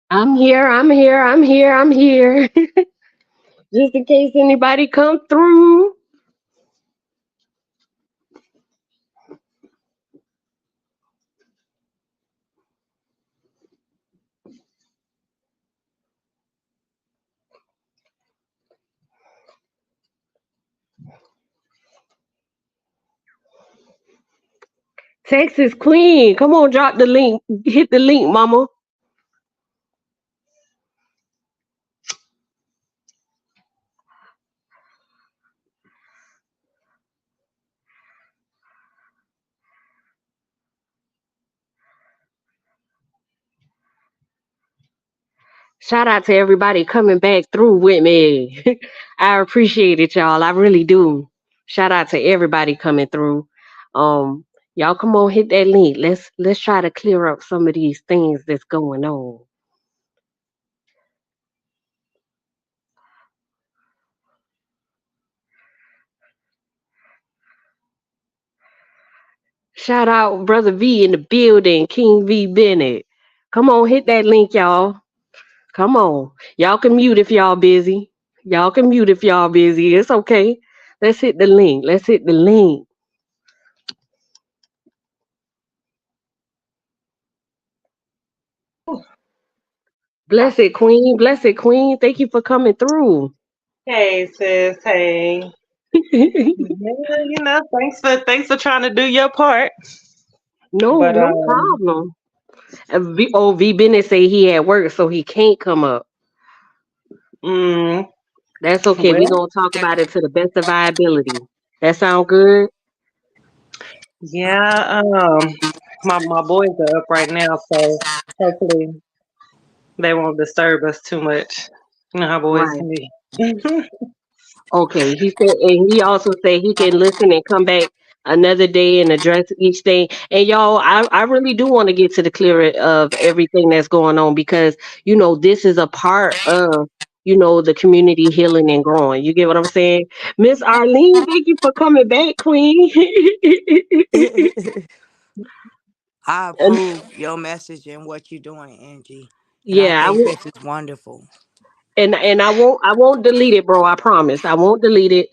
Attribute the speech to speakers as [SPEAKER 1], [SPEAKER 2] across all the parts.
[SPEAKER 1] I'm here, I'm here, I'm here, I'm here. Just in case anybody come through. Texas Queen. Come on, drop the link. Hit the link, mama. Shout out to everybody coming back through with me. I appreciate it, y'all. I really do. Shout out to everybody coming through. Um, y'all come on, hit that link. Let's try to clear up some of these things that's going on. Shout out Brother V in the building, King V Bennett. Come on, hit that link, y'all. Come on. Y'all can mute if y'all busy. Y'all can mute if y'all busy. It's okay. Let's hit the link. Let's hit the link. Blessed Queen. Blessed Queen. Thank you for coming through.
[SPEAKER 2] Hey sis, hey. Yeah, thanks for trying to do your part.
[SPEAKER 1] No,
[SPEAKER 2] But
[SPEAKER 1] no problem. V Bennett say he at work, so he can't come up.
[SPEAKER 2] mm,
[SPEAKER 1] That's okay. We're
[SPEAKER 2] well,
[SPEAKER 1] gonna talk about it to the best of our ability. That sound good?
[SPEAKER 2] yeah, my boys are up right now, so hopefully they won't disturb us too much. You know how boys
[SPEAKER 1] Right.
[SPEAKER 2] can be.
[SPEAKER 1] Okay, he said, and he also said he can listen and come back another day and address each thing. And y'all, I really do want to get to the clear of everything that's going on because this is a part of the community healing and growing. You get what I'm saying, Miss Arlene? Thank you for coming back, Queen.
[SPEAKER 3] I
[SPEAKER 1] And
[SPEAKER 3] approve your message and what you're doing, Angie. And I
[SPEAKER 1] yeah, I
[SPEAKER 3] think
[SPEAKER 1] will.
[SPEAKER 3] this is wonderful.
[SPEAKER 1] And I won't delete it, bro. I promise. I won't delete it.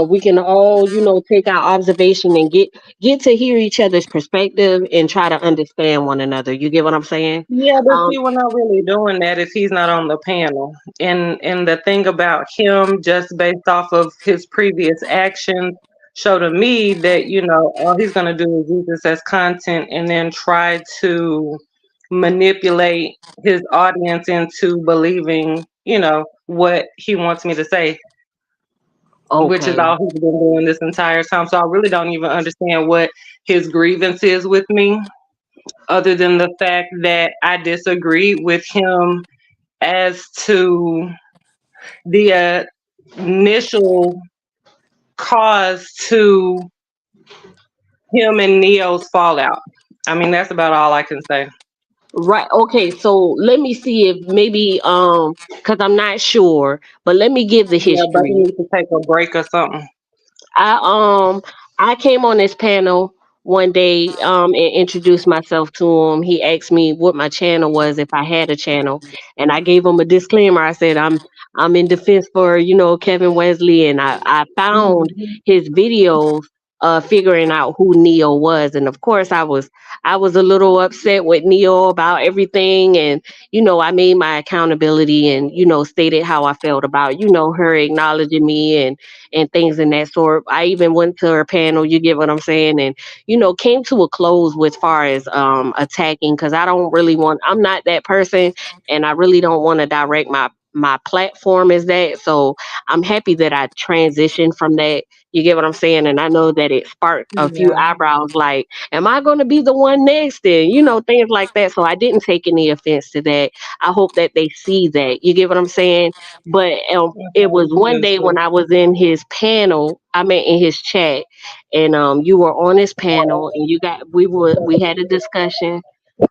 [SPEAKER 1] We can all, take our observation and get to hear each other's perspective and try to understand one another. You get what I'm saying?
[SPEAKER 2] Yeah, but
[SPEAKER 1] Um,
[SPEAKER 2] see, we're not really doing that if he's not on the panel. And the thing about him, just based off of his previous actions, show to me that all he's gonna do is use this as content and then try to manipulate his audience into believing, what he wants me to say, which is
[SPEAKER 1] okay.
[SPEAKER 2] all he's been doing this entire time. So I really don't even understand what his grievance is with me other than the fact that I disagree with him as to the initial cause to him and Neo's fallout. I mean, that's about all I can say.
[SPEAKER 1] Right. Okay. So let me see if maybe because I'm not sure, but let me give the
[SPEAKER 2] Yeah, but he
[SPEAKER 1] history.
[SPEAKER 2] needs to take a break or something.
[SPEAKER 1] I I came on this panel one day and introduced myself to him. He asked me what my channel was if I had a channel, and I gave him a disclaimer. I said I'm in defense for Kevin Wesley, and I found
[SPEAKER 2] Mhm.
[SPEAKER 1] his videos figuring out who Neo was, and of course I was a little upset with Neo about everything, and I made my accountability and stated how I felt about her acknowledging me and things in that sort. I even went to her panel, you get what I'm saying, and came to a close with far as attacking because I'm not that person and I really don't want to direct my platform as that. So I'm happy that I transitioned from that. You get what I'm saying? And I know that it sparked a few
[SPEAKER 2] Yeah.
[SPEAKER 1] eyebrows like, am I going to be the one next? And, things like that. So I didn't take any offense to that. I hope that they see that. You get what I'm saying? But it
[SPEAKER 2] Okay,
[SPEAKER 1] was
[SPEAKER 2] you
[SPEAKER 1] one
[SPEAKER 2] do
[SPEAKER 1] day when
[SPEAKER 2] too.
[SPEAKER 1] I was in his panel, I mean in his chat, and you were on his panel, and we had a discussion.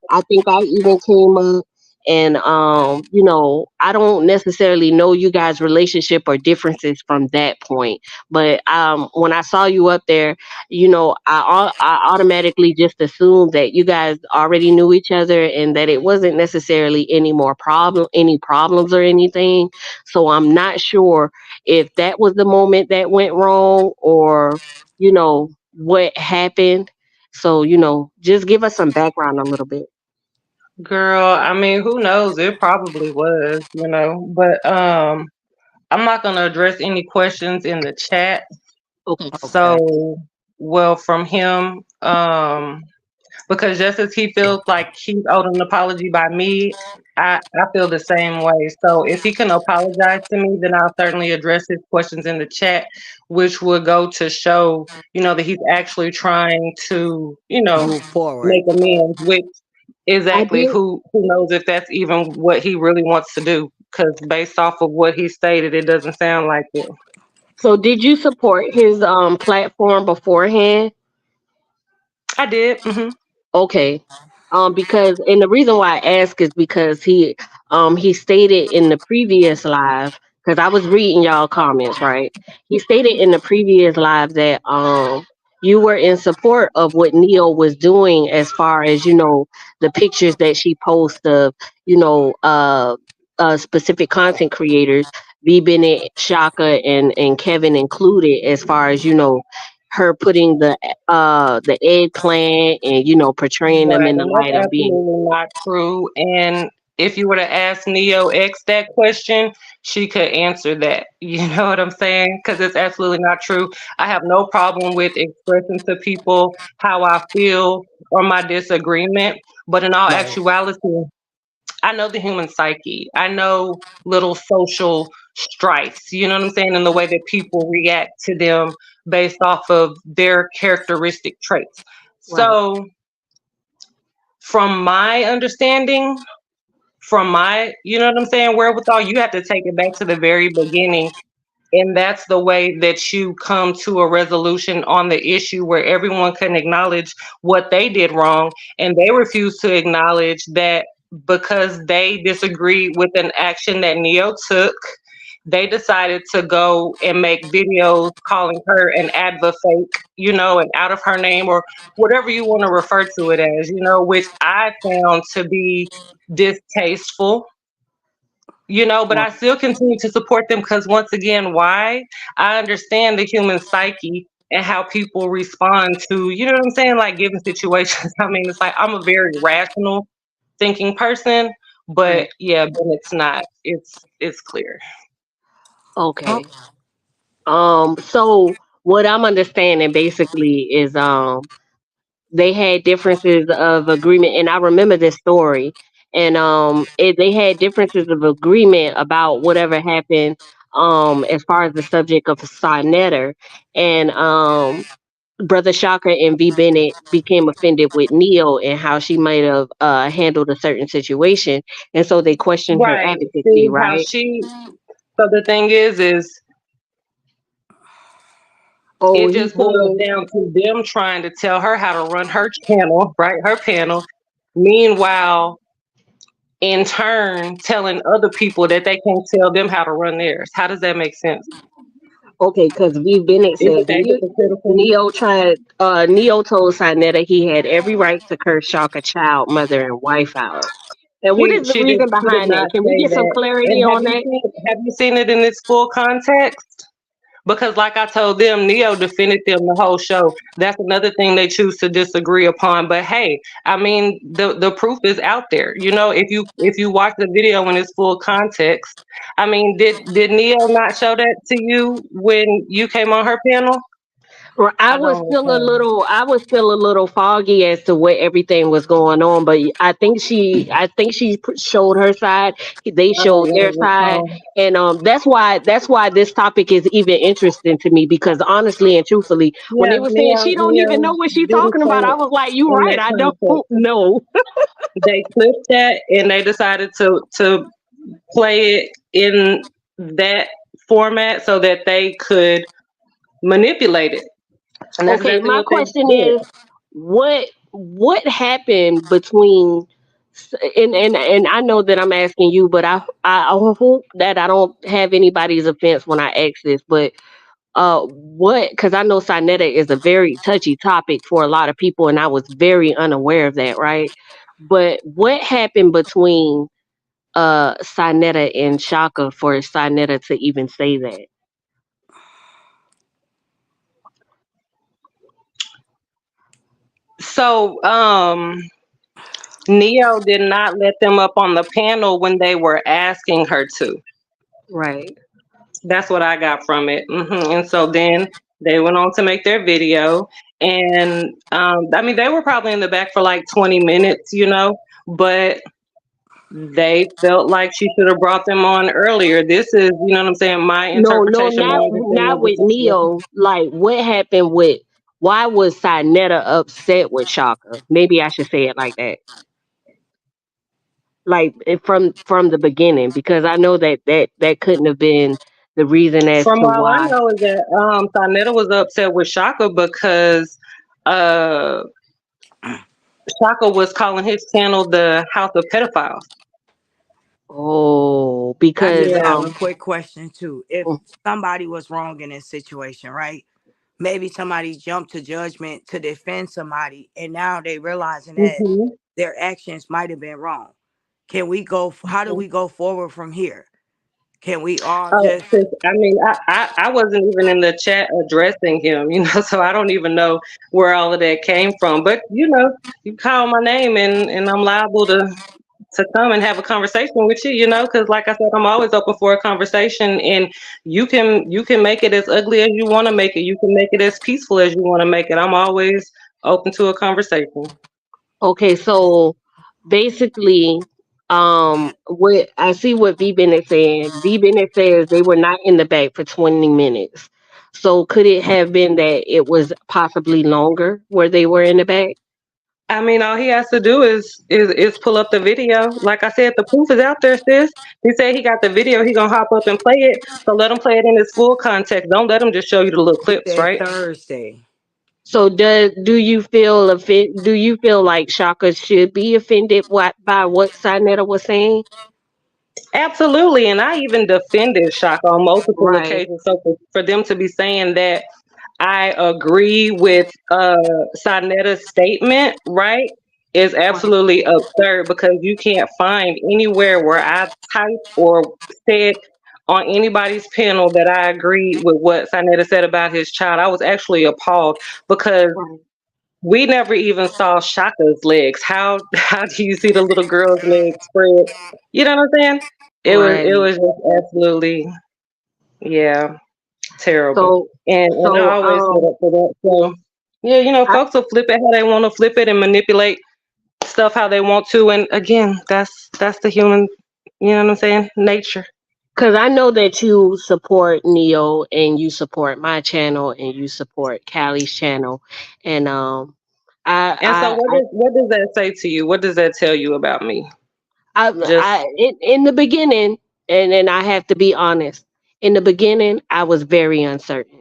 [SPEAKER 1] I think I even came up, And I don't necessarily know you guys' relationship or differences from that point. But when I saw you up there, I automatically just assumed that you guys already knew each other and that it wasn't necessarily any problems or anything. So I'm not sure if that was the moment that went wrong, or what happened. So just give us some background a little bit.
[SPEAKER 2] Girl, I mean, who knows? It probably was, but I'm not gonna address any questions in the chat.
[SPEAKER 1] Okay.
[SPEAKER 3] Okay.
[SPEAKER 2] So, well, from him, because just as he feels like he's owed an apology by me, I feel the same way. So if he can apologize to me, then I'll certainly address his questions in the chat, which would go to show, that he's actually trying to,
[SPEAKER 3] Move forward.
[SPEAKER 2] make amends, which
[SPEAKER 1] I
[SPEAKER 2] exactly
[SPEAKER 1] did.
[SPEAKER 2] who knows if that's even what he really wants to do, because based off of what he stated, it doesn't sound like it.
[SPEAKER 1] So did you support his platform beforehand?
[SPEAKER 2] I did.
[SPEAKER 1] Okay. Because and the reason why I ask is because he stated in the previous live, because I was reading y'all comments, right? He stated in the previous live that you were in support of what Neo was doing, as far as the pictures that she posts of you know uh specific content creators, V Bennett, Shaka, and Kevin included, as far as her putting the eggplant and portraying them
[SPEAKER 2] Right,
[SPEAKER 1] in the
[SPEAKER 2] and
[SPEAKER 1] light
[SPEAKER 2] that's
[SPEAKER 1] of being.
[SPEAKER 2] absolutely not true. And if you were to ask Neo X that question, she could answer that. You know what I'm saying? Because it's absolutely not true. I have no problem with expressing to people how I feel or my disagreement, but in all
[SPEAKER 3] Right.
[SPEAKER 2] actuality, I know the human psyche. I know little social strifes, you know what I'm saying, and the way that people react to them based off of their characteristic traits.
[SPEAKER 1] Right.
[SPEAKER 2] So, from my understanding, from my, you know what I'm saying, wherewithal, you have to take it back to the very beginning. And that's the way that you come to a resolution on the issue, where everyone can acknowledge what they did wrong. And they refuse to acknowledge that because they disagreed with an action that Neo took, they decided to go and make videos calling her an adva fake, and out of her name, or whatever you want to refer to it as, which I found to be distasteful, but I still continue to support them because, once again, why? I understand the human psyche and how people respond to, you know what I'm saying, like given situations. I mean, it's like I'm a very rational thinking person, but
[SPEAKER 1] Right.
[SPEAKER 2] yeah, but it's not. It's clear.
[SPEAKER 3] Oh,
[SPEAKER 1] Okay. So what I'm understanding basically is they had differences of agreement, and I remember this story. And they had differences of agreement about whatever happened, as far as the subject of Sinetter. And Brother Shaka and V Bennett became offended with Neo and how she might have handled a certain situation, and so they questioned her
[SPEAKER 2] Right.
[SPEAKER 1] advocacy,
[SPEAKER 2] See how
[SPEAKER 1] right?
[SPEAKER 2] she. So the thing is
[SPEAKER 1] Oh,
[SPEAKER 2] it
[SPEAKER 1] he
[SPEAKER 2] just boils
[SPEAKER 1] said.
[SPEAKER 2] down to them trying to tell her how to run her channel, right? Her panel. Meanwhile, in turn, telling other people that they can't tell them how to run theirs. How does that make sense?
[SPEAKER 1] Okay, because V Bennett
[SPEAKER 2] Isn't
[SPEAKER 1] said
[SPEAKER 2] that hypocritical?
[SPEAKER 1] Neo told Sinetta he had every right to curse Shaka child, mother, and wife out. And what
[SPEAKER 2] She
[SPEAKER 1] is the
[SPEAKER 2] she did
[SPEAKER 1] reason
[SPEAKER 2] she did
[SPEAKER 1] behind that?
[SPEAKER 2] not
[SPEAKER 1] Can we
[SPEAKER 2] say
[SPEAKER 1] get some
[SPEAKER 2] that.
[SPEAKER 1] clarity
[SPEAKER 2] And
[SPEAKER 1] on that?
[SPEAKER 2] have you seen it in its full context? Because, like I told them, Neo defended them the whole show. That's another thing they choose to disagree upon. But hey, I mean, the proof is out there. If you watch the video in its full context, I mean, did Neo not show that to you when you came on her panel?
[SPEAKER 1] Well,
[SPEAKER 2] I don't recall.
[SPEAKER 1] I was still a little foggy as to what everything was going on, but I think she showed her side. They
[SPEAKER 2] I don't
[SPEAKER 1] showed their
[SPEAKER 2] really
[SPEAKER 1] side,
[SPEAKER 2] recall.
[SPEAKER 1] and that's why this topic is even interesting to me, because honestly and truthfully, when
[SPEAKER 2] Yeah,
[SPEAKER 1] they were saying
[SPEAKER 2] Neo
[SPEAKER 1] she don't even
[SPEAKER 2] Neo
[SPEAKER 1] know what she's
[SPEAKER 2] didn't
[SPEAKER 1] talking
[SPEAKER 2] say
[SPEAKER 1] about, I
[SPEAKER 2] it
[SPEAKER 1] was like, you
[SPEAKER 2] in
[SPEAKER 1] right,
[SPEAKER 2] that
[SPEAKER 1] I don't
[SPEAKER 2] context.
[SPEAKER 1] know.
[SPEAKER 2] They clipped that and they decided to play it in that format so that they could manipulate it. And that's
[SPEAKER 1] Okay,
[SPEAKER 2] exactly
[SPEAKER 1] my
[SPEAKER 2] what they
[SPEAKER 1] question
[SPEAKER 2] did.
[SPEAKER 1] is, what happened between And I know that I'm asking you, but I hope that I don't have anybody's offense when I ask this. But what? Because I know Sinetta is a very touchy topic for a lot of people, and I was very unaware of that, right? But what happened between Sinetta and Shaka for Sinetta to even say that?
[SPEAKER 2] So, Neo did not let them up on the panel when they were asking her to.
[SPEAKER 1] Right.
[SPEAKER 2] That's what I got from it. And so then they went on to make their video. And I mean, they were probably in the back for like 20 minutes, but they felt like she should have brought them on earlier. This is, you know what I'm saying, my
[SPEAKER 1] No, no,
[SPEAKER 2] interpretation, my understanding
[SPEAKER 1] not
[SPEAKER 2] of the
[SPEAKER 1] with
[SPEAKER 2] situation.
[SPEAKER 1] Neo. Like, what happened with? Why was Sinetta upset with Shaka? Maybe I should say it like that. Like from the beginning, because I know that couldn't have been the reason as
[SPEAKER 2] From
[SPEAKER 1] to
[SPEAKER 2] all I
[SPEAKER 1] why.
[SPEAKER 2] know is that Thonetta was upset with Shaka because uh, Shaka was calling his channel the House of Pedophiles.
[SPEAKER 1] Oh,
[SPEAKER 3] I
[SPEAKER 1] because
[SPEAKER 3] just
[SPEAKER 2] Yeah.
[SPEAKER 3] have a quick question too. If
[SPEAKER 1] mm,
[SPEAKER 3] somebody was wrong in this situation, right? Maybe somebody jumped to judgment to defend somebody, and now they realizing that
[SPEAKER 2] hmm
[SPEAKER 3] their actions might have been wrong. Can we go? How do we go forward from here? Can we all
[SPEAKER 2] Oh,
[SPEAKER 3] just?
[SPEAKER 2] I mean, I wasn't even in the chat addressing him, so I don't even know where all of that came from. But you call my name and I'm liable to come and have a conversation with you, because like I said, I'm always open for a conversation, and you can make it as ugly as you want to make it. You can make it as peaceful as you want to make it. I'm always open to a conversation.
[SPEAKER 1] okay, so basically, what I see what V Bennett saying. V Bennett says they were not in the back for 20 minutes. So could it have been that it was possibly longer where they were in the back?
[SPEAKER 2] I mean, all he has to do is pull up the video. Like I said, the proof is out there, sis. He said he got the video. He gonna hop up and play it. So let him play it in its full context. Don't let him just show you the little
[SPEAKER 3] He
[SPEAKER 2] clips,
[SPEAKER 3] said
[SPEAKER 2] right?
[SPEAKER 3] Thursday.
[SPEAKER 1] So do you feel do you feel like Shaka should be offended by what Sinetta was saying?
[SPEAKER 2] Absolutely, and I even defended Shaka on multiple
[SPEAKER 1] Right.
[SPEAKER 2] occasions. So for them to be saying that I agree with Sanetta's statement, right, is
[SPEAKER 1] Right.
[SPEAKER 2] absolutely absurd because you can't find anywhere where I typed or said on anybody's panel that I agree with what Sanetta said about his child. I was actually appalled because
[SPEAKER 1] Right.
[SPEAKER 2] we never even saw Shaka's legs. How do you see the little girl's legs spread? You know what I'm saying? It
[SPEAKER 1] Right.
[SPEAKER 2] was just absolutely, yeah, terrible.
[SPEAKER 1] So
[SPEAKER 2] And I
[SPEAKER 1] so
[SPEAKER 2] always stood up for that. So yeah,
[SPEAKER 1] I
[SPEAKER 2] folks will flip it how they want to flip it and manipulate stuff how they want to. And again, that's the human, you know what I'm saying, nature.
[SPEAKER 1] because I know that you support Neo and you support my channel and you support Callie's channel, and
[SPEAKER 2] And so
[SPEAKER 1] I
[SPEAKER 2] what does that say to you? What does that tell you about me? Just
[SPEAKER 1] in the beginning, and I have to be honest, in the beginning, I was very uncertain,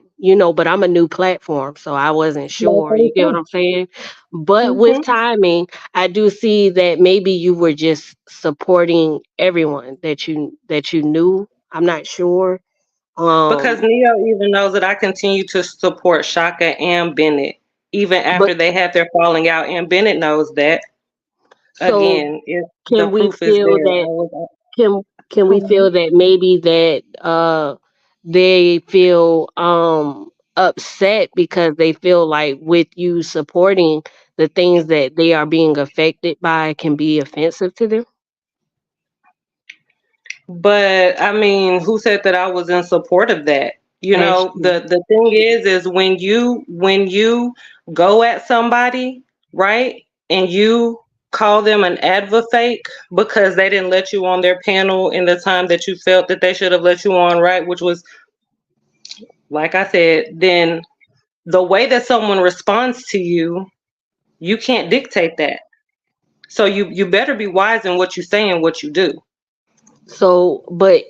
[SPEAKER 1] but I'm a new platform, so I wasn't sure. You get what I'm saying? But with
[SPEAKER 2] mm-hmm.
[SPEAKER 1] timing, I do see that maybe you were just supporting everyone that you knew. I'm not sure.
[SPEAKER 2] Because
[SPEAKER 1] Um,
[SPEAKER 2] Neo even knows that I continue to support Shaka and Bennett even
[SPEAKER 1] but
[SPEAKER 2] after they had their falling out, and Bennett knows that.
[SPEAKER 1] so
[SPEAKER 2] Again, the
[SPEAKER 1] can we
[SPEAKER 2] proof is
[SPEAKER 1] feel
[SPEAKER 2] there.
[SPEAKER 1] that can can we
[SPEAKER 2] Mhm.
[SPEAKER 1] feel that maybe that they feel upset because they feel like with you supporting the things that they are being affected by can be offensive to them?
[SPEAKER 2] But I mean, who said that I was in support of that?
[SPEAKER 1] That's true.
[SPEAKER 2] The thing is when you go at somebody, right, and you call them an advocate because they didn't let you on their panel in the time that you felt that they should have let you on, right, which was like I said, then the way that someone responds to you, you can't dictate that. So you better be wise in what you say and what you do.
[SPEAKER 1] So, but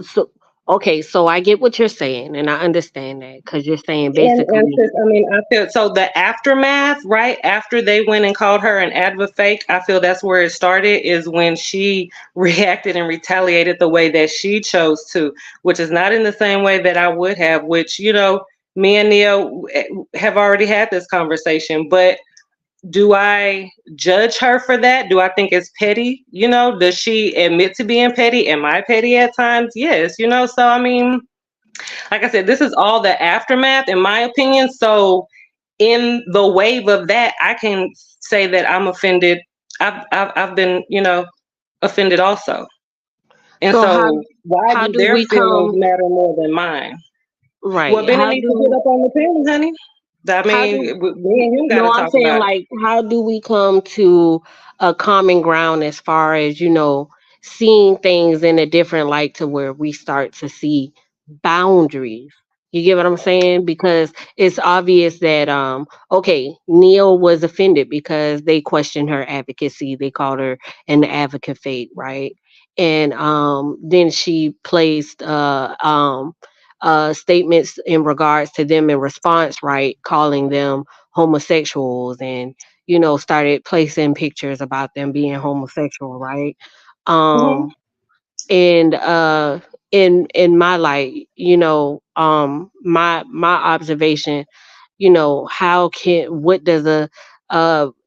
[SPEAKER 1] so Okay, so I get what you're saying, and I understand that because you're saying
[SPEAKER 2] And
[SPEAKER 1] basically,
[SPEAKER 2] sis, I mean, I feel so the aftermath, right after they went and called her an advocate fake, I feel that's where it started, is when she reacted and retaliated the way that she chose to, which is not in the same way that I would have, which, me and Neo have already had this conversation, but do I judge her for that? Do I think it's petty? Does she admit to being petty? Am I petty at times? Yes, so I mean, like I said, this is all the aftermath, in my opinion. So, in the wave of that, I can say that I'm offended. I've been, offended also. And
[SPEAKER 1] so
[SPEAKER 2] so, why
[SPEAKER 1] how
[SPEAKER 2] do
[SPEAKER 1] do
[SPEAKER 2] their
[SPEAKER 1] we
[SPEAKER 2] feelings
[SPEAKER 1] come
[SPEAKER 2] matter more than mine? Well,
[SPEAKER 1] right?
[SPEAKER 2] Bennett needs to get up on the panel, honey. I
[SPEAKER 1] How
[SPEAKER 2] mean,
[SPEAKER 1] do
[SPEAKER 2] me and him got
[SPEAKER 1] no,
[SPEAKER 2] to
[SPEAKER 1] I'm
[SPEAKER 2] talk
[SPEAKER 1] saying
[SPEAKER 2] about it.
[SPEAKER 1] like how do we come to a common ground as far as, seeing things in a different light to where we start to see boundaries. You get what I'm saying? Because it's obvious that okay, Neil was offended because they questioned her advocacy. They called her an advocate fake, right? And then she placed statements in regards to them in response, right? Calling them homosexuals and, started placing pictures about them being homosexual, right?
[SPEAKER 2] Hmm.
[SPEAKER 1] Um, and in my light, my observation, how can what does a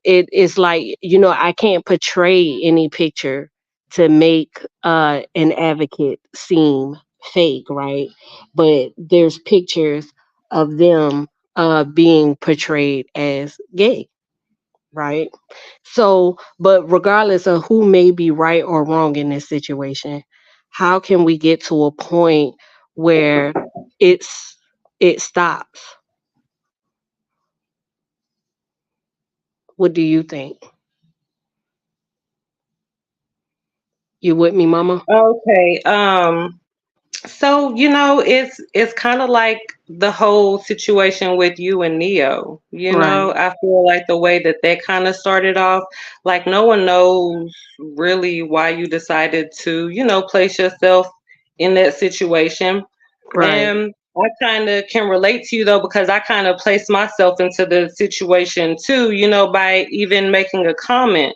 [SPEAKER 1] it is like, I can't portray any picture to make an advocate seem fake, right? But there's pictures of them being portrayed as gay, right? So, but regardless of who may be right or wrong in this situation, how can we get to a point where it's it stops? What do you think? You with me, mama?
[SPEAKER 2] Okay. So, it's kind of like the whole situation with you and Neo.
[SPEAKER 1] Right,
[SPEAKER 2] I feel like the way that kind of started off, like no one knows really why you decided to, place yourself in that situation.
[SPEAKER 1] right,
[SPEAKER 2] And I kind of can relate to you though, because I kind of placed myself into the situation too, by even making a comment,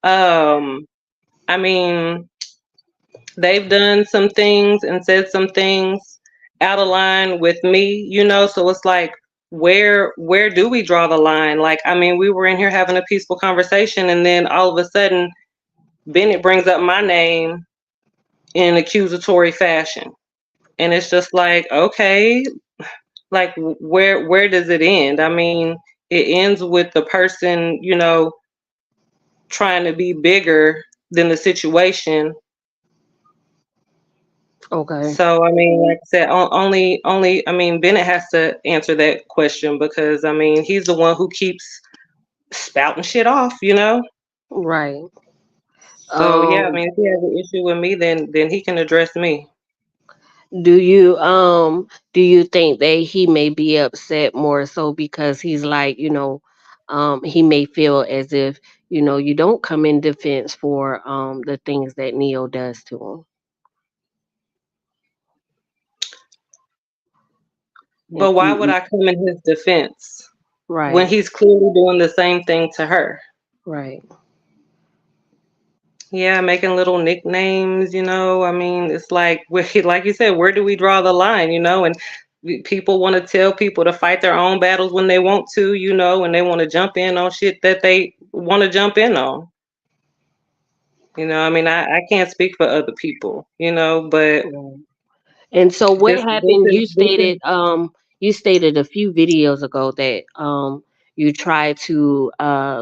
[SPEAKER 2] Um, I mean, they've done some things and said some things out of line with me, so it's like, where do we draw the line? Like, I mean, we were in here having a peaceful conversation, and then all of a sudden Bennett brings up my name in accusatory fashion, and it's just like, okay, like, where does it end? I mean, it ends with the person, trying to be bigger than the situation.
[SPEAKER 1] okay,
[SPEAKER 2] So I mean, like I said, only I mean, Bennett has to answer that question, because I mean, he's the one who keeps spouting shit off.
[SPEAKER 1] right.
[SPEAKER 2] So yeah, I
[SPEAKER 1] Um,
[SPEAKER 2] mean, if he has an issue with me, then he can address me.
[SPEAKER 1] do you do you think that he may be upset more so because he's like, he may feel as if, you don't come in defense for the things that Neo does to him. If
[SPEAKER 2] But why would
[SPEAKER 1] you
[SPEAKER 2] I come in his defense when
[SPEAKER 1] right,
[SPEAKER 2] he's clearly doing the same thing to her?
[SPEAKER 1] right.
[SPEAKER 2] Yeah, making little nicknames. I mean, it's like, like you said, where do we draw the line? And people want to tell people to fight their own battles when they want to, and they want to jump in on shit that they want to jump in on. I mean, I can't speak for other people, but
[SPEAKER 1] Right. And so what
[SPEAKER 2] this
[SPEAKER 1] happened?
[SPEAKER 2] is this is
[SPEAKER 1] You stated a few videos ago that you tried to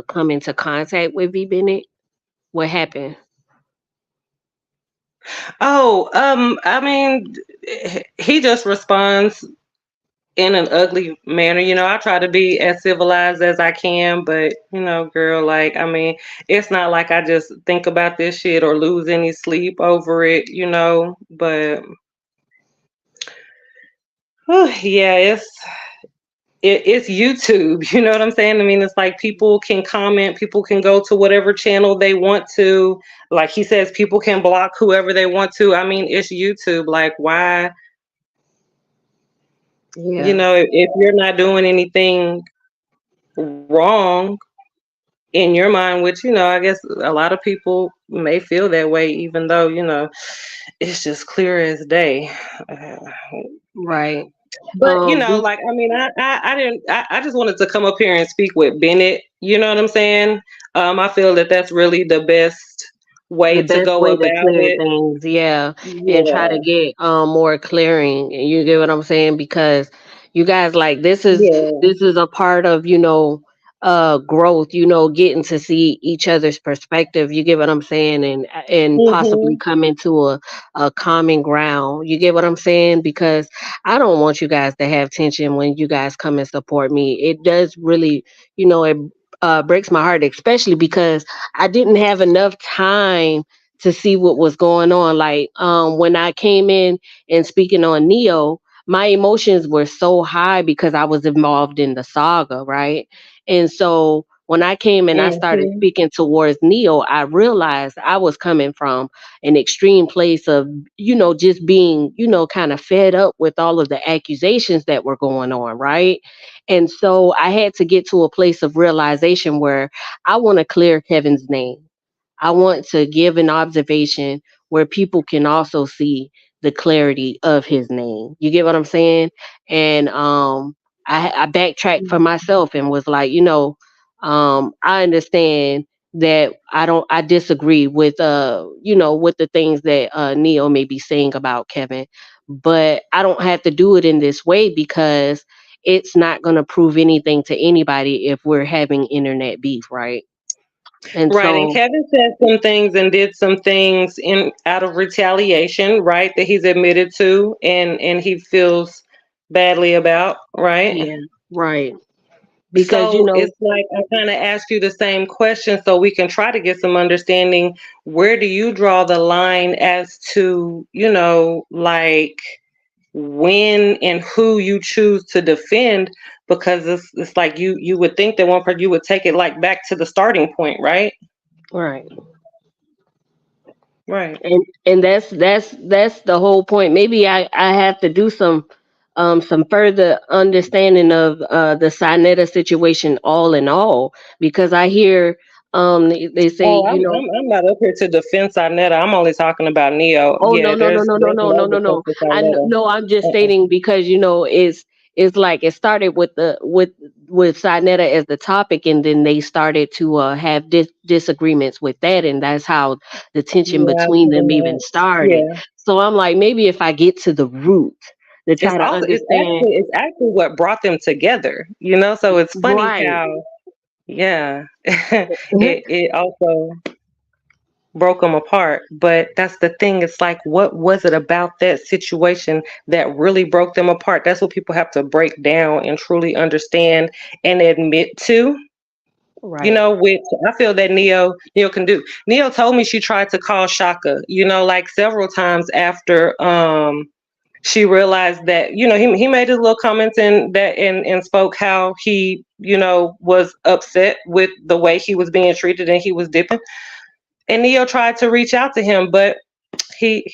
[SPEAKER 1] come into contact with V Bennett. What happened?
[SPEAKER 2] oh, I mean, he just responds in an ugly manner. I try to be as civilized as I can, but girl, like, I mean, it's not like I just think about this shit or lose any sleep over it. But yeah, it's YouTube. You know what I'm saying? I mean, it's like people can comment, people can go to whatever channel they want to. Like he says, people can block whoever they want to. I mean, it's YouTube. Like, why? You
[SPEAKER 1] Yeah.
[SPEAKER 2] know, if you're not doing anything wrong in your mind, which, you know, I guess a lot of people may feel that way, even though, you know, it's just clear as day. Uh,
[SPEAKER 1] Right.
[SPEAKER 2] But you know,
[SPEAKER 1] We
[SPEAKER 2] like I mean, I didn't. I just wanted to come up here and speak with Bennett. You know what I'm saying? I feel that that's really the best
[SPEAKER 1] the
[SPEAKER 2] way to
[SPEAKER 1] best
[SPEAKER 2] go
[SPEAKER 1] way to
[SPEAKER 2] about
[SPEAKER 1] clear
[SPEAKER 2] it.
[SPEAKER 1] things, yeah, and try to
[SPEAKER 2] Yeah,
[SPEAKER 1] get more clearing. You get what I'm saying? Because you guys, like,
[SPEAKER 2] yeah.
[SPEAKER 1] this is a part of, growth, getting to see each other's perspective. You get what I'm saying? And possibly
[SPEAKER 2] Mhm.
[SPEAKER 1] come into a common ground. You get what I'm saying? Because I don't want you guys to have tension when you guys come and support me. It does really, it breaks my heart, especially because I didn't have enough time to see what was going on. Like, when I came in and speaking on Neo, my emotions were so high because I was involved in the saga, right? And so when I came and I started
[SPEAKER 2] Mhm.
[SPEAKER 1] speaking towards Neo, I realized I was coming from an extreme place of, just being, kind of fed up with all of the accusations that were going on, right? And so I had to get to a place of realization where I want to clear Kevin's name. I want to give an observation where people can also see the clarity of his name. You get what I'm saying? And I backtracked for myself and was like, I understand that I disagree with with the things that Neo may be saying about Kevin, but I don't have to do it in this way because it's not going to prove anything to anybody if we're having internet beef, right? And
[SPEAKER 2] Right. And
[SPEAKER 1] so,
[SPEAKER 2] Kevin said some things and did some things in out of retaliation, right? That he's admitted to and he feels badly about, right?
[SPEAKER 1] yeah, right. Because,
[SPEAKER 2] So it's like I kind of ask you the same question so we can try to get some understanding. Where do you draw the line as to, you know, like when and who you choose to defend? Because it's like you would think that one part you would take it like back to the starting point, right?
[SPEAKER 1] right.
[SPEAKER 2] Right.
[SPEAKER 1] And that's the whole point. Maybe I have to do some further understanding of the Sinetta situation all in all, because I hear they say,
[SPEAKER 2] Oh, I'm not up here to defend Sarnetta. I'm only talking about Neo.
[SPEAKER 1] oh,
[SPEAKER 2] Yeah,
[SPEAKER 1] no, no, no, no, no,
[SPEAKER 2] there's
[SPEAKER 1] no,
[SPEAKER 2] no
[SPEAKER 1] no, no,
[SPEAKER 2] defense
[SPEAKER 1] no.
[SPEAKER 2] for Sarnetta.
[SPEAKER 1] No, I'm just
[SPEAKER 2] Uh-uh.
[SPEAKER 1] stating because it's like it started with Sinetta as the topic, and then they started to have disagreements with that, and that's how the tension
[SPEAKER 2] Yeah,
[SPEAKER 1] between them even started.
[SPEAKER 2] yeah.
[SPEAKER 1] So I'm like, maybe if I get to the root to try to understand,
[SPEAKER 2] It's actually what brought them together. You know, so it's funny
[SPEAKER 1] right?
[SPEAKER 2] how yeah, it also broke them apart. But that's the thing. It's like, what was it about that situation that really broke them apart? That's what people have to break down and truly understand and admit to. You
[SPEAKER 1] Right.
[SPEAKER 2] know, which I feel that Neo can do. Neo told me she tried to call Shaka, you know, like several times after she realized that, you know, he made his little comments and spoke how he, you know, was upset with the way he was being treated and he was dipping. And Neo tried to reach out to him, but he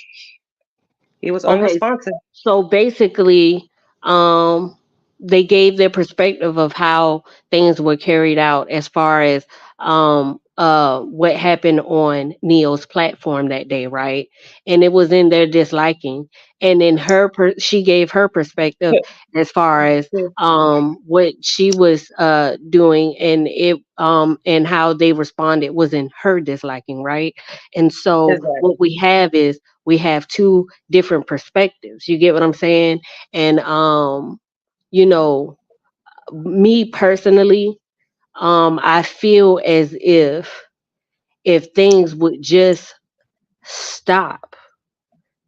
[SPEAKER 2] he was
[SPEAKER 1] Okay.
[SPEAKER 2] unresponsive.
[SPEAKER 1] So basically, um, they gave their perspective of how things were carried out as far as what happened on Neo's platform that day, right? And it was in their disliking. And then she gave her perspective as far as what she was doing, and it and how they responded was in her disliking, right? And so what
[SPEAKER 2] Exactly.
[SPEAKER 1] we have is we have two different perspectives. You get what I'm saying? And you know, me personally, I feel as if things would just stop.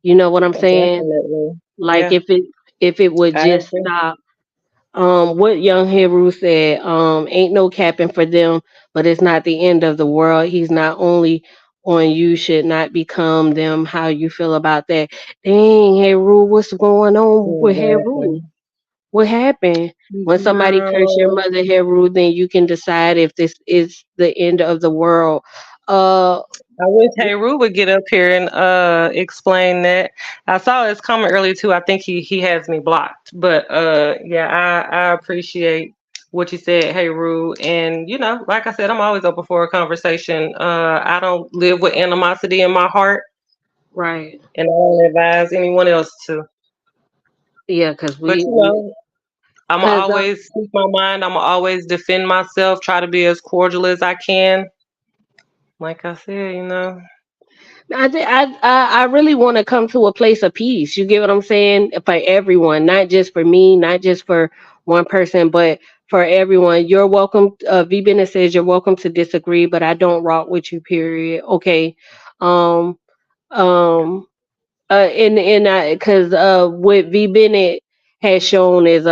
[SPEAKER 1] You know what I'm saying?
[SPEAKER 2] Definitely.
[SPEAKER 1] Like
[SPEAKER 2] Yeah,
[SPEAKER 1] if it would
[SPEAKER 2] I
[SPEAKER 1] just
[SPEAKER 2] agree.
[SPEAKER 1] stop. What Young Heru said, ain't no capping for them, but it's not the end of the world. He's not only on you should not become them. How you feel about that? Dang, Heru, what's going on with
[SPEAKER 2] Exactly.
[SPEAKER 1] Heru? What happened? When somebody curse your
[SPEAKER 2] Girl,
[SPEAKER 1] mother, Heru, then you can decide if this is the end of the world. Uh,
[SPEAKER 2] I wish Hayru would get up here and explain that. I saw his comment earlier too. I think he has me blocked. But yeah, I appreciate what you said, Hayru. And you know, like I said, I'm always open for a conversation. I don't live with animosity in my heart,
[SPEAKER 1] right.
[SPEAKER 2] and I don't advise anyone else to.
[SPEAKER 1] Yeah, cause
[SPEAKER 2] But you know, I'm
[SPEAKER 1] cause
[SPEAKER 2] always speak my mind. I'm always defend myself. Try to be as cordial as I can. Like I said, you know.
[SPEAKER 1] I really want to come to a place of peace. You get what I'm saying? For everyone, not just for me, not just for one person, but for everyone. You're welcome. V Bennett says you're welcome to disagree, but I don't rock with you. Period. Okay. Um. Um. And I, because what V Bennett has shown is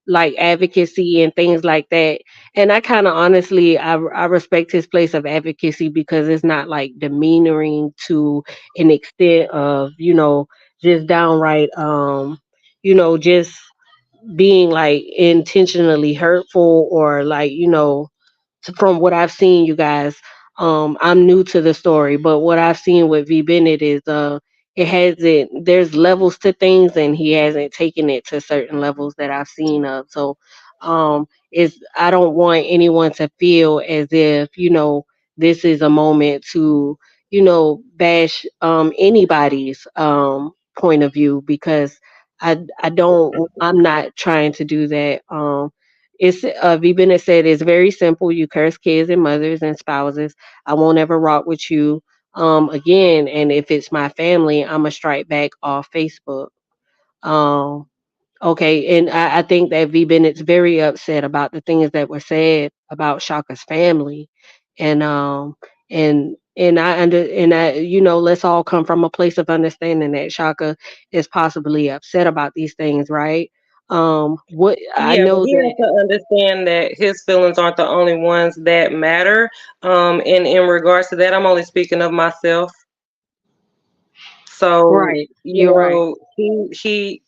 [SPEAKER 1] like advocacy and things like that. And I kind of honestly, I respect his place of advocacy because it's not like demeanoring to an extent of, just downright just being like intentionally hurtful, or like, from what I've seen, you guys, I'm new to the story, but what I've seen with V Bennett is it hasn't there's levels to things, and he hasn't taken it to certain levels that I've seen of. So it's I don't want anyone to feel as if, this is a moment to, bash anybody's point of view, because I'm not trying to do that. It's V Bennett said it's very simple. You curse kids and mothers and spouses. I won't ever rock with you again. And if it's my family, I'ma strike back off Facebook. Um Okay, and I think that V Bennett's very upset about the things that were said about Shaka's family, and I, let's all come from a place of understanding that Shaka is possibly upset about these things, right? What I
[SPEAKER 2] Yeah, but
[SPEAKER 1] know
[SPEAKER 2] he has
[SPEAKER 1] that.
[SPEAKER 2] to understand that his feelings aren't the only ones that matter. And in regards to that, I'm only speaking of myself. So,
[SPEAKER 1] Right,
[SPEAKER 2] you
[SPEAKER 1] you're right.
[SPEAKER 2] know, he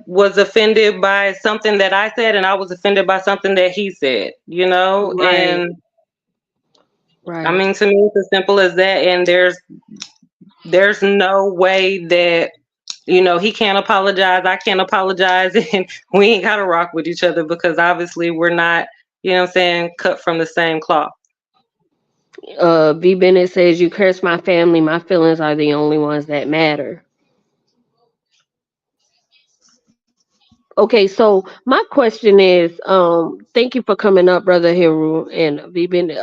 [SPEAKER 2] was offended by something that I said, and I was offended by something that he said, you know?
[SPEAKER 1] Right,
[SPEAKER 2] And I
[SPEAKER 1] right.
[SPEAKER 2] mean, to me, it's as simple as that. And there's no way that he can't apologize. I can't apologize, and we ain't got to rock with each other because obviously we're not, what I'm saying, cut from the same cloth.
[SPEAKER 1] V Bennett says you curse my family. My feelings are the only ones that matter. Okay, so my question is, thank you for coming up, brother Hiru and V Bennett.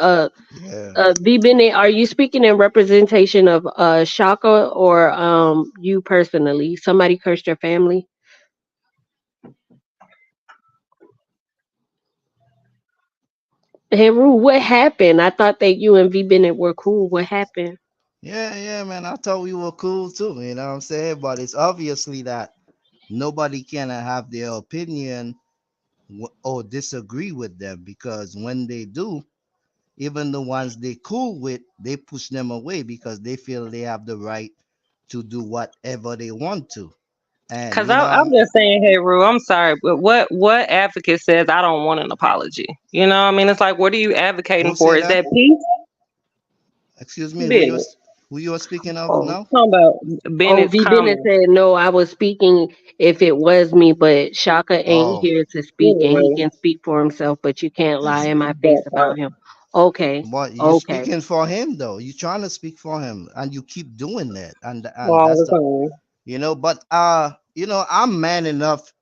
[SPEAKER 4] Yeah.
[SPEAKER 1] V Bennett, are you speaking in representation of Shaka, or you personally? Somebody cursed your family. Hiru, what happened? I thought that you and V Bennett were cool. What happened?
[SPEAKER 4] Yeah, yeah, man. I thought we were cool too, you know what I'm saying? But it's obviously that nobody can have their opinion or disagree with them, because when they do, even the ones they cool with, they push them away because they feel they have the right to do whatever they want to. And
[SPEAKER 2] Because
[SPEAKER 4] you know,
[SPEAKER 2] I'm just saying, hey, Rue, I'm sorry, but what advocate says I don't want an apology? I mean, it's like, what are you advocating
[SPEAKER 4] who
[SPEAKER 2] for?
[SPEAKER 4] say
[SPEAKER 2] Is
[SPEAKER 4] that?
[SPEAKER 2] that peace?
[SPEAKER 4] Excuse me,
[SPEAKER 2] Business.
[SPEAKER 4] who you are speaking of
[SPEAKER 1] Oh,
[SPEAKER 4] now?
[SPEAKER 2] Talking about
[SPEAKER 1] oh,
[SPEAKER 2] Bennett's
[SPEAKER 1] V Bennett
[SPEAKER 2] comment.
[SPEAKER 1] said no. I was speaking if it was me, but Shaka ain't
[SPEAKER 4] Oh,
[SPEAKER 1] here to speak, and he
[SPEAKER 2] Anyway,
[SPEAKER 1] can speak for himself. But you can't lie in my face
[SPEAKER 2] that
[SPEAKER 1] about
[SPEAKER 2] part.
[SPEAKER 1] him. Okay,
[SPEAKER 4] but you
[SPEAKER 1] okay.
[SPEAKER 4] speaking for him though. You trying to speak for him, and you keep doing that, and
[SPEAKER 2] All
[SPEAKER 4] that's
[SPEAKER 2] the
[SPEAKER 4] the
[SPEAKER 2] time.
[SPEAKER 4] But I'm man enough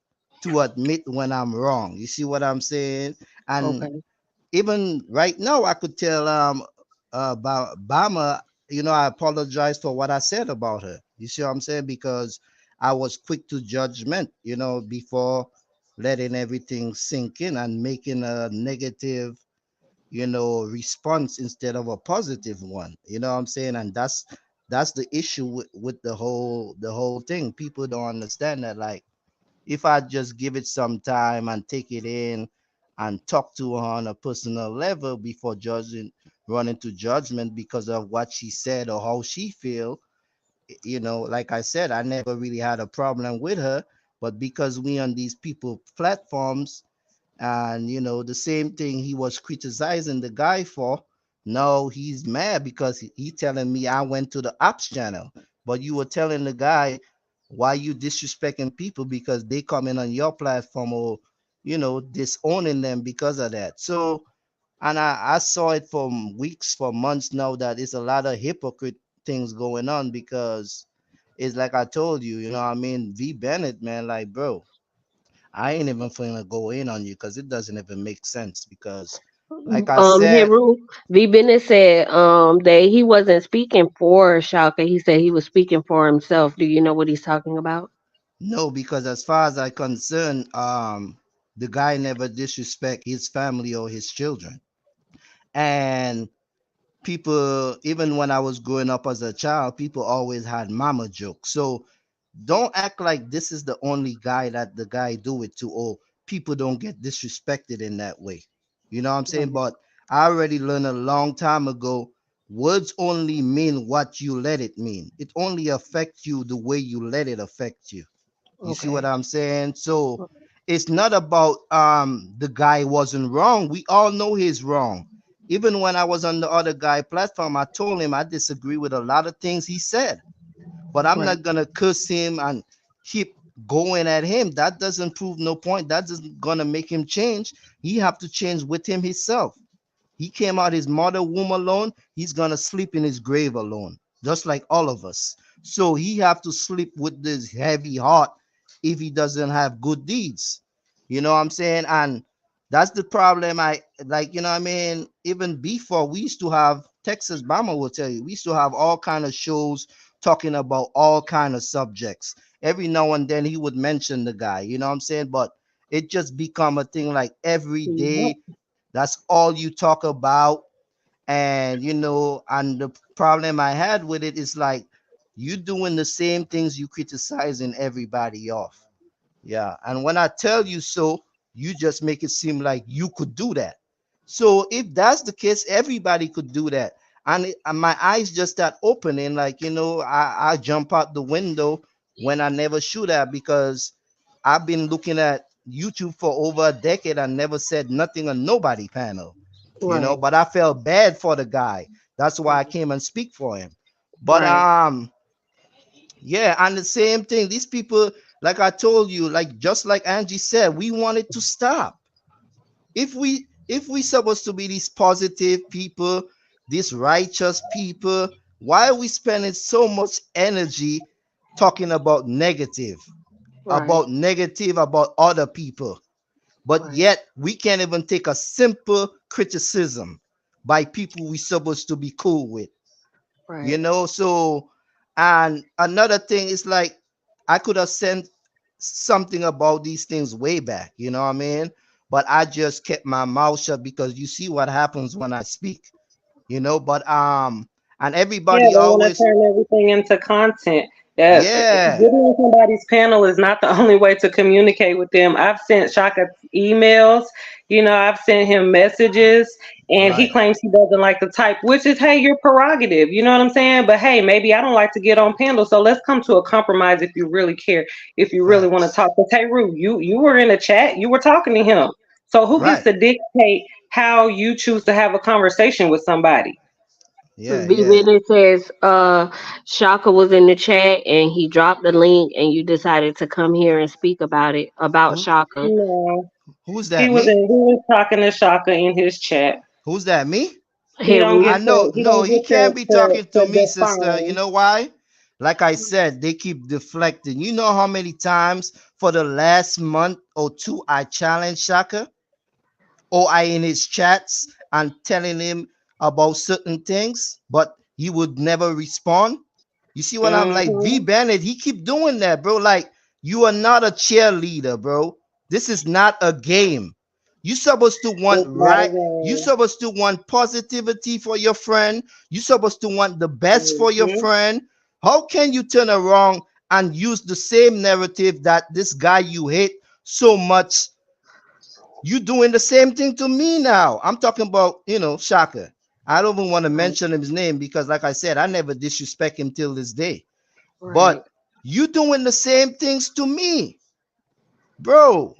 [SPEAKER 4] to admit when I'm wrong. You see what I'm saying? And
[SPEAKER 1] Okay.
[SPEAKER 4] even right now, I could tell about Bama. I apologize for what I said about her. You see what I'm saying? Because I was quick to judgment. Before letting everything sink in and making a negative response instead of a positive one. You know what I'm saying? And that's the issue with the whole thing. People don't understand that, like, if I just give it some time and take it in and talk to her on a personal level before judging, run into judgment because of what she said or how she feel, you know, like I said, I never really had a problem with her, but because we on these people platforms, and you know, the same thing he was criticizing the guy for, now he's mad because he telling me I went to the ops channel, but you were telling the guy why you disrespecting people because they coming on your platform, or you know, disowning them because of that. So, and I saw it for weeks, for months now, that it's a lot of hypocrite things going on, because it's like I told you, you know what I mean, V Bennett, man, like, bro, I ain't even gonna go in on you because it doesn't even make sense. Because, like I said,
[SPEAKER 1] Heru V. Bennett said that he wasn't speaking for Shaka. He said he was speaking for himself. Do you know what he's talking about?
[SPEAKER 4] no, because as far as I concerned, the guy never disrespect his family or his children. And people, even when I was growing up as a child, people always had mama jokes. So don't act like this is the only guy that the guy do it to, or people don't get disrespected in that way. You know what I'm saying?
[SPEAKER 1] Right.
[SPEAKER 4] But I already learned a long time ago, words only mean what you let it mean. It only affects you the way you let it affect you. You see what
[SPEAKER 1] Okay.
[SPEAKER 4] I'm saying? So it's not about the guy wasn't wrong. We all know he's wrong. Even when I was on the other guy platform, I told him I disagree with a lot of things he said, but I'm
[SPEAKER 1] Right.
[SPEAKER 4] not gonna curse him and keep going at him. That doesn't prove no point. That isn't gonna make him change. He have to change with him himself. He came out his mother womb alone. He's gonna sleep in his grave alone, just like all of us. So he have to sleep with this heavy heart if he doesn't have good deeds. You know what I'm saying? And that's the problem. I like, you know what I mean? Even before, we used to have, Texas Bama will tell you, we used to have all kind of shows talking about all kind of subjects. Every now and then he would mention the guy, you know what I'm saying? But it just become a thing like every
[SPEAKER 1] Yep.
[SPEAKER 4] day, that's all you talk about. And you know, and the problem I had with it is like, you doing the same things, you criticizing everybody off. Yeah. And when I tell you so, you just make it seem like you could do that. So if that's the case, everybody could do that. And my eyes just start opening, like, you know, I jump out the window when I never should have, because I've been looking at YouTube for over a decade and never said nothing on nobody panel, you know,
[SPEAKER 1] Right.
[SPEAKER 4] but I felt bad for the guy. That's why I came and speak for him. But
[SPEAKER 1] Right.
[SPEAKER 4] yeah, and the same thing, these people, like I told you, like just like Angie said, we want it to stop. If we supposed to be these positive people, these righteous people, why are we spending so much energy talking
[SPEAKER 1] Right.
[SPEAKER 4] about other people? But
[SPEAKER 1] Right.
[SPEAKER 4] yet we can't even take a simple criticism by people we supposed to be cool with, you
[SPEAKER 1] Right.
[SPEAKER 4] know. So, and another thing is like, I could have sent something about these things way back, you know what I mean, but I just kept my mouth shut, because you see what happens when I speak, you know. But and
[SPEAKER 2] Yeah,
[SPEAKER 4] everybody
[SPEAKER 2] they want to
[SPEAKER 4] always,
[SPEAKER 2] turn everything into content. That
[SPEAKER 4] yeah,
[SPEAKER 2] getting on somebody's panel is not the only way to communicate with them. I've sent Shaka emails, I've sent him messages, and he
[SPEAKER 4] right,
[SPEAKER 2] claims he doesn't like to type, which is, hey, your prerogative. You know what I'm saying? But hey, maybe I don't like to get on panels, so let's come to a compromise if you really care, if you really want to
[SPEAKER 4] facts,
[SPEAKER 2] talk. But hey, Ru, you were in a chat, you were talking to him. So who gets
[SPEAKER 4] right,
[SPEAKER 2] to dictate how you choose to have a conversation with somebody?
[SPEAKER 4] yeah,
[SPEAKER 1] V.
[SPEAKER 4] yeah.
[SPEAKER 1] Bennett says Shaka was in the chat and he dropped the link and you decided to come here and speak about it, about
[SPEAKER 4] Who,
[SPEAKER 1] Shaka.
[SPEAKER 2] No.
[SPEAKER 4] who's
[SPEAKER 2] He
[SPEAKER 4] that,
[SPEAKER 2] was
[SPEAKER 4] me?
[SPEAKER 2] in, he was talking to Shaka in his chat.
[SPEAKER 4] Who's that, me?
[SPEAKER 2] He don't
[SPEAKER 1] Heru.
[SPEAKER 2] get
[SPEAKER 4] I
[SPEAKER 2] to
[SPEAKER 4] know,
[SPEAKER 2] he
[SPEAKER 4] no,
[SPEAKER 2] don't
[SPEAKER 4] he
[SPEAKER 2] get
[SPEAKER 4] can't be talking to
[SPEAKER 2] to
[SPEAKER 4] me, sister. You
[SPEAKER 2] define.
[SPEAKER 4] know why? Like I said, they keep deflecting. You know how many times for the last month or two I challenged Shaka, or I in his chats and telling him about certain things, but he would never respond. You see what I'm like? V
[SPEAKER 2] Mm-hmm.
[SPEAKER 4] Bennett, he keep doing that, bro. Like, you are not a cheerleader, bro. This is not a game. You supposed to want
[SPEAKER 2] It's not a
[SPEAKER 4] right. You
[SPEAKER 2] game.
[SPEAKER 4] supposed to want positivity for your friend. You supposed to want the best for your
[SPEAKER 2] Mm-hmm.
[SPEAKER 4] friend. How can you turn around and use the same narrative that this guy you hate so much, you doing the same thing to me now? I'm talking about, Shaka. I don't even want to mention his name because, like I said, I never disrespect him till this day.
[SPEAKER 1] Right.
[SPEAKER 4] But you doing the same things to me, bro.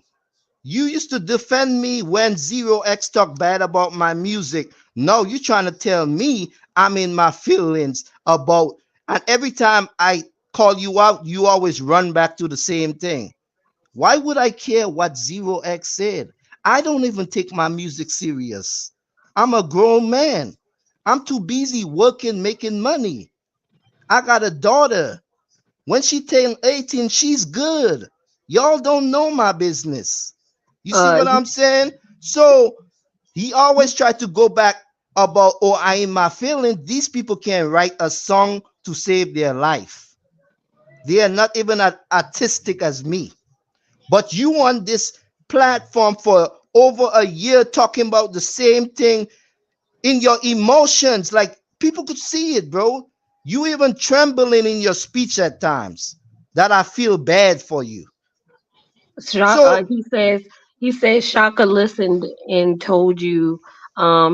[SPEAKER 4] You used to defend me when Zero X talk bad about my music. Now you trying to tell me I'm in my feelings about, and every time I call you out, you always run back to the same thing. Why would I care what Zero X said? I don't even take my music serious. I'm a grown man. I'm too busy working, making money. I got a daughter. When she turned 18, she's good. Y'all don't know my business. You see what
[SPEAKER 1] He,
[SPEAKER 4] I'm saying? So he always tried to go back about, oh, I in my feelings. These people can write a song to save their life. They are not even as artistic as me. But you on this platform for over a year talking about the same thing in your emotions. Like people could see it, bro. You even trembling in your speech at times. That I feel bad for you. So
[SPEAKER 1] he says Shaka listened and told you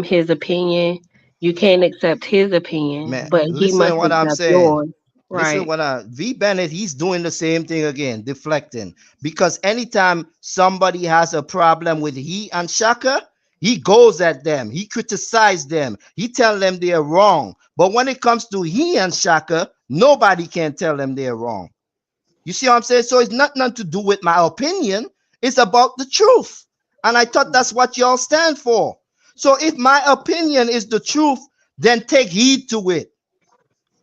[SPEAKER 1] his opinion. You can't accept his opinion,
[SPEAKER 4] man,
[SPEAKER 1] but he
[SPEAKER 4] listen
[SPEAKER 1] must
[SPEAKER 4] what I'm
[SPEAKER 1] accept
[SPEAKER 4] saying.
[SPEAKER 1] yours.
[SPEAKER 4] Listen
[SPEAKER 1] Right.
[SPEAKER 4] what I V Bennett, he's doing the same thing again, deflecting. Because anytime somebody has a problem with he and Shaka, he goes at them, he criticizes them, he tell them they're wrong. But when it comes to he and Shaka, nobody can tell them they're wrong. You see what I'm saying? So it's not nothing to do with my opinion. It's about the truth. And I thought that's what y'all stand for. So if my opinion is the truth, then take heed to it.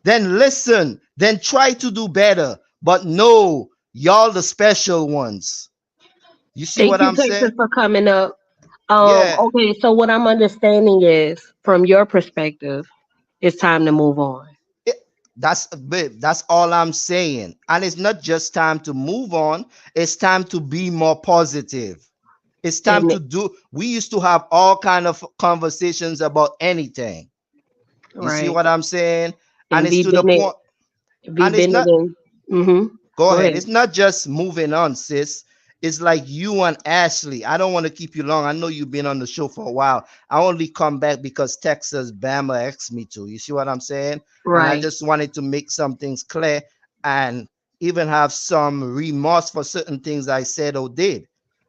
[SPEAKER 4] Then listen. Then try to do better. But no, y'all the special ones. You see
[SPEAKER 1] Thank
[SPEAKER 4] what
[SPEAKER 1] you,
[SPEAKER 4] I'm saying?
[SPEAKER 1] Texas, for coming up.
[SPEAKER 4] Yeah.
[SPEAKER 1] Okay, so what I'm understanding is from your perspective, it's time to move on.
[SPEAKER 4] It, that's all I'm saying. And it's not just time to move on, it's time to be more positive. It's time
[SPEAKER 1] And
[SPEAKER 4] to do. We used to have all kind of conversations about anything. You see
[SPEAKER 1] right.
[SPEAKER 4] what I'm saying? And
[SPEAKER 1] And
[SPEAKER 4] it's
[SPEAKER 1] V
[SPEAKER 4] to the
[SPEAKER 1] Bennett,
[SPEAKER 4] point.
[SPEAKER 1] V
[SPEAKER 4] And it's
[SPEAKER 1] Bennett
[SPEAKER 4] not.
[SPEAKER 1] and
[SPEAKER 4] Go
[SPEAKER 1] go
[SPEAKER 4] ahead.
[SPEAKER 1] ahead.
[SPEAKER 4] It's not just moving on, sis. It's like you and Ashley. I don't want to keep you long. I know you've been on the show for a while. I only come back because Texas Bama asked me to. You see what I'm saying? And I
[SPEAKER 1] Right.
[SPEAKER 4] just wanted to make some things clear and even have some remorse for certain things I said or did.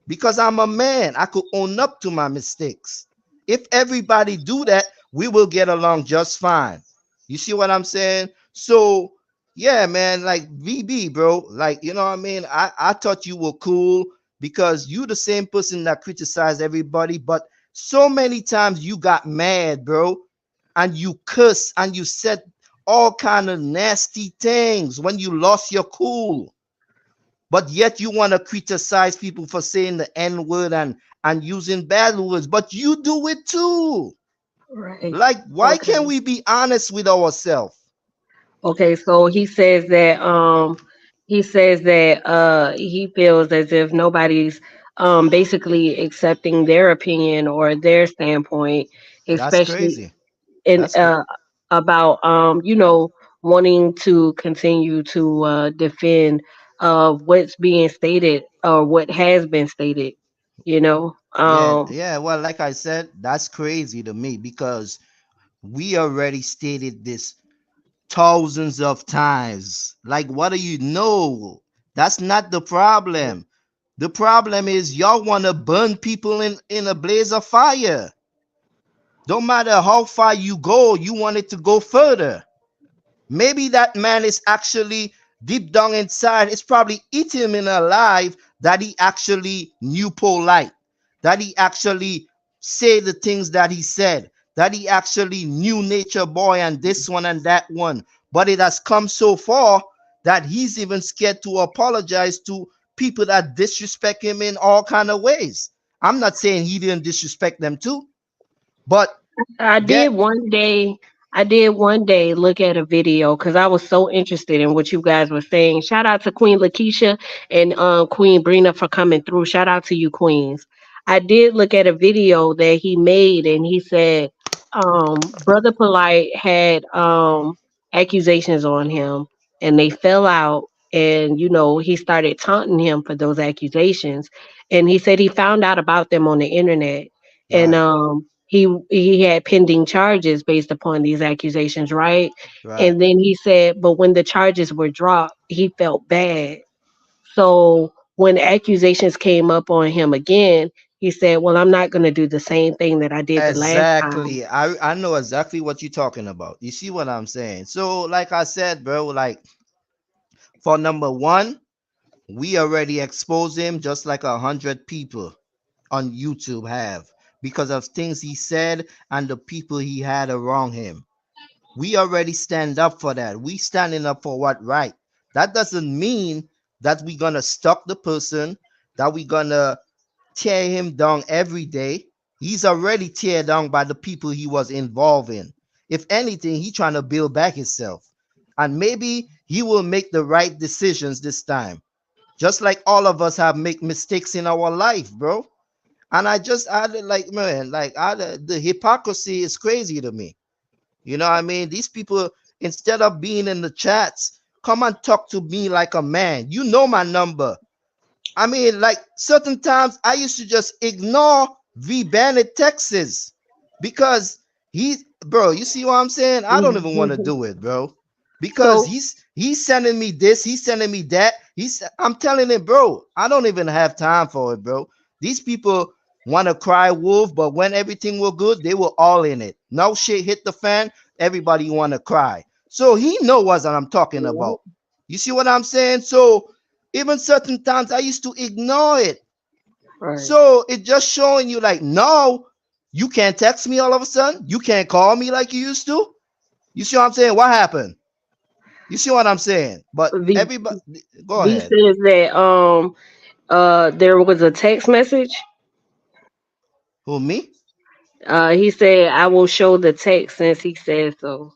[SPEAKER 4] Because I'm a man. I could own up to my mistakes. If everybody do that, we will get along just fine. You see what I'm saying? So yeah, man, like VB, bro. Like, you know what I mean? I thought you were cool because you the same person that criticized everybody, but so many times you got mad, bro, and you cuss and you said all kind of nasty things when you lost your cool. But yet you want to criticize people for saying the N-word and using bad words, but you do it too.
[SPEAKER 1] Right.
[SPEAKER 4] Like, why can't
[SPEAKER 1] Okay.
[SPEAKER 4] we be honest with ourselves?
[SPEAKER 1] Okay, so he says that he feels as if nobody's basically accepting their opinion or their standpoint,
[SPEAKER 4] That's
[SPEAKER 1] especially
[SPEAKER 4] crazy.
[SPEAKER 1] in
[SPEAKER 4] That's crazy.
[SPEAKER 1] about wanting to continue to defend what's being stated or what has been stated, you know.
[SPEAKER 4] Yeah, yeah. Well, like I said, that's crazy to me because we already stated this thousands of times. Like, what do you know? That's not the problem. The problem is y'all want to burn people in a blaze of fire. Don't matter how far you go, you want it to go further. Maybe that man is actually deep down inside, it's probably eating him in alive that he actually knew polite, that he actually say the things that he said, that he actually knew nature boy and this one and that one. But it has come so far that he's even scared to apologize to people that disrespect him in all kind of ways. I'm not saying he didn't disrespect them too, but
[SPEAKER 1] I did
[SPEAKER 4] get
[SPEAKER 1] one day. I did one day look at a video because I was so interested in what you guys were saying. Shout out to Queen Lakeisha and Queen Brina for coming through. Shout out to you, Queens. I did look at a video that he made, and he said Brother Polite had accusations on him, and they fell out. And he started taunting him for those accusations. And he said he found out about them on the internet, and
[SPEAKER 4] right.
[SPEAKER 1] he had pending charges based upon these accusations, right?
[SPEAKER 4] Right.
[SPEAKER 1] And then he said, but when the charges were dropped, he felt bad. So when accusations came up on him again, he said, well, I'm not going to do the same thing that I did the last time.
[SPEAKER 4] Exactly. I know exactly what you're talking about. You see what I'm saying? So, like I said, bro, like for number one, we already exposed him just like 100 people on YouTube have because of things he said and the people he had around him. We already stand up for that. We standing up for what right. That doesn't mean that we gonna stalk the person, that we gonna tear him down every day. He's already teared down by the people he was involved in. If anything, he trying to build back himself. And maybe he will make the right decisions this time. Just like all of us have make mistakes in our life, bro. And I like, man, like the hypocrisy is crazy to me. You know what I mean? These people, instead of being in the chats, come and talk to me like a man. You know my number. I mean, like certain times I used to just ignore V Bennett texts because bro, you see what I'm saying? I don't even want to do it, bro. Because
[SPEAKER 1] So
[SPEAKER 4] he's sending me this, he's sending me that. I'm telling him, bro, I don't even have time for it, bro. These people want to cry wolf, but when everything was good, they were all in it. No shit hit the fan, everybody want to cry. So he know what I'm talking
[SPEAKER 2] Yeah.
[SPEAKER 4] about. You see what I'm saying? So even certain times I used to ignore it.
[SPEAKER 1] right.
[SPEAKER 4] So it just showing you like, no, you can't text me all of a sudden. You can't call me like you used to. You see what I'm saying? What happened? You see what I'm saying? But
[SPEAKER 1] V
[SPEAKER 4] everybody, go
[SPEAKER 1] V
[SPEAKER 4] ahead.
[SPEAKER 1] says that there was a text message.
[SPEAKER 4] Who, me?
[SPEAKER 1] He said I will show the text since he said so.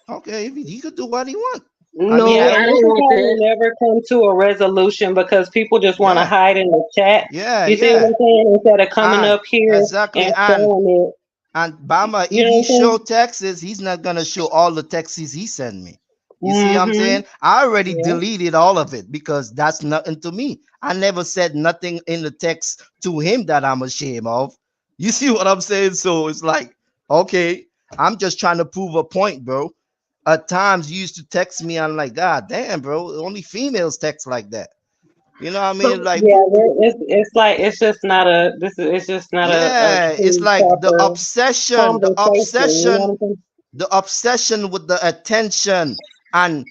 [SPEAKER 4] Okay, he could do what he want. I mean,
[SPEAKER 1] No,
[SPEAKER 2] Yeah,
[SPEAKER 1] I
[SPEAKER 2] and
[SPEAKER 1] don't
[SPEAKER 2] this is
[SPEAKER 1] want
[SPEAKER 2] how
[SPEAKER 1] that.
[SPEAKER 2] we never come to a resolution because people just want to
[SPEAKER 4] yeah,
[SPEAKER 2] hide in the chat.
[SPEAKER 4] yeah,
[SPEAKER 2] You see what
[SPEAKER 4] yeah.
[SPEAKER 2] I'm saying? Instead of coming
[SPEAKER 4] And
[SPEAKER 2] up here
[SPEAKER 4] exactly,
[SPEAKER 2] and showing it.
[SPEAKER 4] and Bama,
[SPEAKER 2] You
[SPEAKER 4] if
[SPEAKER 2] know
[SPEAKER 4] he
[SPEAKER 2] what I'm
[SPEAKER 4] show
[SPEAKER 2] saying?
[SPEAKER 4] texts, he's not gonna show all the texts he sent me. You see what I'm
[SPEAKER 2] Mm-hmm.
[SPEAKER 4] saying? I already
[SPEAKER 2] Yeah.
[SPEAKER 4] deleted all of it because that's nothing to me. I never said nothing in the text to him that I'm ashamed of. You see what I'm saying? So it's like, okay, I'm just trying to prove a point, bro. At times you used to text me, I'm like, God damn, bro, only females text like that. You know what I mean?
[SPEAKER 1] So
[SPEAKER 4] Like,
[SPEAKER 2] Yeah, it's like it's just not a it's just not a
[SPEAKER 4] yeah, it's
[SPEAKER 2] true
[SPEAKER 4] like
[SPEAKER 2] proper conversation. You know what I'm saying?
[SPEAKER 4] the obsession with the attention and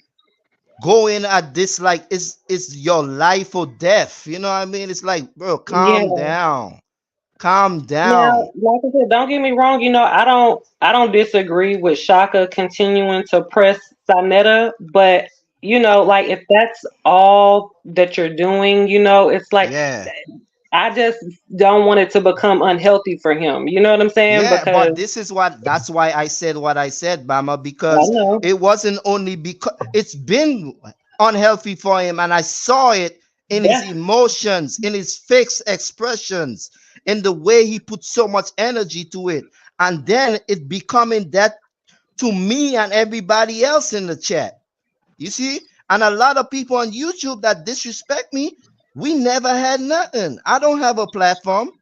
[SPEAKER 4] going at this like it's your life or death. You know what I mean? It's like, bro, calm
[SPEAKER 2] Yeah.
[SPEAKER 4] down, calm
[SPEAKER 2] Now,
[SPEAKER 4] down.
[SPEAKER 2] like I said, don't get me wrong. I don't disagree with Shaka continuing to press Sonetta, but like if that's all that you're doing, it's like
[SPEAKER 4] Yeah,
[SPEAKER 2] I just don't want it to become unhealthy for him. You know what I'm saying?
[SPEAKER 4] yeah,
[SPEAKER 2] Because
[SPEAKER 4] but this is that's why I said what I said, Bama,
[SPEAKER 2] I
[SPEAKER 4] because
[SPEAKER 2] know,
[SPEAKER 4] it wasn't only because it's been unhealthy for him, and I saw it in his
[SPEAKER 2] yeah,
[SPEAKER 4] emotions, in his face expressions, in the way he put so much energy to it, and then it becoming that to me and everybody else in the chat. You see, and a lot of people on YouTube that disrespect me, we never had nothing. I don't have a platform.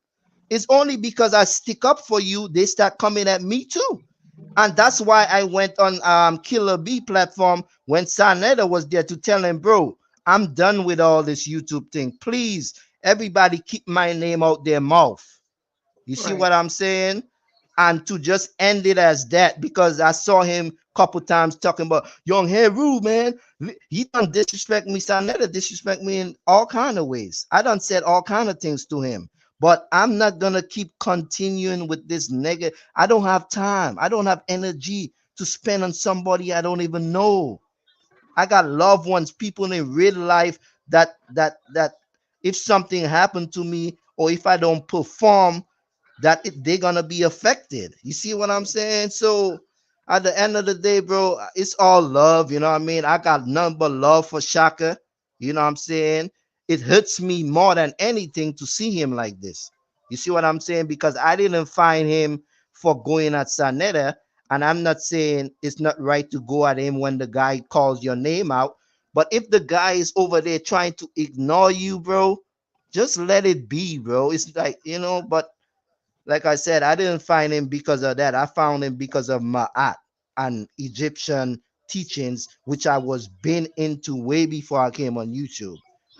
[SPEAKER 4] It's only because I stick up for you, they start coming at me too. And that's why I went on Killer B platform when Sanetta was there to tell him, bro, I'm done with all this YouTube thing. Please, everybody keep my name out their mouth. You see
[SPEAKER 1] right.
[SPEAKER 4] what I'm saying? And to just end it as that, because I saw him couple times talking about Young Heru, man. He done disrespect me. Sanetta disrespect me in all kind of ways. I done said all kind of things to him. But I'm not gonna keep continuing with this nigga. I don't have time. I don't have energy to spend on somebody I don't even know. I got loved ones, people in real life that if something happened to me or if I don't perform, they're gonna be affected. You see what I'm saying? So at the end of the day, bro, it's all love. You know what I mean? I got none but love for Shaka. You know what I'm saying? It hurts me more than anything to see him like this. You see what I'm saying? Because I didn't find him for going at Sanetta. And I'm not saying it's not right to go at him when the guy calls your name out. But if the guy is over there trying to ignore you, bro, just let it be, bro. It's like, but like I said, I didn't find him because of that. I found him because of Ma'at and Egyptian teachings, which I was been into way before I came on YouTube.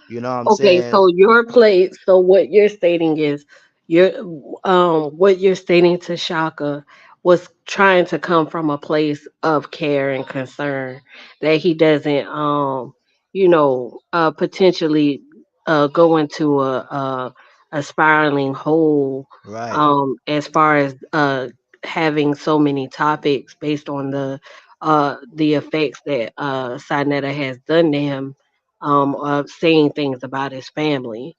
[SPEAKER 4] You know what I'm
[SPEAKER 1] Okay,
[SPEAKER 4] saying?
[SPEAKER 1] so your place, so what you're stating is you're what you're stating to Shaka was trying to come from a place of care and concern that he doesn't potentially go into a spiraling hole
[SPEAKER 4] Right.
[SPEAKER 1] as far as having so many topics based on the effects that Sinetta has done to him of saying things about his family.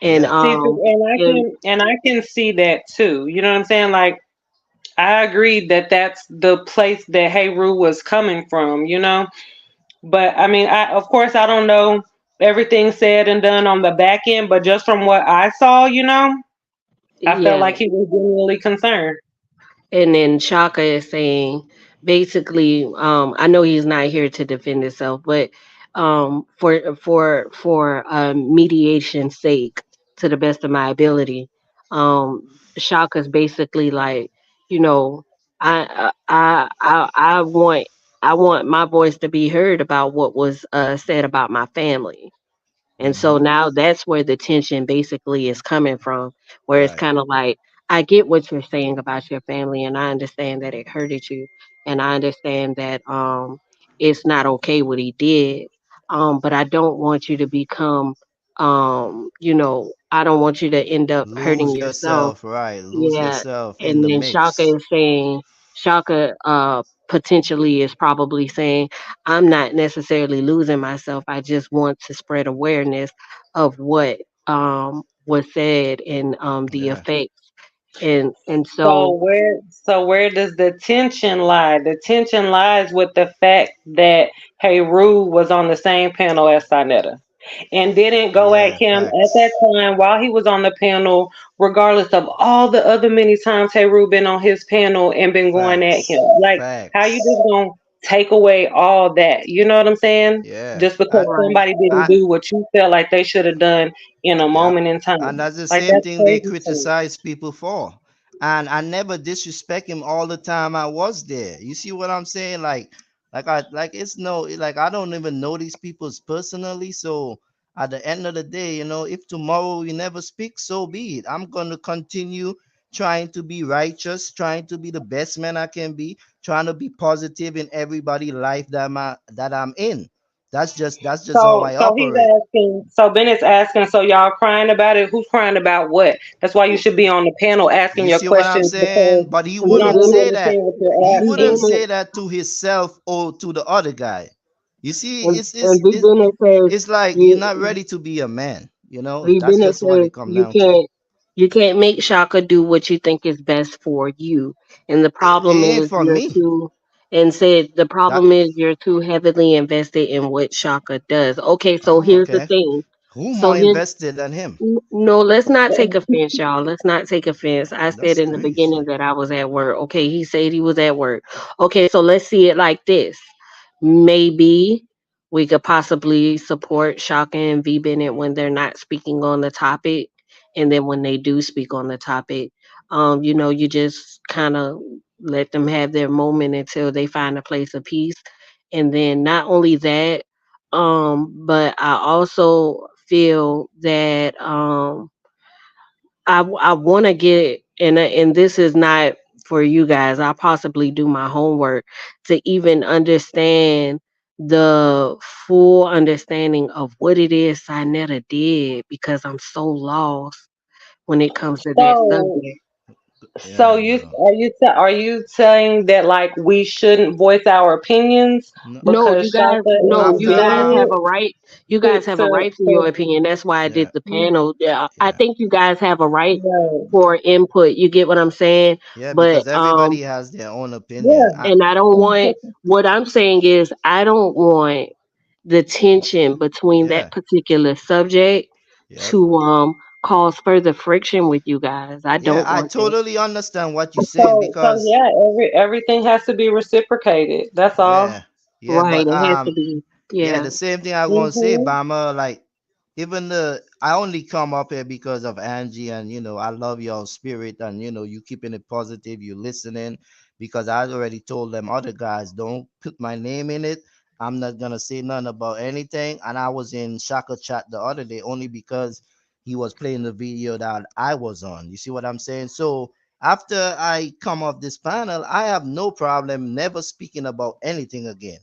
[SPEAKER 1] And
[SPEAKER 4] Yeah.
[SPEAKER 2] See,
[SPEAKER 1] and
[SPEAKER 2] and I can see that too. You know what I'm saying? Like I agree that that's the place that Heru was coming from. But I mean, I of course I don't know everything said and done on the back end, but just from what I saw, I felt
[SPEAKER 1] yeah,
[SPEAKER 2] like he was genuinely concerned.
[SPEAKER 1] and then Shaka is saying basically, I know he's not here to defend himself, but for mediation's sake, to the best of my ability, Shaka's basically like, you know, I want my voice to be heard about what was said about my family. And so
[SPEAKER 4] Mm-hmm.
[SPEAKER 1] now that's where the tension basically is coming from, where it's
[SPEAKER 4] Right.
[SPEAKER 1] kind of like, I get what you're saying about your family, and I understand that it hurted you, and I understand that it's not okay what he did. But I don't want you to become I don't want you to end up hurting
[SPEAKER 4] Lose
[SPEAKER 1] yourself.
[SPEAKER 4] yourself. Right. Lose
[SPEAKER 1] Yeah.
[SPEAKER 4] yourself in
[SPEAKER 1] And
[SPEAKER 4] the
[SPEAKER 1] then
[SPEAKER 4] mix.
[SPEAKER 1] Shaka potentially is probably saying, I'm not necessarily losing myself. I just want to spread awareness of what was said and the
[SPEAKER 4] Yeah.
[SPEAKER 1] effects. And
[SPEAKER 2] So
[SPEAKER 1] so
[SPEAKER 2] where does the tension lie? The tension lies with the fact that Heru was on the same panel as Sinetta and didn't go at
[SPEAKER 4] Yeah.
[SPEAKER 2] him at that
[SPEAKER 4] Facts.
[SPEAKER 2] time while he was on the panel, regardless of all the other many times Heru been on his panel and been going at him.
[SPEAKER 4] Facts.
[SPEAKER 2] Like, how you just
[SPEAKER 4] Facts.
[SPEAKER 2] gonna take away all that? You know what I'm saying?
[SPEAKER 4] Yeah.
[SPEAKER 2] Just because
[SPEAKER 1] right.
[SPEAKER 2] somebody didn't
[SPEAKER 4] And
[SPEAKER 2] do what you felt like they should have done in a
[SPEAKER 4] yep.
[SPEAKER 2] moment in
[SPEAKER 4] And
[SPEAKER 2] time.
[SPEAKER 4] that's the
[SPEAKER 2] Like
[SPEAKER 4] same
[SPEAKER 2] that's
[SPEAKER 4] thing they
[SPEAKER 2] crazy to me.
[SPEAKER 4] criticize people for. And I never disrespect him all the time I was there. You see what I'm saying? It's no like I don't even know these people personally. So at the end of the day, if tomorrow we never speak, so be it. I'm gonna continue trying to be righteous, trying to be the best man I can be, trying to be positive in everybody's life that I'm in. That's just how I
[SPEAKER 2] So he's
[SPEAKER 4] operate.
[SPEAKER 2] asking. So Bennett's asking. So y'all crying about it? Who's crying about what? That's why you should be on the panel asking
[SPEAKER 4] You
[SPEAKER 2] your
[SPEAKER 4] see what I'm
[SPEAKER 2] questions because
[SPEAKER 4] saying? But he
[SPEAKER 2] we
[SPEAKER 1] V
[SPEAKER 2] don't
[SPEAKER 4] wouldn't
[SPEAKER 2] really
[SPEAKER 1] Bennett
[SPEAKER 4] say that.
[SPEAKER 2] understand what
[SPEAKER 4] He
[SPEAKER 2] you're
[SPEAKER 1] V
[SPEAKER 4] wouldn't
[SPEAKER 2] asking.
[SPEAKER 4] say
[SPEAKER 1] Bennett
[SPEAKER 4] that to himself or to the other guy. You see,
[SPEAKER 1] and V Bennett says
[SPEAKER 4] it's like you're not
[SPEAKER 1] you
[SPEAKER 4] ready to be a man.
[SPEAKER 1] V
[SPEAKER 4] That's
[SPEAKER 1] Bennett
[SPEAKER 4] just what
[SPEAKER 1] says
[SPEAKER 4] it come down to.
[SPEAKER 1] you can't make Shaka do what you think is best for you. And the
[SPEAKER 4] It
[SPEAKER 1] problem
[SPEAKER 4] ain't
[SPEAKER 1] is
[SPEAKER 4] for me.
[SPEAKER 1] the
[SPEAKER 4] That
[SPEAKER 1] problem is you're too heavily invested in what Shaka does. Okay, so here's the
[SPEAKER 4] okay.
[SPEAKER 1] thing.
[SPEAKER 4] Who
[SPEAKER 1] So
[SPEAKER 4] more
[SPEAKER 1] here's
[SPEAKER 4] invested than him?
[SPEAKER 1] no, let's not take offense, y'all. Let's not take offense. I said
[SPEAKER 4] That's
[SPEAKER 1] in the beginning
[SPEAKER 4] crazy.
[SPEAKER 1] that I was at work. Okay, he said he was at work. Okay, so let's see it like this. Maybe we could possibly support Shaka and V Bennett when they're not speaking on the topic. And then when they do speak on the topic, you just kind of let them have their moment until they find a place of peace. And then not only that, but I also feel that I want to get and this is not for you guys. I possibly do my homework to even understand the full understanding of what it is Sinetta did because I'm so lost when it comes to that
[SPEAKER 2] So
[SPEAKER 1] subject.
[SPEAKER 2] so
[SPEAKER 4] Yeah,
[SPEAKER 2] you
[SPEAKER 4] bro.
[SPEAKER 2] are you saying that like we shouldn't voice our opinions
[SPEAKER 4] No,
[SPEAKER 1] No,
[SPEAKER 2] because Shaka
[SPEAKER 1] no,
[SPEAKER 2] is
[SPEAKER 4] I'm
[SPEAKER 1] you
[SPEAKER 4] gonna
[SPEAKER 1] guys have
[SPEAKER 2] Bennett
[SPEAKER 1] a right. You
[SPEAKER 2] to
[SPEAKER 1] guys have a
[SPEAKER 2] to
[SPEAKER 1] right to your
[SPEAKER 2] to
[SPEAKER 1] opinion. That's why I did
[SPEAKER 4] yeah,
[SPEAKER 1] the panel. Yeah, I
[SPEAKER 4] yeah,
[SPEAKER 1] think you guys have a right
[SPEAKER 2] right.
[SPEAKER 1] for input. You get what I'm saying?
[SPEAKER 4] yeah,
[SPEAKER 1] But
[SPEAKER 4] because everybody has their own opinion.
[SPEAKER 2] Yeah.
[SPEAKER 1] and I don't want what I'm saying is I don't want the tension between
[SPEAKER 4] Yeah,
[SPEAKER 1] that particular subject
[SPEAKER 4] yep.
[SPEAKER 1] to cause further friction with you guys. I
[SPEAKER 4] Yeah,
[SPEAKER 1] don't
[SPEAKER 4] I
[SPEAKER 1] want that.
[SPEAKER 4] totally understand what you're saying
[SPEAKER 2] So
[SPEAKER 4] because
[SPEAKER 2] yeah, everything has to be reciprocated. That's all.
[SPEAKER 4] yeah, yeah,
[SPEAKER 1] Right.
[SPEAKER 4] but
[SPEAKER 1] It has to be.
[SPEAKER 4] yeah,
[SPEAKER 1] Yeah.
[SPEAKER 4] the same thing I want to say,
[SPEAKER 2] Hmm.
[SPEAKER 4] Bama. Like even I only come up here because of Angie, and I love your spirit, and you keeping it positive, you listening, because I already told them other guys don't put my name in it. I'm not gonna say nothing about anything. And I was in Shaka chat the other day only because he was playing the video that I was on. You see what I'm saying? So after I come off this panel, I have no problem never speaking about anything again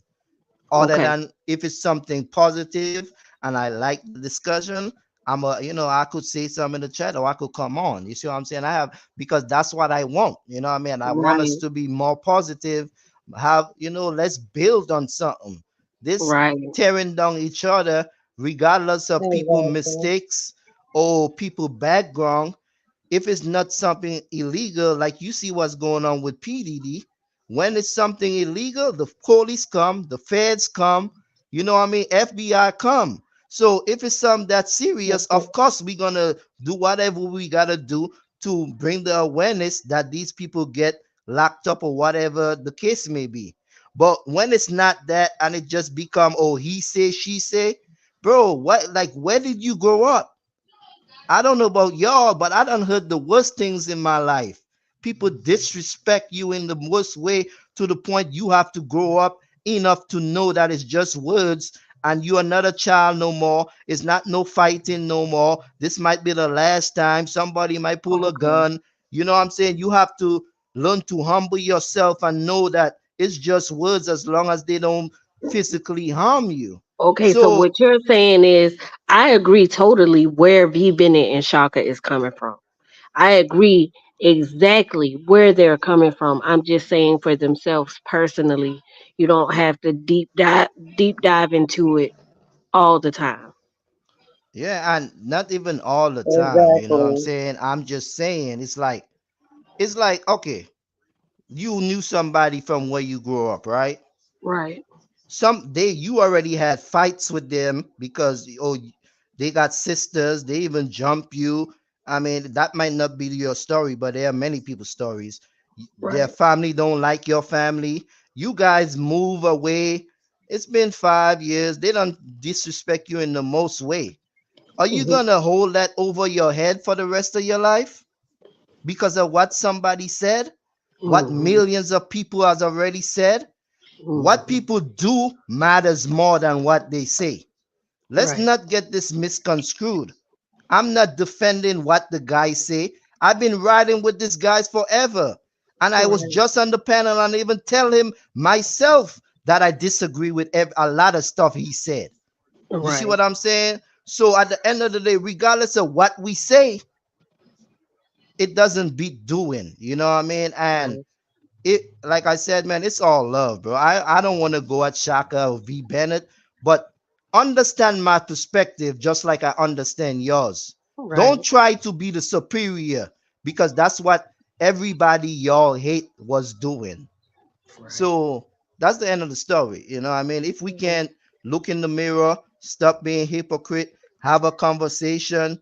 [SPEAKER 4] other
[SPEAKER 1] Okay.
[SPEAKER 4] than if it's something positive and I like the discussion. I could say something in the chat or I could come on. You see what I'm saying? I have, because that's what I want. You know what I mean? I want us
[SPEAKER 1] Right.
[SPEAKER 4] to be more positive, let's build on something. This
[SPEAKER 1] Right.
[SPEAKER 4] tearing down each other, regardless of people
[SPEAKER 2] Exactly.
[SPEAKER 4] mistakes or people background, if it's not something illegal, like you see what's going on with PDD, when it's something illegal, the police come, the feds come, you know what I mean? FBI come. So if it's something that's serious, of course we're gonna do whatever we gotta do to bring the awareness that these people get locked up or whatever the case may be. But when it's not that and it just become, oh, he say, she say, bro, what, like, where did you grow up? I don't know about y'all, but I done heard the worst things in my life. People disrespect you in the worst way to the point you have to grow up enough to know that it's just words and you are not a child no more. It's not no fighting no more. This might be the last time. Somebody might pull a
[SPEAKER 1] Okay.
[SPEAKER 4] gun. You know what I'm saying? You have to learn to humble yourself and know that it's just words as long as they don't physically harm you.
[SPEAKER 1] Okay, so
[SPEAKER 4] So
[SPEAKER 1] what you're saying is I agree totally where V Bennett and Shaka is coming from. I agree exactly where they're coming from. I'm just saying for themselves personally, you don't have to deep dive into it all the time.
[SPEAKER 4] yeah, and not even all the time, you know what I'm
[SPEAKER 2] Exactly.
[SPEAKER 4] saying? I'm just saying it's like okay, you knew somebody from where you grew up, right?
[SPEAKER 1] Right.
[SPEAKER 4] Some they you already had fights with them because they got sisters, they even jump you. I mean, that might not be your story, but there are many people's stories. Their
[SPEAKER 1] Right.
[SPEAKER 4] family don't like your family. You guys move away. It's been 5 years. They don't disrespect you in the most way. Are you
[SPEAKER 1] Hmm.
[SPEAKER 4] gonna hold that over your head for the rest of your life because of what somebody said? What
[SPEAKER 1] Hmm.
[SPEAKER 4] millions of people has already said? What
[SPEAKER 1] Hmm.
[SPEAKER 4] people do matters more than what they say. Let's
[SPEAKER 1] Right.
[SPEAKER 4] not get this misconstrued. I'm not defending what the guys say. I've been riding with these guys forever. And I was
[SPEAKER 1] Right.
[SPEAKER 4] just on the panel and even tell him myself that I disagree with a lot of stuff he said. You see
[SPEAKER 1] Right.
[SPEAKER 4] what I'm saying? So at the end of the day, regardless of what we say, it doesn't beat doing. You know what I mean? And
[SPEAKER 1] Right.
[SPEAKER 4] it, like I said, man, it's all love, bro. I don't want to go at Shaka or V Bennett, but understand my perspective just like I understand yours. Don't
[SPEAKER 1] Right.
[SPEAKER 4] try to be the superior because that's what everybody y'all hate was doing.
[SPEAKER 1] Right.
[SPEAKER 4] So that's the end of the story. You know what I mean? If we can't look in the mirror, stop being hypocrite, have a conversation,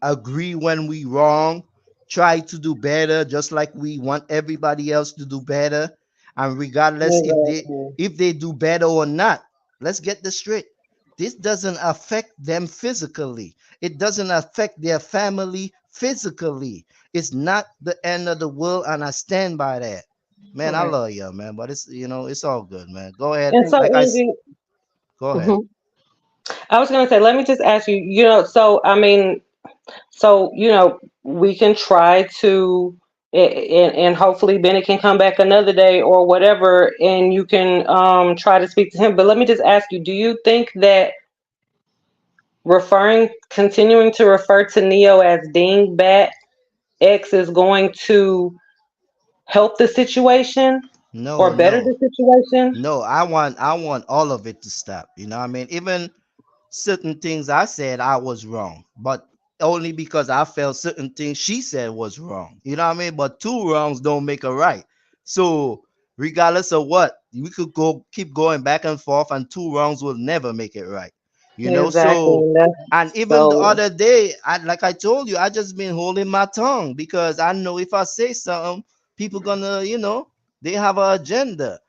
[SPEAKER 4] agree when we wrong, try to do better just like we want everybody else to do better, and regardless if they
[SPEAKER 2] Exactly.
[SPEAKER 4] if they do better or not, let's get this straight. This doesn't affect them physically. It doesn't affect their family physically. It's not the end of the world, and I stand by that. Man, I
[SPEAKER 1] Right.
[SPEAKER 4] love you, man, but it's all good, man. Go ahead.
[SPEAKER 2] And so, Angie,
[SPEAKER 4] Go ahead.
[SPEAKER 1] Hmm.
[SPEAKER 2] I was gonna say, let me just ask you, so I mean, so we can try to, and hopefully Benny can come back another day or whatever, and you can try to speak to him. But let me just ask you, do you think that continuing to refer to Neo as Dingbat X is going to help the situation
[SPEAKER 4] No,
[SPEAKER 2] or better
[SPEAKER 4] no.
[SPEAKER 2] the situation?
[SPEAKER 4] No, I want all of it to stop. You know what I mean? Even certain things I said I was wrong, but only because I felt certain things she said was wrong. You know what I mean? But two wrongs don't make a right. So regardless of what, we could go keep going back and forth, and two wrongs will never make it right. You know, so
[SPEAKER 2] Exactly. That's
[SPEAKER 4] and even the
[SPEAKER 2] so.
[SPEAKER 4] other day, like I told you, I just been holding my tongue because I know if I say something, people gonna, they have an agenda.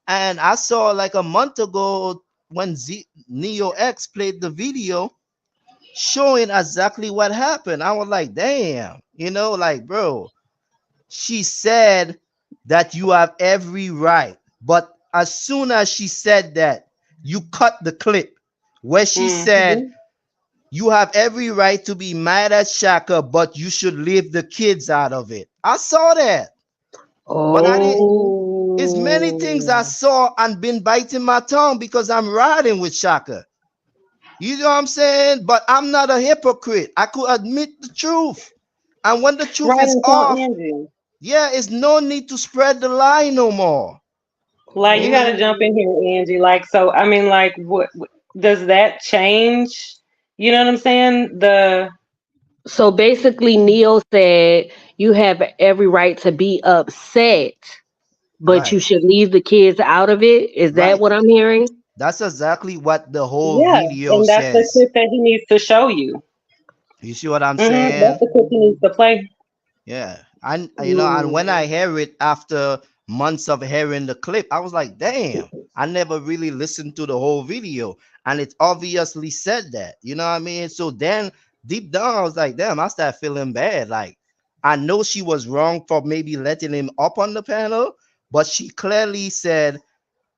[SPEAKER 4] And I saw like a month ago when Neo X played the video, showing exactly what happened. I was like, damn, like, bro, she said that you have every right. But as soon as she said that, you cut the clip where she said,
[SPEAKER 2] Mm-hmm.
[SPEAKER 4] you have every right to be mad at Shaka, but you should leave the kids out of it. I saw that, but I didn't. It's many things I
[SPEAKER 2] Oh,
[SPEAKER 4] saw and been biting my tongue because I'm riding with Shaka. You know what I'm saying? But I'm not a hypocrite. I could admit the truth. And when the truth
[SPEAKER 2] right.
[SPEAKER 4] is
[SPEAKER 2] And so,
[SPEAKER 4] off,
[SPEAKER 2] Angie,
[SPEAKER 4] yeah, it's no need to spread the lie no more.
[SPEAKER 2] like
[SPEAKER 4] You
[SPEAKER 2] you
[SPEAKER 4] know?
[SPEAKER 2] got to jump in here, Angie. Like, so I mean, like, what does that change? You know what I'm saying?
[SPEAKER 1] So basically, Neil said you have every right to be upset, but you
[SPEAKER 4] Right,
[SPEAKER 1] should leave the kids out of it. Is that
[SPEAKER 4] right.
[SPEAKER 1] what I'm hearing?
[SPEAKER 4] That's exactly what the whole
[SPEAKER 2] Yeah,
[SPEAKER 4] video
[SPEAKER 2] and that's the
[SPEAKER 4] says.
[SPEAKER 2] clip that he needs to show you.
[SPEAKER 4] You see what I'm
[SPEAKER 2] That's
[SPEAKER 4] saying?
[SPEAKER 2] the clip he needs to play.
[SPEAKER 4] Yeah. And and when I
[SPEAKER 1] Mm.
[SPEAKER 4] hear it after months of hearing the clip, I was like, damn, I never really listened to the whole video. And it obviously said that. You know what I mean? So then deep down, I was like, damn, I started feeling bad. Like, I know she was wrong for maybe letting him up on the panel, but she clearly said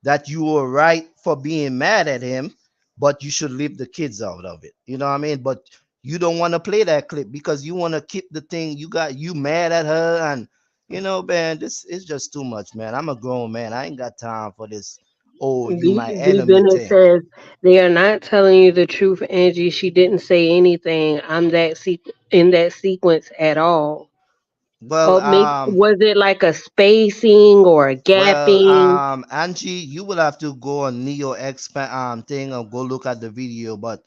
[SPEAKER 4] that you were right for being mad at him, but you should leave the kids out of it. You know what I mean? But you don't want to play that clip because you want to keep the thing. You mad at her, and man, this is just too much, man. I'm a grown man. I ain't got time for this. Oh, you my
[SPEAKER 1] B
[SPEAKER 4] enemy
[SPEAKER 1] Bennett
[SPEAKER 4] thing.
[SPEAKER 1] says they are not telling you the truth, Angie. She didn't say anything. I'm in that sequence at all.
[SPEAKER 4] Well,
[SPEAKER 1] Oh, was it like a spacing or a gapping?
[SPEAKER 4] Angie, you will have to go on Neo expand thing and go look at the video. But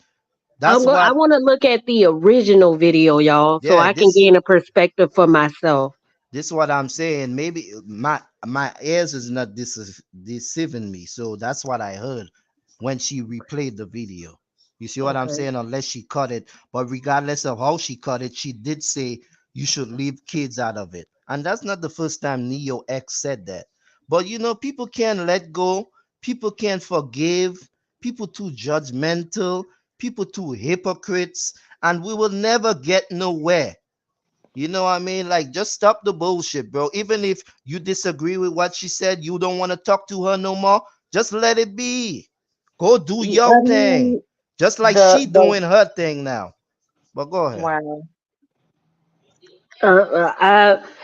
[SPEAKER 4] that's
[SPEAKER 1] I
[SPEAKER 4] what,
[SPEAKER 1] want to look at the original video, y'all, so
[SPEAKER 4] yeah,
[SPEAKER 1] I can gain a perspective for myself.
[SPEAKER 4] this is what I'm saying. Maybe my ears is not deceiving me. So that's what I heard when she replayed the video. You see what I'm
[SPEAKER 1] Okay.
[SPEAKER 4] saying? Unless she cut it, but regardless of how she cut it, she did say you should leave kids out of it, and that's not the first time Neo X said that. But people can't let go. People can't forgive. People too judgmental. People too hypocrites, and we will never get nowhere. You know what I mean? Like, just stop the bullshit, bro. Even if you disagree with what she said, you don't want to talk to her no more, just let it be. Go do
[SPEAKER 2] I
[SPEAKER 4] your thing.
[SPEAKER 2] mean,
[SPEAKER 4] Just like she
[SPEAKER 2] the
[SPEAKER 4] doing her thing now. But go ahead.
[SPEAKER 2] wow.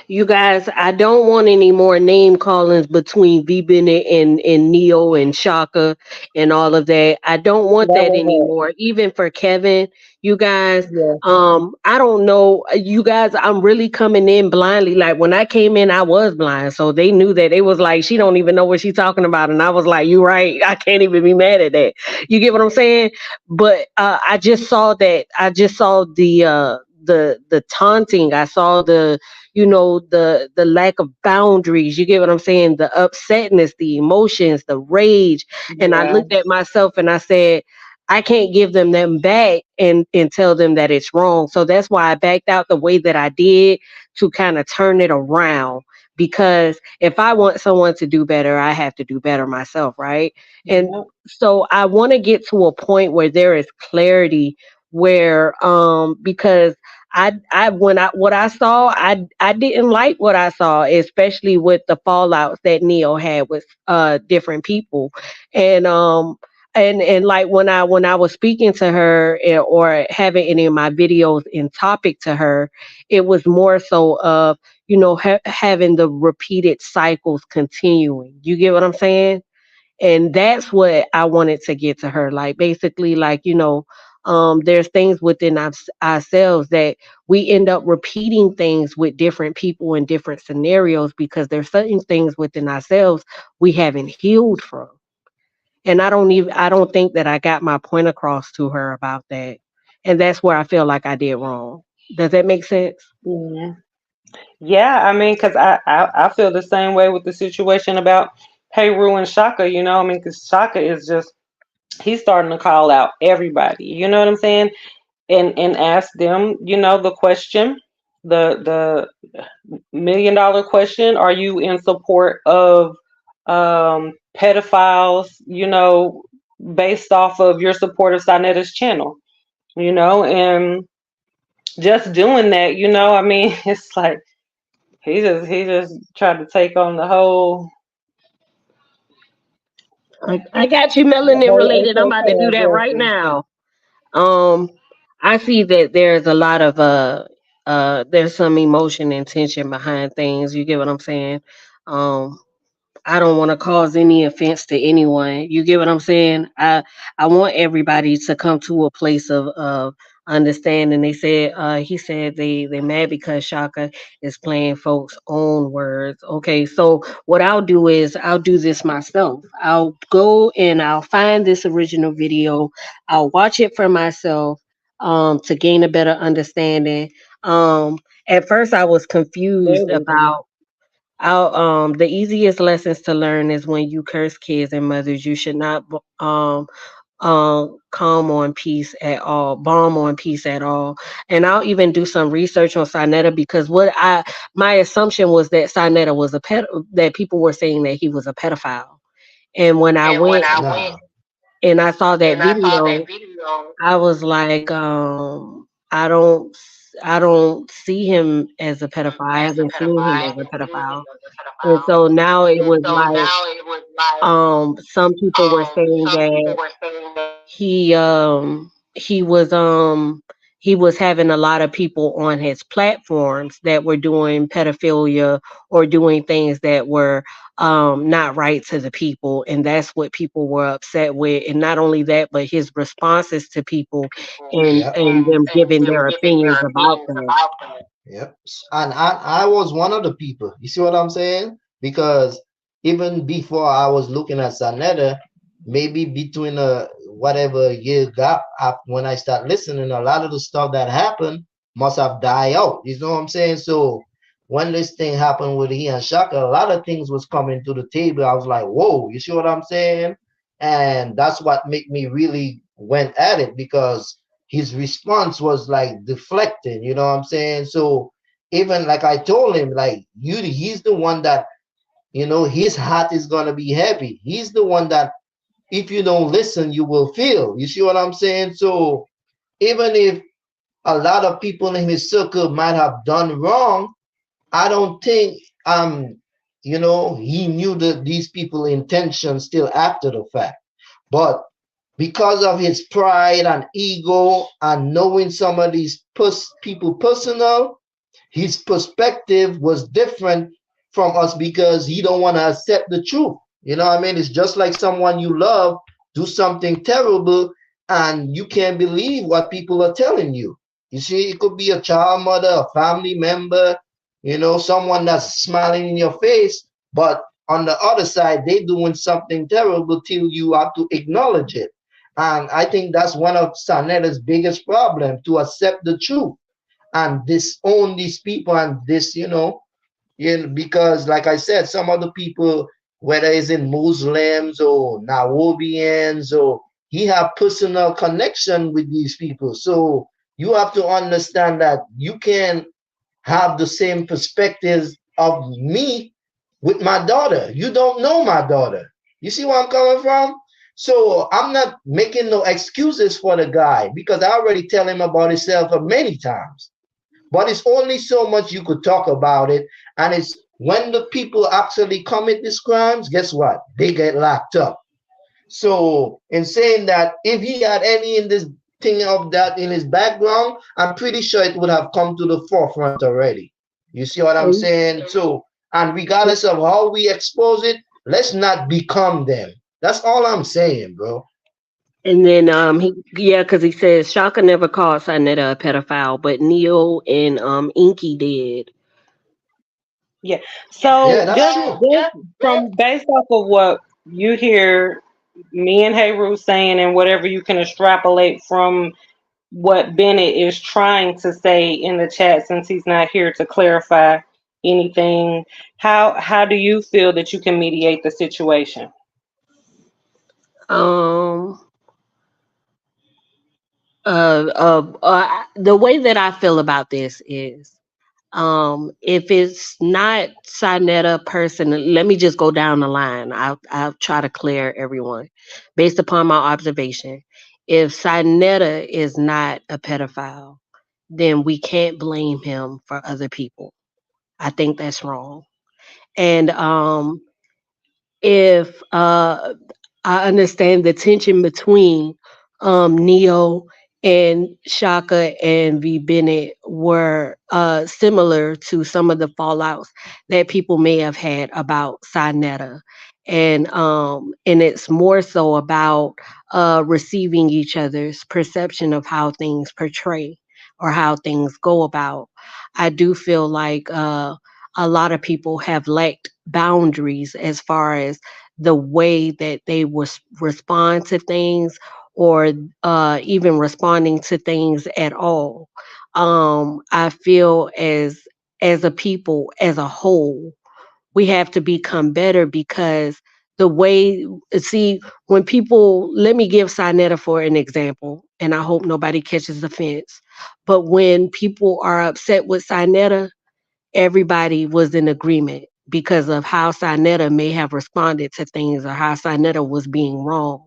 [SPEAKER 1] You guys, I don't want any more name callings between V Bennett and Neo and Shaka and all of that. I don't want
[SPEAKER 2] That
[SPEAKER 1] that
[SPEAKER 2] was
[SPEAKER 1] anymore. Even for Kevin, you guys,
[SPEAKER 2] it.
[SPEAKER 1] I don't know. You guys, I'm really coming in blindly. Like when I came in, I was blind. So they knew that. It was like, she don't even know what she's talking about. And I was like, you right. I can't even be mad at that. You get what I'm saying? But I just saw that. I just saw the taunting. I saw the lack of boundaries. You get what I'm saying? The upsetness, the emotions, the rage. And I
[SPEAKER 2] Yeah.
[SPEAKER 1] looked at myself and I said, I can't give them back and tell them that it's wrong. So that's why I backed out the way that I did, to kind of turn it around. Because if I want someone to do better, I have to do better myself, right? And
[SPEAKER 2] Yeah.
[SPEAKER 1] so I want to get to a point where there is clarity, where because I when I what I saw, I didn't like what I saw, especially with the fallouts that Neo had with different people. And and like when I was speaking to her, or having any of my videos in topic to her, it was more so of having the repeated cycles continuing. You get what I'm saying? And that's what I wanted to get to her. Like basically, like there's things within ourselves that we end up repeating things with different people in different scenarios, because there's certain things within ourselves we haven't healed from. And I don't think that I got my point across to her about that. And that's where I feel like I did wrong. Does that make sense?
[SPEAKER 2] Yeah. Yeah, I mean, because I feel the same way with the situation about Heru and Shaka, I mean, because Shaka is just, he's starting to call out everybody, you know what I'm saying? And ask them, the question, the $1 million question: are you in support of pedophiles, based off of your support of Sanetta's channel? and just doing that, I mean, it's like he just tried to take on
[SPEAKER 1] I got you,
[SPEAKER 2] the
[SPEAKER 1] melanin
[SPEAKER 2] whole
[SPEAKER 1] related. I'm about to do
[SPEAKER 2] HHN
[SPEAKER 1] that right
[SPEAKER 2] blessing.
[SPEAKER 1] now. Um, I see that there's a lot of there's some emotion and tension behind things. You get what I'm saying? Um, I don't want to cause any offense to anyone. You get what I'm saying? I want everybody to come to a place of understanding. He said they mad because Shaka is playing folks' own words. Okay, so what I'll do is I'll do this myself. I'll go and I'll find this original video. I'll watch it for myself to gain a better understanding. Um, at first I was
[SPEAKER 2] There
[SPEAKER 1] confused
[SPEAKER 2] we go.
[SPEAKER 1] about the easiest lessons to learn is when you curse kids and mothers. You should not calm on peace at all, bomb on peace at all. And I'll even do some research on Sinetta because my assumption was that Sinetta was that people were saying that he was a pedophile. And when I went
[SPEAKER 4] Nah.
[SPEAKER 1] and I saw that video, I was like, I don't see him as a pedophile. I haven't seen him as a pedophile. And so now it was like some people were saying that he was he was having a lot of people on his platforms that were doing pedophilia or doing things that were not right to the people, and that's what people were upset with. And not only that, but his responses to people
[SPEAKER 4] Yep.
[SPEAKER 1] and them giving their opinions about that.
[SPEAKER 4] Yep. And I was one of the people. You see what I'm saying? Because even before I was looking at Sanetta, maybe between whatever year gap when I start listening, a lot of the stuff that happened must have died out. You know what I'm saying? So when this thing happened with he and Shaka, a lot of things was coming to the table. I was like, whoa, you see what I'm saying? And that's what made me really went at it because his response was like deflecting, you know what I'm saying? So even like I told him, like he's the one that, his heart is gonna be heavy. He's the one that if you don't listen, you will feel. You see what I'm saying? So even if a lot of people in his circle might have done wrong, I don't think he knew that these people intention still after the fact. But because of his pride and ego and knowing some of these people personal, his perspective was different from us because he don't want to accept the truth. You know what I mean? It's just like someone you love do something terrible and you can't believe what people are telling you. You see, it could be a child mother, a family member, someone that's smiling in your face, but on the other side, they doing something terrible till you have to acknowledge it. And I think that's one of Sanetta's biggest problem, to accept the truth and disown these people and because like I said, some other people, whether it's in Muslims or Nawabians, or he have personal connection with these people. So you have to understand that you can have the same perspectives of me with my daughter. You don't know my daughter. You see where I'm coming from? So I'm not making no excuses for the guy because I already tell him about himself many times. But it's only so much you could talk about it. And it's when the people actually commit these crimes, guess what? They get locked up. So in saying that, if he had any in this thing of that in his background, I'm pretty sure it would have come to the forefront already. You see what I'm
[SPEAKER 1] And
[SPEAKER 4] saying? So, and regardless of how we expose it, let's not become them. That's all I'm saying, bro.
[SPEAKER 1] And then because he says Shaka never called Sinetta a pedophile, but Neo and Inky did.
[SPEAKER 2] Yeah.
[SPEAKER 4] Yeah,
[SPEAKER 2] So
[SPEAKER 4] that's
[SPEAKER 2] just
[SPEAKER 4] true.
[SPEAKER 2] just from based off of what you hear me and Hayru saying and whatever you can extrapolate from what Bennett is trying to say in the chat, since he's not here to clarify anything, how do you feel that you can mediate the situation?
[SPEAKER 1] Um the way that I feel about this is if it's not Sinetta person, let me just go down the line. I'll try to clear everyone based upon my observation. if Sinetta is not a pedophile, then we can't blame him for other people. I think that's wrong. And if I understand the tension between Neo and Shaka and V Bennett were similar to some of the fallouts that people may have had about Sinetta. And it's more so about receiving each other's perception of how things portray or how things go about. I do feel like a lot of people have lacked boundaries as far as the way that they was respond to things or even responding to things at all. I feel as a people as a whole, we have to become better because the way see when people let me give Sinetta for an example, and I hope nobody catches offense. But when people are upset with Sinetta, everybody was in agreement because of how Sinetta may have responded to things or how Sinetta was being wrong.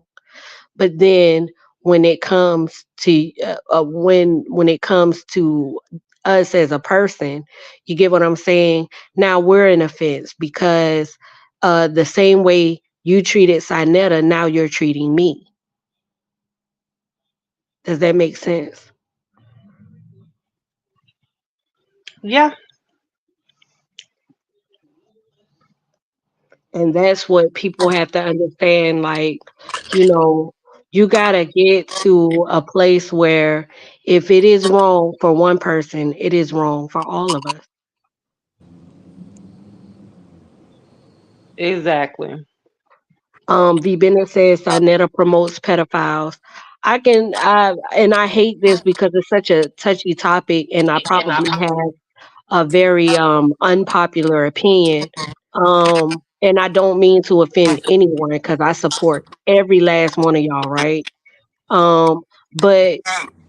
[SPEAKER 1] But then when it comes to when it comes to us as a person, you get what I'm saying? Now we're in offense because the same way you treated Sinetta, now you're treating me. Does that make sense?
[SPEAKER 2] Yeah,
[SPEAKER 1] And that's what people have to understand. Like, you know, you got to get to a place where if it is wrong for one person, it is wrong for all of us.
[SPEAKER 2] exactly.
[SPEAKER 1] V. Bennett says Sinetta promotes pedophiles. And I hate this because it's such a touchy topic, and I probably have a very unpopular opinion. And I don't mean to offend anyone because I support every last one of y'all, right? Um, but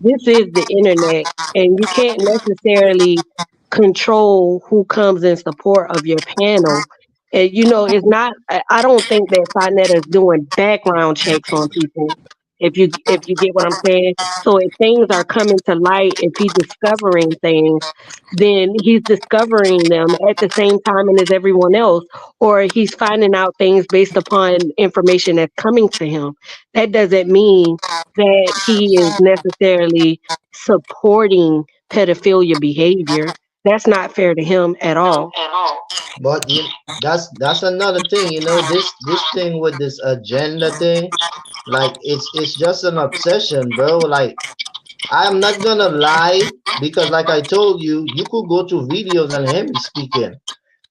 [SPEAKER 1] this is the internet, and you can't necessarily control who comes in support of your panel. And it's not. I don't think that Sinetta is doing background checks on people. If you get what I'm saying. So if things are coming to light, if he's discovering things, then he's discovering them at the same time as everyone else, or he's finding out things based upon information that's coming to him. That doesn't mean that he is necessarily supporting pedophilia behavior. That's not fair to him at all.
[SPEAKER 4] But that's another thing, this thing with this agenda thing, like it's just an obsession, bro. Like I'm not gonna lie, because like I told you, you could go to videos and him speaking.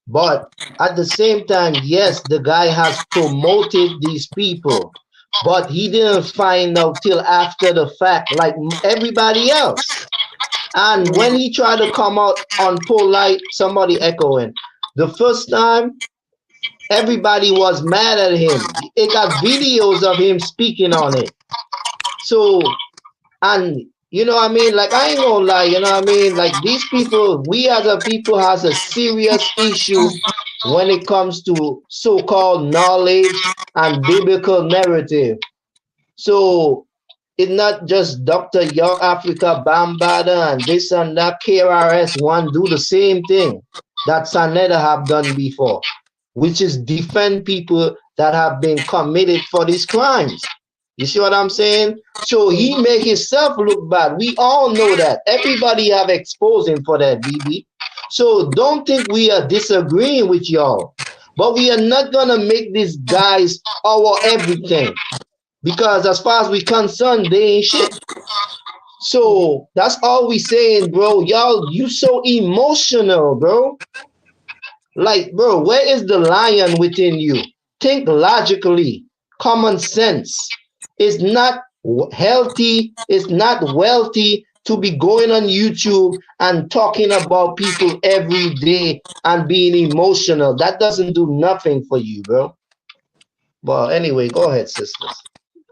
[SPEAKER 4] But at the same time, yes, the guy has promoted these people, but he didn't find out till after the fact, like everybody else. And when he tried to come out on polite, somebody echoing, the first time everybody was mad at him. It got videos of him speaking on it. So, and you know what I mean? Like I ain't gonna lie, you know what I mean? Like these people, we as a people has a serious issue when it comes to so-called knowledge and biblical narrative. So it's not just Dr. Young Africa Bambada and this and that. KRS One do the same thing that Saneda have done before, which is defend people that have been committed for these crimes. You see what I'm saying? So he make himself look bad. We all know that. Everybody have exposed him for that, BB. So don't think we are disagreeing with y'all. But we are not gonna make these guys our everything. Because as far as we concerned, they ain't shit. So that's all we saying, bro. Y'all, you so emotional, bro. Like, bro, where is the lion within you? Think logically. Common sense. It's not healthy, it's not wealthy to be going on YouTube and talking about people every day and being emotional. That doesn't do nothing for you, bro. Well, anyway, go ahead, sisters.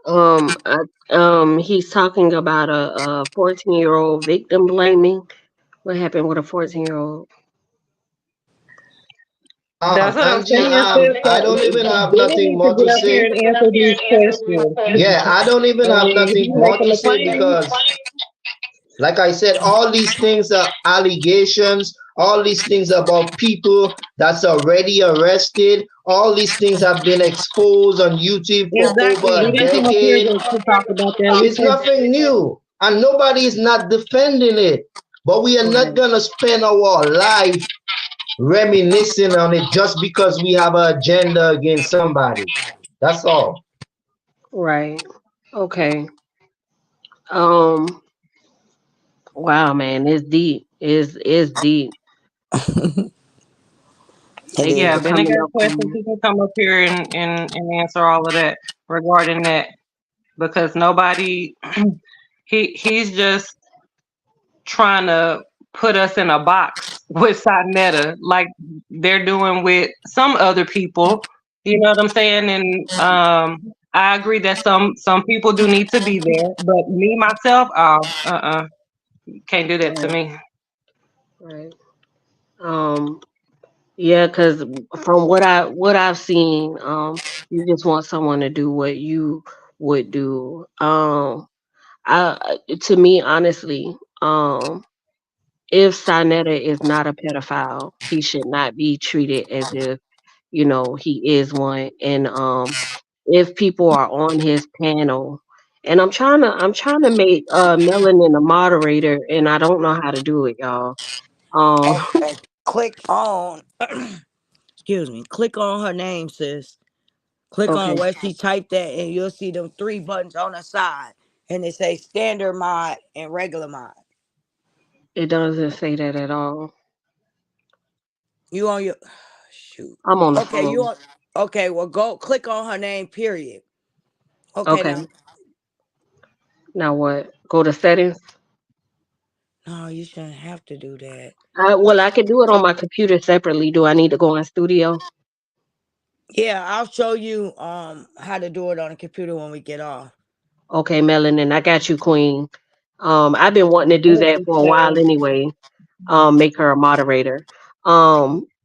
[SPEAKER 1] He's talking about a 14-year-old victim blaming. What happened with a 14-year-old?
[SPEAKER 2] That's what I'm
[SPEAKER 5] Angie,
[SPEAKER 2] saying, sis.
[SPEAKER 5] I
[SPEAKER 2] So
[SPEAKER 5] don't even have
[SPEAKER 2] Bennett
[SPEAKER 5] nothing
[SPEAKER 2] needs to
[SPEAKER 5] more to
[SPEAKER 2] get up here
[SPEAKER 5] say.
[SPEAKER 2] and answer these questions.
[SPEAKER 5] Yeah, I don't even
[SPEAKER 2] I
[SPEAKER 5] have
[SPEAKER 2] mean,
[SPEAKER 5] nothing
[SPEAKER 2] he's
[SPEAKER 5] more
[SPEAKER 2] making
[SPEAKER 5] to
[SPEAKER 2] a
[SPEAKER 5] say
[SPEAKER 2] claim.
[SPEAKER 5] because, like I said, all these things are allegations, all these things about people that's already arrested, all these things have been exposed on YouTube for
[SPEAKER 2] Exactly.
[SPEAKER 5] over
[SPEAKER 2] We
[SPEAKER 5] a
[SPEAKER 2] didn't come up here
[SPEAKER 5] decade.
[SPEAKER 2] to talk about that. We
[SPEAKER 5] It's
[SPEAKER 2] came.
[SPEAKER 5] nothing new, and nobody is not defending it. But we are not
[SPEAKER 1] Right.
[SPEAKER 5] gonna spend our life reminiscing on it just because we have an agenda against somebody. That's all.
[SPEAKER 1] Right. Okay. Um. Wow, man, it's deep. It's deep.
[SPEAKER 3] It
[SPEAKER 1] Thank you
[SPEAKER 2] Yeah,
[SPEAKER 1] for
[SPEAKER 3] is.
[SPEAKER 2] Bennett
[SPEAKER 1] coming
[SPEAKER 2] got
[SPEAKER 1] up.
[SPEAKER 2] questions. He can come up here and answer all of that regarding that because nobody he's just trying to put us in a box with Sonetta like they're doing with some other people. You know what I'm saying? And I agree that some people do need to be there, but me myself, can't do that to
[SPEAKER 1] Right.
[SPEAKER 2] me.
[SPEAKER 1] Right. Um. Yeah, because from what I've seen, you just want someone to do what you would do. To me, honestly, if Sinetta is not a pedophile, he should not be treated as if, he is one. And if people are on his panel, and I'm trying to make Melanin a moderator, and I don't know how to do it, y'all. Um,
[SPEAKER 3] Okay. Click on. Excuse me. Click on her name, sis. Click on
[SPEAKER 1] okay,
[SPEAKER 3] where she typed that, and you'll see them three buttons on the side, and they say standard mod and regular mod.
[SPEAKER 1] it doesn't say that at all.
[SPEAKER 3] You on your shoot.
[SPEAKER 1] I'm on the
[SPEAKER 3] Okay, you
[SPEAKER 1] phone.
[SPEAKER 3] on. Okay, well go click on her name. Period. Okay,
[SPEAKER 1] Okay,
[SPEAKER 3] now.
[SPEAKER 1] now what? Go to settings.
[SPEAKER 3] No, you shouldn't have to do that.
[SPEAKER 1] Well, I can do it on my computer separately. Do I need to go in studio?
[SPEAKER 3] Yeah, I'll show you how to do it on a computer when we get off.
[SPEAKER 1] Okay, Melanin, I got you, Queen. I've been wanting to do that for a while anyway. Make her a moderator.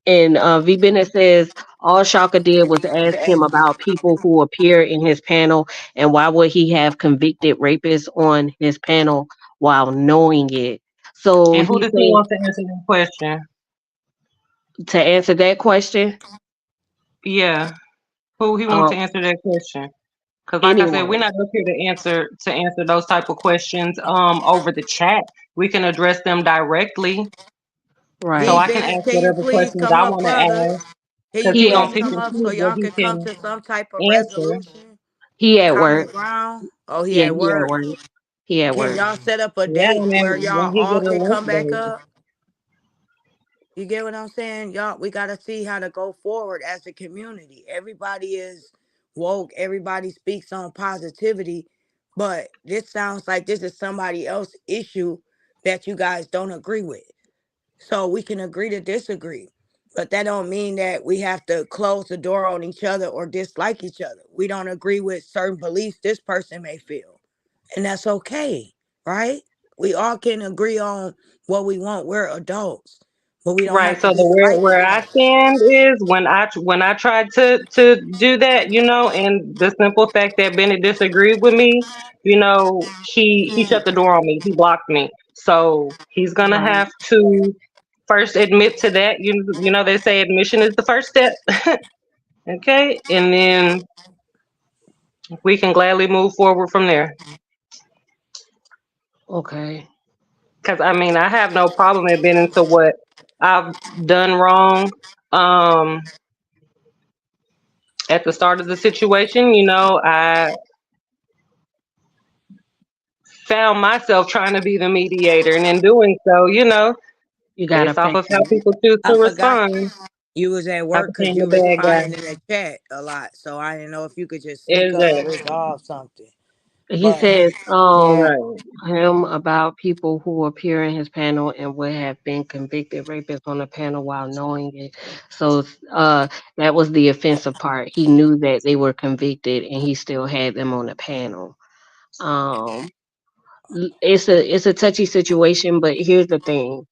[SPEAKER 1] And V Bennett says all Shaka did was ask him about people who appear in his panel and why would he have convicted rapists on his panel while knowing it. So
[SPEAKER 2] And who
[SPEAKER 1] he's
[SPEAKER 2] does he
[SPEAKER 1] saying
[SPEAKER 2] want to answer that question?
[SPEAKER 1] to answer that question,
[SPEAKER 2] Yeah, who he wants to
[SPEAKER 1] um,
[SPEAKER 2] answer that question? Because, like I said, we're
[SPEAKER 1] anyone.
[SPEAKER 2] not up here to answer those type of questions over the chat. We can address them directly, so
[SPEAKER 3] V
[SPEAKER 1] Right.
[SPEAKER 2] I can
[SPEAKER 3] Bennett,
[SPEAKER 2] ask
[SPEAKER 3] can you
[SPEAKER 2] whatever
[SPEAKER 3] please
[SPEAKER 2] questions
[SPEAKER 3] come
[SPEAKER 2] I
[SPEAKER 3] up,
[SPEAKER 2] want to
[SPEAKER 3] brother?
[SPEAKER 2] ask.
[SPEAKER 3] Can you
[SPEAKER 2] Because he
[SPEAKER 1] He
[SPEAKER 2] gonna
[SPEAKER 1] at,
[SPEAKER 3] please
[SPEAKER 2] pick
[SPEAKER 3] come
[SPEAKER 2] and
[SPEAKER 3] up so
[SPEAKER 2] choose what
[SPEAKER 3] y'all
[SPEAKER 2] he
[SPEAKER 3] can come
[SPEAKER 2] can
[SPEAKER 3] to some type of
[SPEAKER 2] answer.
[SPEAKER 3] resolution?
[SPEAKER 1] he at
[SPEAKER 3] Common
[SPEAKER 1] work.
[SPEAKER 3] ground. Oh, he
[SPEAKER 1] Yeah,
[SPEAKER 3] at
[SPEAKER 1] he at
[SPEAKER 3] work.
[SPEAKER 1] work. He at
[SPEAKER 3] Can
[SPEAKER 1] work.
[SPEAKER 3] y'all set up a
[SPEAKER 2] Yeah,
[SPEAKER 3] date
[SPEAKER 2] and then
[SPEAKER 3] where
[SPEAKER 2] when
[SPEAKER 3] y'all
[SPEAKER 2] he
[SPEAKER 3] all
[SPEAKER 2] get a
[SPEAKER 3] can
[SPEAKER 2] lunch
[SPEAKER 3] come back
[SPEAKER 2] break.
[SPEAKER 3] up? You get what I'm saying? Y'all, we got to see how to go forward as a community. Everybody is woke, everybody speaks on positivity, but this sounds like this is somebody else's issue that you guys don't agree with. So we can agree to disagree. But that don't mean that we have to close the door on each other or dislike each other. We don't agree with certain beliefs this person may feel. And that's okay, right? We all can agree on what we want. We're adults, but we don't
[SPEAKER 2] Right.
[SPEAKER 3] have to
[SPEAKER 2] So the where
[SPEAKER 3] dislike
[SPEAKER 2] where
[SPEAKER 3] each
[SPEAKER 2] I
[SPEAKER 3] other.
[SPEAKER 2] stand is when I tried to do that, and the simple fact that Bennett disagreed with me, he shut the door on me. He blocked me. So he's gonna
[SPEAKER 1] Right.
[SPEAKER 2] have to first admit to that. They say admission is the first step. Okay, and then we can gladly move forward from there.
[SPEAKER 1] Okay.
[SPEAKER 2] Because I mean, I have no problem admitting to what I've done wrong. Um, at the start of the situation, I found myself trying to be the mediator, and in doing so,
[SPEAKER 1] You gotta
[SPEAKER 2] based off
[SPEAKER 1] fix
[SPEAKER 2] of how
[SPEAKER 1] it.
[SPEAKER 2] people choose
[SPEAKER 3] I
[SPEAKER 2] to
[SPEAKER 3] forgot
[SPEAKER 2] respond,
[SPEAKER 3] you was at
[SPEAKER 2] I
[SPEAKER 3] work because
[SPEAKER 2] became the
[SPEAKER 3] you was
[SPEAKER 2] bad guy.
[SPEAKER 3] crying in the chat a lot. So I didn't know if you could just speak
[SPEAKER 2] Is
[SPEAKER 3] up and
[SPEAKER 2] that
[SPEAKER 3] resolve something.
[SPEAKER 1] He
[SPEAKER 3] But
[SPEAKER 1] says
[SPEAKER 3] yeah,
[SPEAKER 2] right?
[SPEAKER 1] him about people who appear in his panel and would have been convicted rapists on the panel while knowing it. So that was the offensive part. He knew that they were convicted and he still had them on the panel. Um it's a touchy situation, but here's the thing.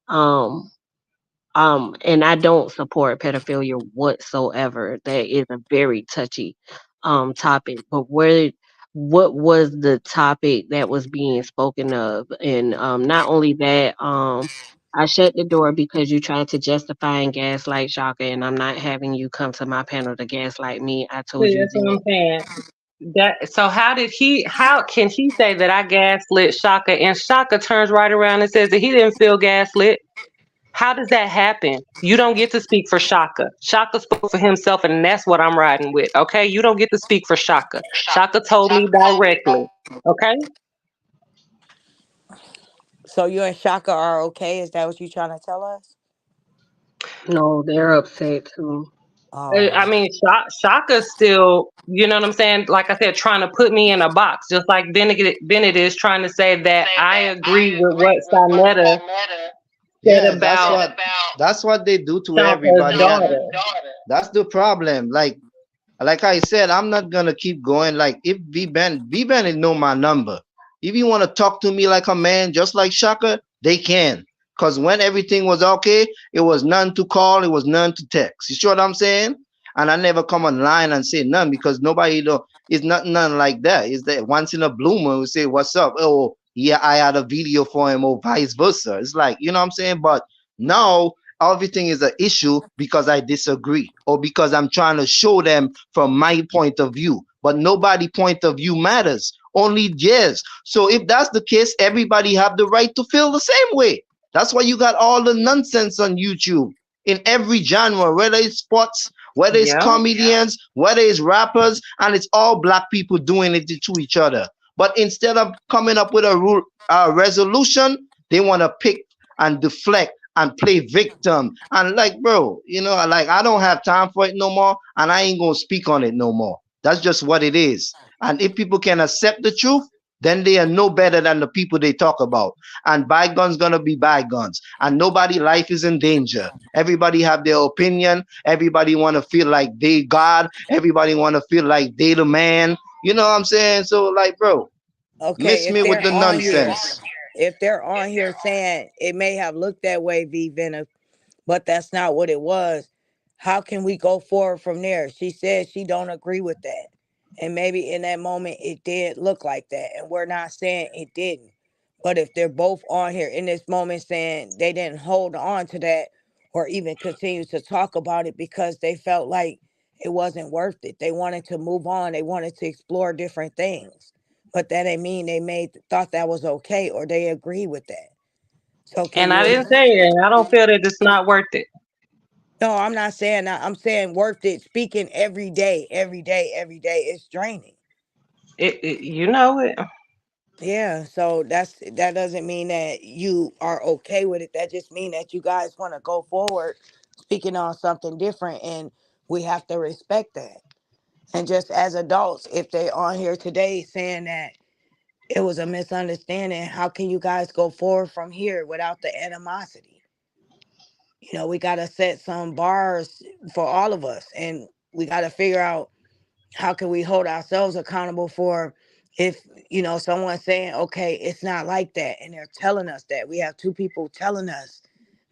[SPEAKER 1] Um And I don't support pedophilia whatsoever. That is a very touchy topic. But what was the topic that was being spoken of? And not only that, I shut the door because you tried to justify and gaslight Shaka, and I'm not having you come to my panel to gaslight me. I told
[SPEAKER 2] See,
[SPEAKER 1] you
[SPEAKER 2] that's what
[SPEAKER 1] that.
[SPEAKER 2] I'm saying. So how can he say that I gaslit Shaka and Shaka turns right around and says that he didn't feel gaslit? How does that happen? You don't get to speak for Shaka. Shaka spoke for himself, and that's what I'm riding with. Okay, you don't get to speak for Shaka. Shaka told me directly. Okay.
[SPEAKER 3] So you and Shaka are okay? Is that what you trying to tell us?
[SPEAKER 1] No, they're upset too.
[SPEAKER 2] I
[SPEAKER 3] Oh,
[SPEAKER 2] mean, Shaka's still, you know what I'm saying? Like I said, trying to put me in a box, just like Bennett is trying to say that I agree with what Sonetta said
[SPEAKER 4] Yeah,
[SPEAKER 2] about
[SPEAKER 4] that's what they do to
[SPEAKER 2] Shaka's
[SPEAKER 4] everybody, and
[SPEAKER 2] daughter.
[SPEAKER 4] that's the problem. Like I said, I'm not gonna keep going. Like if V Bennett know my number. If you want to talk to me like a man, just like Shaka, they can. Cause when everything was okay, it was none to call, it was none to text. You sure what I'm saying? And I never come online and say none because nobody know. It's not none like that. It's that once in a blue moon we say what's up. Oh yeah, I had a video for him, or vice versa. It's like you know what I'm saying. But now everything is an issue because I disagree or because I'm trying to show them from my point of view. But nobody point of view matters. Only theirs. So if that's the case, everybody have the right to feel the same way. That's why you got all the nonsense on YouTube in every genre, whether it's sports, whether it's
[SPEAKER 2] Yeah.
[SPEAKER 4] comedians, whether it's rappers, and it's all black people doing it to each other. But instead of coming up with a resolution, they want to pick and deflect and play victim. And like, bro, like I don't have time for it no more, and I ain't gonna speak on it no more. That's just what it is. And if people can accept the truth, then they are no better than the people they talk about. And bygones gonna be bygones. And nobody life is in danger. Everybody have their opinion. Everybody wanna feel like they God. Everybody wanna feel like they the man. You know what I'm saying? So like, bro,
[SPEAKER 3] okay.
[SPEAKER 4] miss
[SPEAKER 3] If
[SPEAKER 4] me with
[SPEAKER 3] they're
[SPEAKER 4] the
[SPEAKER 3] on here,
[SPEAKER 4] nonsense.
[SPEAKER 3] if they're on here saying it may have looked that way, V Venom, but that's not what it was. How can we go forward from there? She said she don't agree with that. And maybe in that moment it did look like that. And we're not saying it didn't. But if they're both on here in this moment saying they didn't hold on to that or even continue to talk about it because they felt like it wasn't worth it. They wanted to move on. They wanted to explore different things. But that didn't mean they thought that was okay or they agree with that. So can
[SPEAKER 2] And
[SPEAKER 3] you
[SPEAKER 2] I didn't say it. And I don't feel that it's not worth it.
[SPEAKER 3] No, I'm not saying that. I'm saying worth it. Speaking every day, every day, every day. It's draining.
[SPEAKER 2] You know it.
[SPEAKER 3] Yeah. So that doesn't mean that you are okay with it. That just means that you guys want to go forward, speaking on something different, and we have to respect that. And just as adults, if they on here today saying that it was a misunderstanding, how can you guys go forward from here without the animosity? We got to set some bars for all of us, and we got to figure out how can we hold ourselves accountable for if someone's saying okay it's not like that and they're telling us that we have two people telling us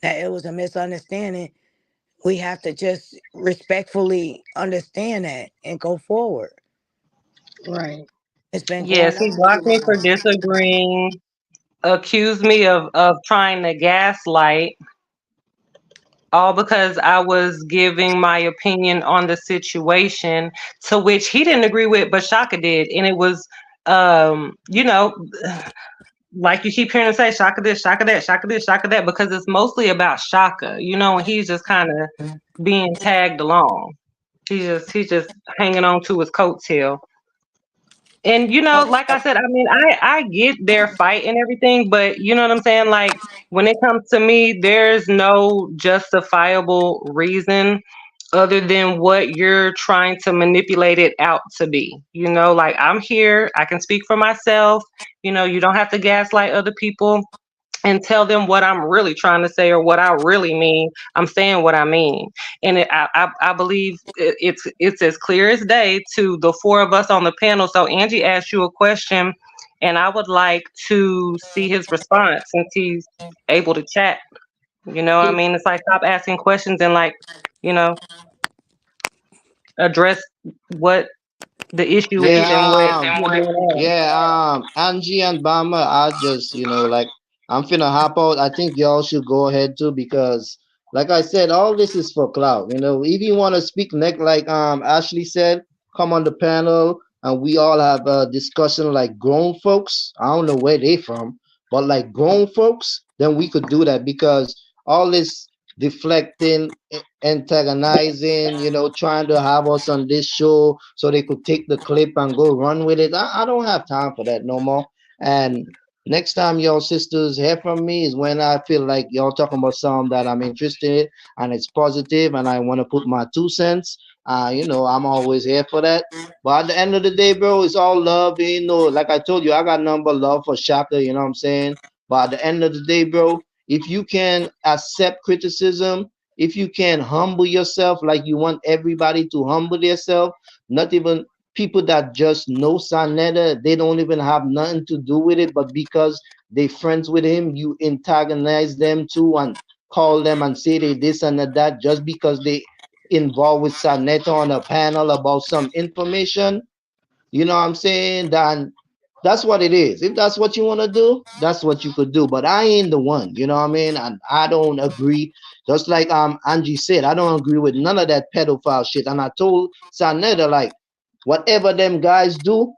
[SPEAKER 3] that it was a misunderstanding. We have to just respectfully understand that and go forward.
[SPEAKER 1] Right.
[SPEAKER 3] It's been
[SPEAKER 2] Yes,
[SPEAKER 3] going
[SPEAKER 2] he
[SPEAKER 3] on too
[SPEAKER 2] blocked me for
[SPEAKER 3] long.
[SPEAKER 2] disagreeing, accused me of trying to gaslight, all because I was giving my opinion on the situation, to which he didn't agree with, but Shaka did. And it was, you know, like you keep hearing him say, Shaka this, Shaka that, Shaka this, Shaka that, because it's mostly about Shaka, and he's just kind of being tagged along. He's just hanging on to his coattail. And like I said, I mean, I get their fight and everything, but you know what I'm saying? Like when it comes to me, there's no justifiable reason other than what you're trying to manipulate it out to be. Like I'm here, I can speak for myself. You don't have to gaslight other people and tell them what I'm really trying to say or what I really mean. I'm saying what I mean, and I believe it's as clear as day to the four of us on the panel. So Angie asked you a question, and I would like to see his response since he's able to chat. You know, I mean, it's like stop asking questions and like, you know, address what the issue is and what
[SPEAKER 5] Yeah,
[SPEAKER 2] you're doing.
[SPEAKER 5] Angie and Bama, I just, like, I'm finna hop out. I think y'all should go ahead too because, like I said, all this is for clout. If you want to speak next, like Ashley said, come on the panel and we all have a discussion like grown folks. I don't know where they from, but like grown folks, then we could do that because all this deflecting, antagonizing, trying to have us on this show so they could take the clip and go run with it. I don't have time for that no more. And next time y'all sisters hear from me is when I feel like y'all talking about something that I'm interested in and it's positive and I want to put my 2 cents. I'm always here for that. But at the end of the day, bro, it's all love. Like I told you, I got number love for Shaka, you know what I'm saying? But at the end of the day, bro, if you can accept criticism, if you can humble yourself like you want everybody to humble themselves, not even people that just know Sanetta, they don't even have nothing to do with it, but because they friends with him, you antagonize them too and call them and say they this and that just because they involved with Sanetta on a panel about some information. You know what I'm saying? Then that's what it is. If that's what you want to do, that's what you could do. But I ain't the one, you know what I mean? And I don't agree. Just like Angie said, I don't agree with none of that pedophile shit. And I told Sanetta, like, whatever them guys do,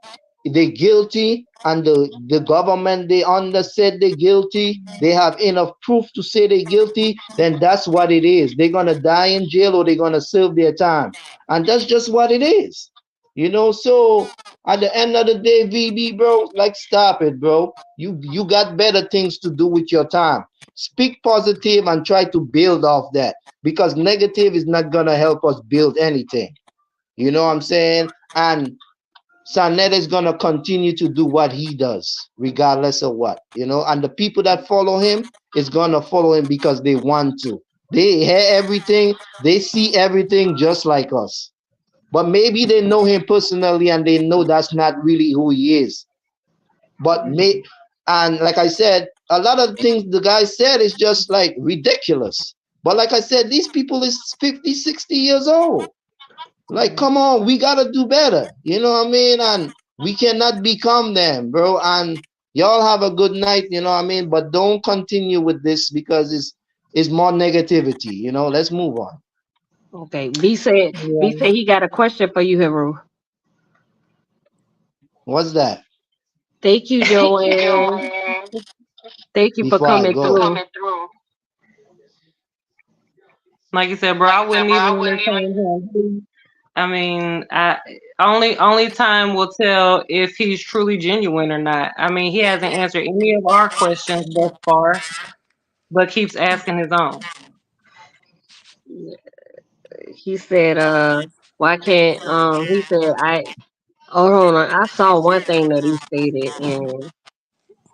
[SPEAKER 5] they guilty, and the government they under said they guilty, they have enough proof to say they guilty, then that's what it is. They're gonna die in jail or they're gonna serve their time. And that's just what it is. So at the end of the day, VB, bro, like stop it, bro. You got better things to do with your time. Speak positive and try to build off that because negative is not gonna help us build anything. You know what I'm saying? And Sanetta is gonna continue to do what he does, regardless of what, and the people that follow him is gonna follow him because they want to. They hear everything, they see everything just like us. But maybe they know him personally and they know that's not really who he is. And like I said, a lot of things the guy said is just like ridiculous. But like I said, these people is 50, 60 years old. Like, come on, we gotta do better. You know what I mean? And we cannot become them, bro. And y'all have a good night, you know what I mean? But don't continue with this because it's more negativity, Let's move on.
[SPEAKER 1] Okay. B said he got a question for you, Heru.
[SPEAKER 5] What's that?
[SPEAKER 1] Thank you, Joanne. Thank you for
[SPEAKER 5] Before I
[SPEAKER 1] coming
[SPEAKER 5] go.
[SPEAKER 1] through.
[SPEAKER 2] Like you said, bro, I wouldn't even entertain him. I mean, only time will tell if he's truly genuine or not. I mean, he hasn't answered any of our questions thus far, but keeps asking his own.
[SPEAKER 1] He said, why can't he said hold on, I saw one thing that he stated and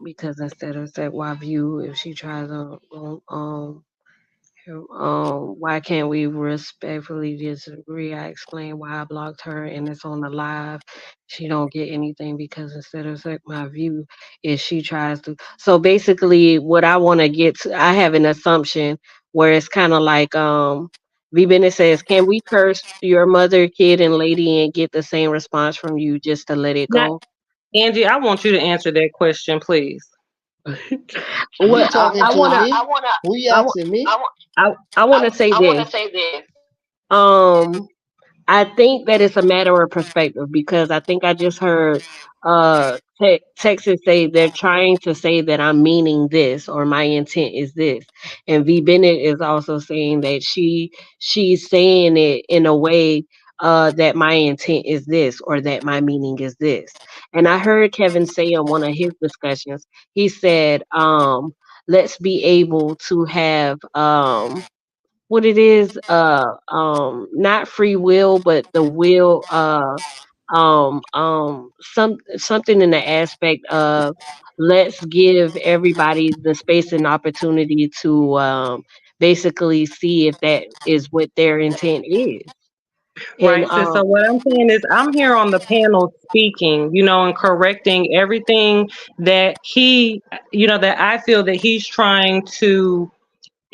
[SPEAKER 1] because instead of said why view if she tries why can't we respectfully disagree? I explained why I blocked her and it's on the live. She don't get anything because instead of like my view is she tries to. So basically what I want to get to, I have an assumption where it's kind of like V Bennett says, can we curse your mother, kid, and lady and get the same response from you just to let it
[SPEAKER 2] Not,
[SPEAKER 1] go?
[SPEAKER 2] Angie, I want you to answer that question, please.
[SPEAKER 5] You talking to me? Who you asking me?
[SPEAKER 1] I want to say this. I think that it's a matter of perspective because I think I just heard Texas say they're trying to say that I'm meaning this or my intent is this, and V Bennett is also saying that she's saying it in a way that my intent is this or that my meaning is this. And I heard Kevin say on one of his discussions, he said, let's be able to have what it is not free will but the will something in the aspect of let's give everybody the space and opportunity to basically see if that is what their intent is. And
[SPEAKER 2] Right, sis. So what I'm saying is I'm here on the panel speaking, and correcting everything that he, that I feel that he's trying to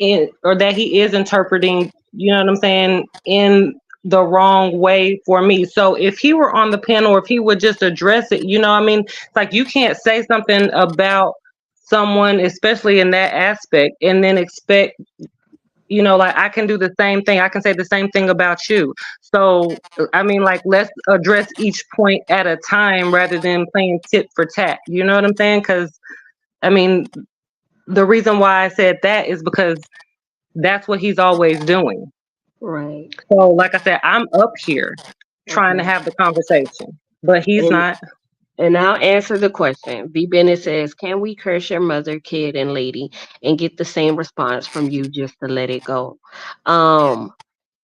[SPEAKER 2] or that he is interpreting, you know what I'm saying, in the wrong way for me. So if he were on the panel, or if he would just address it, you know what I mean? It's like you can't say something about someone, especially in that aspect, and then expect, you know, like I can do the same thing. I can say the same thing about you. So, I mean, like, let's address each point at a time rather than playing tit for tat. You know what I'm saying? Because, I mean, the reason why I said that is because that's what he's always doing.
[SPEAKER 1] Right.
[SPEAKER 2] So, like I said, I'm up here trying to
[SPEAKER 1] Okay.
[SPEAKER 2] have the conversation, but he's
[SPEAKER 1] And
[SPEAKER 2] not.
[SPEAKER 1] and I'll answer the question. V. Bennett says, "Can we curse your mother, kid, and lady, and get the same response from you just to let it go?" Um,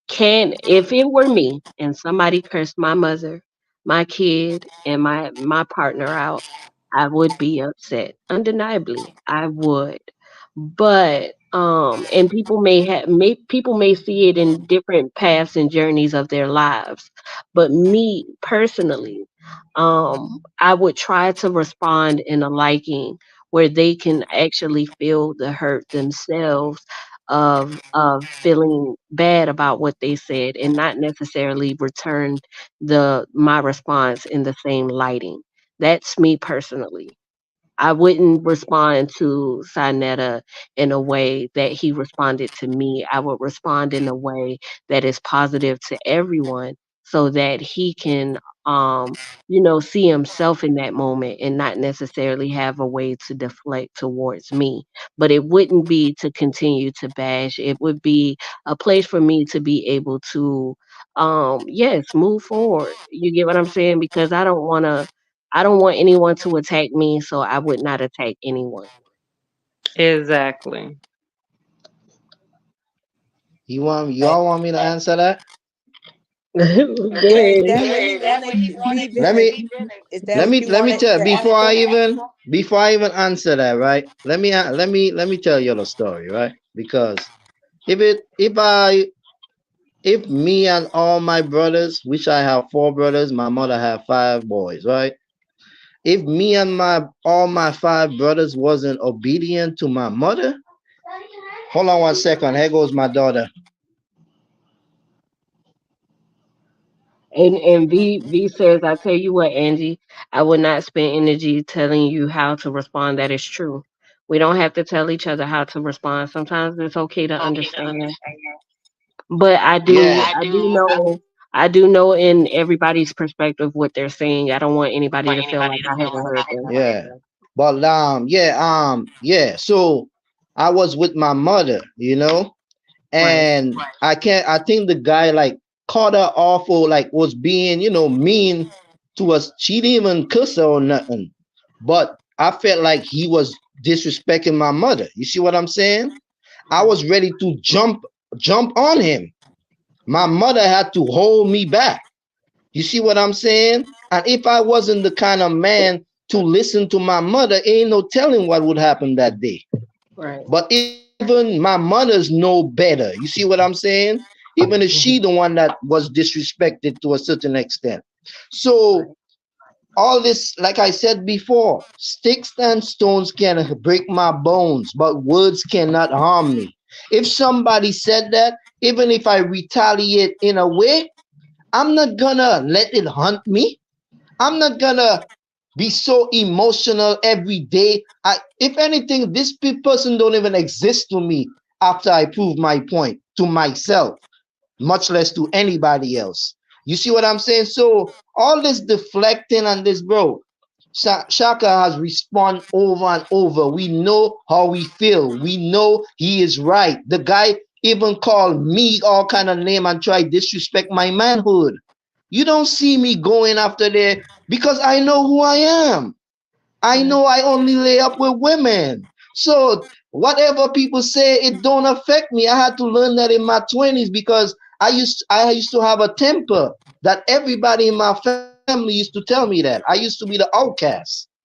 [SPEAKER 1] Can if it were me and somebody cursed my mother, my kid, and my partner out, I would be upset. Undeniably, I would. But and people may see it in different paths and journeys of their lives. But me personally, I would try to respond in a liking where they can actually feel the hurt themselves of feeling bad about what they said and not necessarily return the my response in the same lighting. That's me personally. I wouldn't respond to Sinetta in a way that he responded to me. I would respond in a way that is positive to everyone so that he can see himself in that moment and not necessarily have a way to deflect towards me. But it wouldn't be to continue to bash. It would be a place for me to be able to yes, move forward. You get what I'm saying? Because I don't want anyone to attack me, so I would not attack anyone.
[SPEAKER 2] Exactly.
[SPEAKER 5] Y'all want me to answer that?
[SPEAKER 1] Go
[SPEAKER 3] Wait, is
[SPEAKER 1] ahead.
[SPEAKER 3] that what he wanted? Be
[SPEAKER 5] Let
[SPEAKER 3] Bennett.
[SPEAKER 5] me
[SPEAKER 3] Is that what you
[SPEAKER 5] let me
[SPEAKER 3] wanted
[SPEAKER 5] tell
[SPEAKER 3] to answer?
[SPEAKER 5] before I even answer that, right? Let me tell you the story, right? Because if me and all my brothers, which I have 4 brothers, my mother have 5 boys, right? If me and my all my 5 brothers wasn't obedient to my mother, hold on 1 second. Here goes my daughter.
[SPEAKER 1] And V says, I tell you what, Angie, I would not spend energy telling you how to respond. That is true. We don't have to tell each other how to respond. Sometimes it's okay to understand. But
[SPEAKER 5] Yeah.
[SPEAKER 1] I do know in everybody's perspective what they're saying. I don't want anybody to feel like I haven't heard them.
[SPEAKER 5] Yeah. But yeah. So I was with my mother,
[SPEAKER 1] Right.
[SPEAKER 5] and I think the guy like caught her awful, like was being, mean to us. She didn't even cuss her or nothing. But I felt like he was disrespecting my mother. You see what I'm saying? I was ready to jump on him. My mother had to hold me back. You see what I'm saying? And if I wasn't the kind of man to listen to my mother, ain't no telling what would happen that day.
[SPEAKER 1] Right.
[SPEAKER 5] But even my mother's know better. You see what I'm saying? Even if she
[SPEAKER 1] Mhm.
[SPEAKER 5] the one that was disrespected to a certain extent. So
[SPEAKER 1] Right.
[SPEAKER 5] all this, like I said before, sticks and stones can break my bones, but words cannot harm me. If somebody said that, even if I retaliate in a way, I'm not gonna let it hunt me. I'm not gonna be so emotional every day. If anything, this person don't even exist to me after I prove my point to myself, much less to anybody else. You see what I'm saying? So all this deflecting and this, bro, Shaka has responded over and over. We know how we feel. We know he is right. The guy even called me all kind of name and try disrespect my manhood. You don't see me going after there because I know who I am. I
[SPEAKER 1] Right.
[SPEAKER 5] know I only lay up with women. So whatever people say, it don't affect me. I had to learn that in my 20s because I used to have a temper that everybody in my family used to tell me that. I used to be the outcast.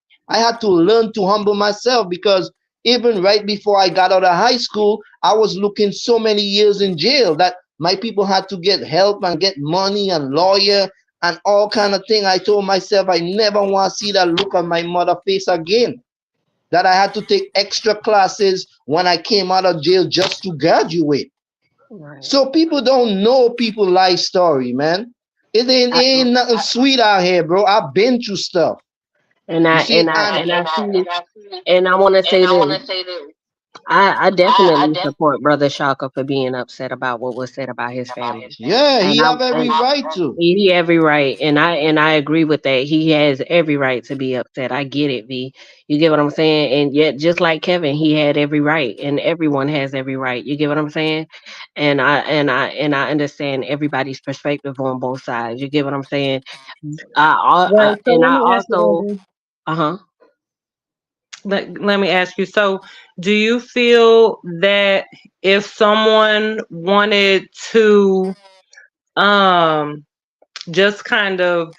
[SPEAKER 5] I had to learn to humble myself because even right before I got out of high school, I was looking so many years in jail that my people had to get help and get money and lawyer and all kind of thing. I told myself I never want to see that look on my mother face again. that I had to take extra classes when I came out of jail just to graduate.
[SPEAKER 1] Right.
[SPEAKER 5] So people don't know people's life story, man. It ain't nothing sweet out here, bro. I've been through stuff.
[SPEAKER 1] And
[SPEAKER 5] You
[SPEAKER 1] I
[SPEAKER 5] see,
[SPEAKER 1] and I
[SPEAKER 5] and
[SPEAKER 1] and I see, and I want to say this. I definitely support Brother Shaka for being upset about what was said about his family,
[SPEAKER 5] yeah,
[SPEAKER 1] and
[SPEAKER 5] he
[SPEAKER 1] I
[SPEAKER 5] have every
[SPEAKER 1] and
[SPEAKER 5] right to.
[SPEAKER 1] he every right, and I agree with that. He has every right to be upset. I get it, V. You get what I'm saying? And yet, just like Kevin, he had every right, and everyone has every right. You get what I'm saying? And I understand everybody's perspective on both sides. You get what I'm saying?
[SPEAKER 2] Right. So
[SPEAKER 1] And
[SPEAKER 2] let
[SPEAKER 1] I
[SPEAKER 2] me ask you,
[SPEAKER 1] also,
[SPEAKER 2] Andrew.
[SPEAKER 1] uh huh.
[SPEAKER 2] Let me ask you. So, do you feel that if someone wanted to um just kind of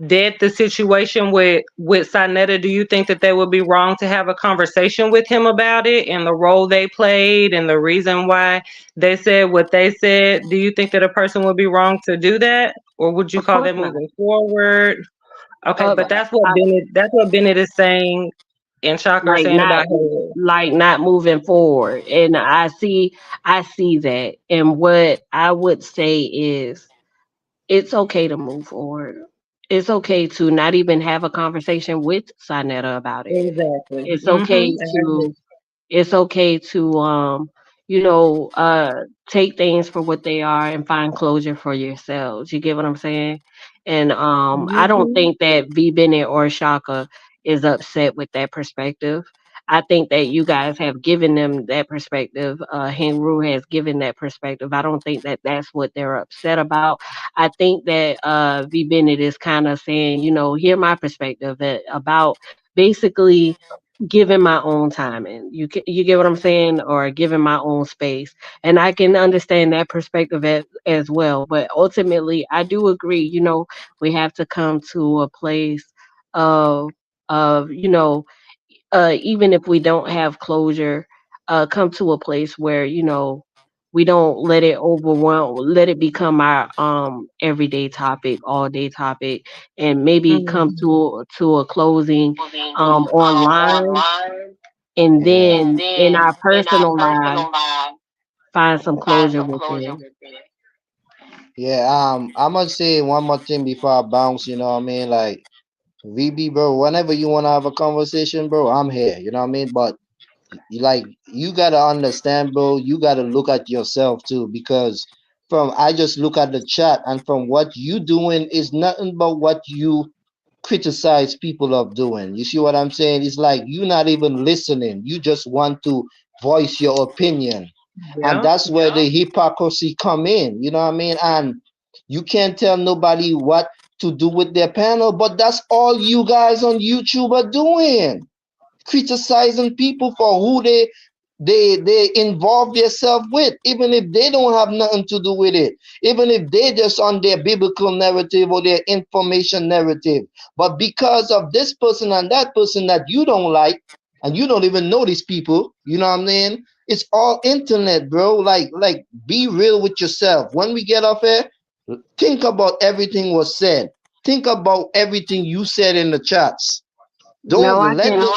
[SPEAKER 2] dead the situation with Sinetta, do you think that they would be wrong to have a conversation with him about it and the role they played and the reason why they said what they said? Do you think that a person would be wrong to do that, or would you
[SPEAKER 1] Of
[SPEAKER 2] call
[SPEAKER 1] course
[SPEAKER 2] that
[SPEAKER 1] not.
[SPEAKER 2] moving forward? Okay,
[SPEAKER 1] Uh,
[SPEAKER 2] but that's what Bennett is saying and Shocker is
[SPEAKER 1] like
[SPEAKER 2] saying
[SPEAKER 1] not
[SPEAKER 2] about Harriet.
[SPEAKER 1] not moving forward, and I see that, and what I would say is it's okay to move forward. It's okay to not even have a conversation with Sinetta about it.
[SPEAKER 2] Exactly.
[SPEAKER 1] It's
[SPEAKER 2] Mm-hmm.
[SPEAKER 1] okay to it's okay to you know take things for what they are and find closure for yourselves. You get what I'm saying? And I don't
[SPEAKER 2] Mm-hmm.
[SPEAKER 1] think that V Bennett or Shaka is upset with that perspective. I think that you guys have given them that perspective. Henru has given that perspective. I don't think that that's what they're upset about. I think that V Bennett is kind of saying, you know, hear my perspective about basically giving my own time in. You get what I'm saying, or giving my own space, and I can understand that perspective as well. But ultimately, I do agree. You know, we have to come to a place of you know, even if we don't have closure, come to a place where, you know, we don't let it overwhelm, let it become our everyday topic, all day topic, and maybe come
[SPEAKER 2] Mm-hmm.
[SPEAKER 1] to a closing online, and
[SPEAKER 5] Yeah.
[SPEAKER 1] then in our personal lives find some closure within.
[SPEAKER 5] Yeah, I must say one more thing before I bounce, you know what I mean? Like VB, bro, whenever you want to have a conversation, bro, I'm here, you know what I mean? But you gotta understand, bro, you gotta look at yourself too, because from I just look at the chat and from what you doing is nothing but what you criticize people of doing. You see what I'm saying? It's like you not even listening. You just want to voice your opinion. And
[SPEAKER 2] Yeah.
[SPEAKER 5] that's where the hypocrisy come in. You know what I mean? And you can't tell nobody what to do with their panel, but that's all you guys on YouTube are doing, criticizing people for who they involve themselves with, even if they don't have nothing to do with it, even if they just on their biblical narrative or their information narrative. But because of this person and that person that you don't like, and you don't even know these people, you know what I mean? It's all internet, bro. Like be real with yourself. When we get off here, think about everything was said. Think about everything you said in the chats. Don't
[SPEAKER 1] No,
[SPEAKER 5] let the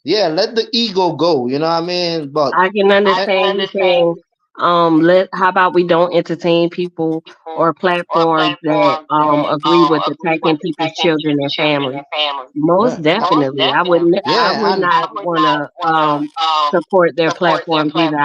[SPEAKER 5] yeah, let the ego go, you know what I mean? But
[SPEAKER 1] I can
[SPEAKER 5] eh,
[SPEAKER 1] understand you saying, let how about we don't entertain people or platforms that agree with attacking people's children and families. Most
[SPEAKER 5] yeah,
[SPEAKER 1] definitely. I would
[SPEAKER 5] yeah, and
[SPEAKER 1] not wanna support their platforms either.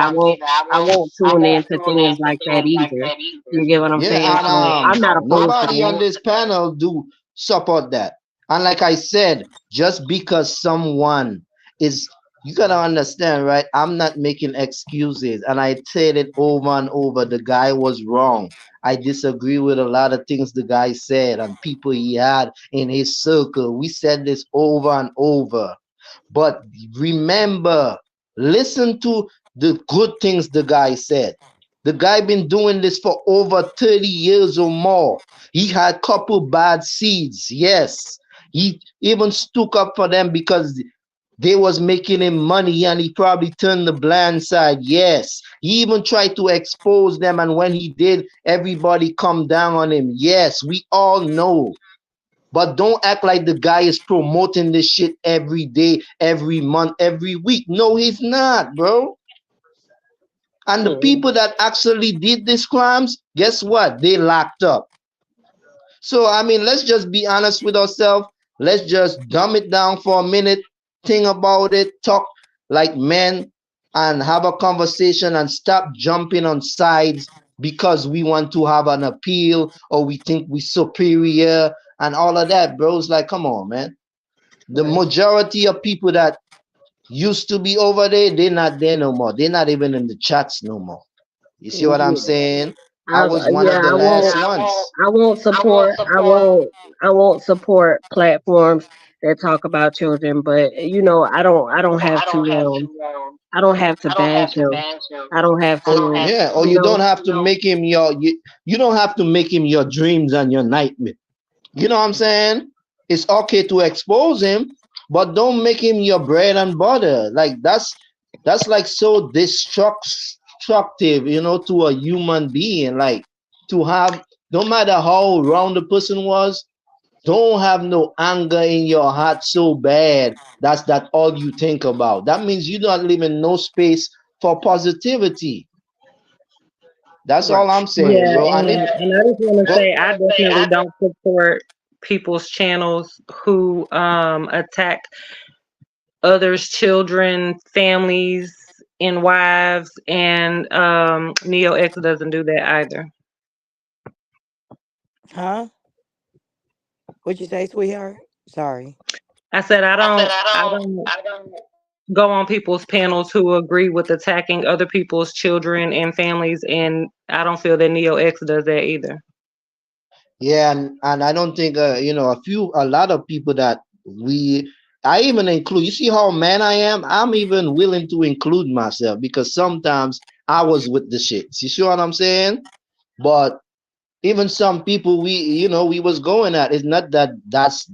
[SPEAKER 1] I won't tune into things like that either. You get what I'm
[SPEAKER 5] yeah,
[SPEAKER 1] saying?
[SPEAKER 5] and
[SPEAKER 1] So I'm not opposed to
[SPEAKER 5] nobody on
[SPEAKER 1] that.
[SPEAKER 5] this panel do support that. And like I said, just because someone is, you gotta understand, right? I'm not making excuses, and I said it over and over. The guy was wrong. I disagree with a lot of things the guy said and people he had in his circle. We said this over and over. But remember, listen to the good things the guy said. The guy been doing this for over 30 years or more. He had couple bad seeds, yes. He even stuck up for them because they was making him money and he probably turned the blind side, yes. He even tried to expose them, and when he did, everybody come down on him. Yes, we all know. But don't act like the guy is promoting this shit every day, every month, every week. No, he's not, bro. And the
[SPEAKER 1] Mm.
[SPEAKER 5] people that actually did these crimes, guess what? They locked up. So, I mean, let's just be honest with ourselves. Let's just dumb it down for a minute, think about it, talk like men, and have a conversation and stop jumping on sides because we want to have an appeal or we think we're superior and all of that, bro. It's like, come on, man. The
[SPEAKER 1] Right.
[SPEAKER 5] majority of people that used to be over there, they're not there no more. They're not even in the chats no more. You see what I'm
[SPEAKER 1] Yeah.
[SPEAKER 5] saying? I was one
[SPEAKER 1] Yeah,
[SPEAKER 5] of the
[SPEAKER 1] I
[SPEAKER 5] last
[SPEAKER 1] won't.
[SPEAKER 5] ones.
[SPEAKER 1] I won't support. I won't support platforms that talk about children. But you know, I don't have to. I don't have to bash him. I don't have
[SPEAKER 5] Or
[SPEAKER 1] to.
[SPEAKER 5] yeah, or
[SPEAKER 1] You
[SPEAKER 5] you don't
[SPEAKER 1] know.
[SPEAKER 5] have to make him you don't have to make him your dreams and your nightmare. You know what I'm saying? It's okay to expose him, but don't make him your bread and butter. Like that's like so destructive, to a human being. Like to have no matter how wrong the person was, don't have no anger in your heart so bad that all you think about. That means you don't live in no space for positivity. That's
[SPEAKER 1] Right.
[SPEAKER 5] all I'm saying,
[SPEAKER 2] Yeah,
[SPEAKER 5] bro. And if
[SPEAKER 2] and I just want to
[SPEAKER 5] go
[SPEAKER 2] say I definitely don't support people's channels who attack others' children, families, and wives, and Neo X doesn't do that either.
[SPEAKER 3] Huh? What'd you say, sweetheart? Sorry.
[SPEAKER 2] I said I don't go on people's panels who agree with attacking other people's children and families, and I don't feel that Neo X does that either.
[SPEAKER 5] Yeah, and I don't think a lot of people that I even include. You see how man I am? I'm even willing to include myself because sometimes I was with the shits. You see what I'm saying? But even some people we was going at. It's not that that's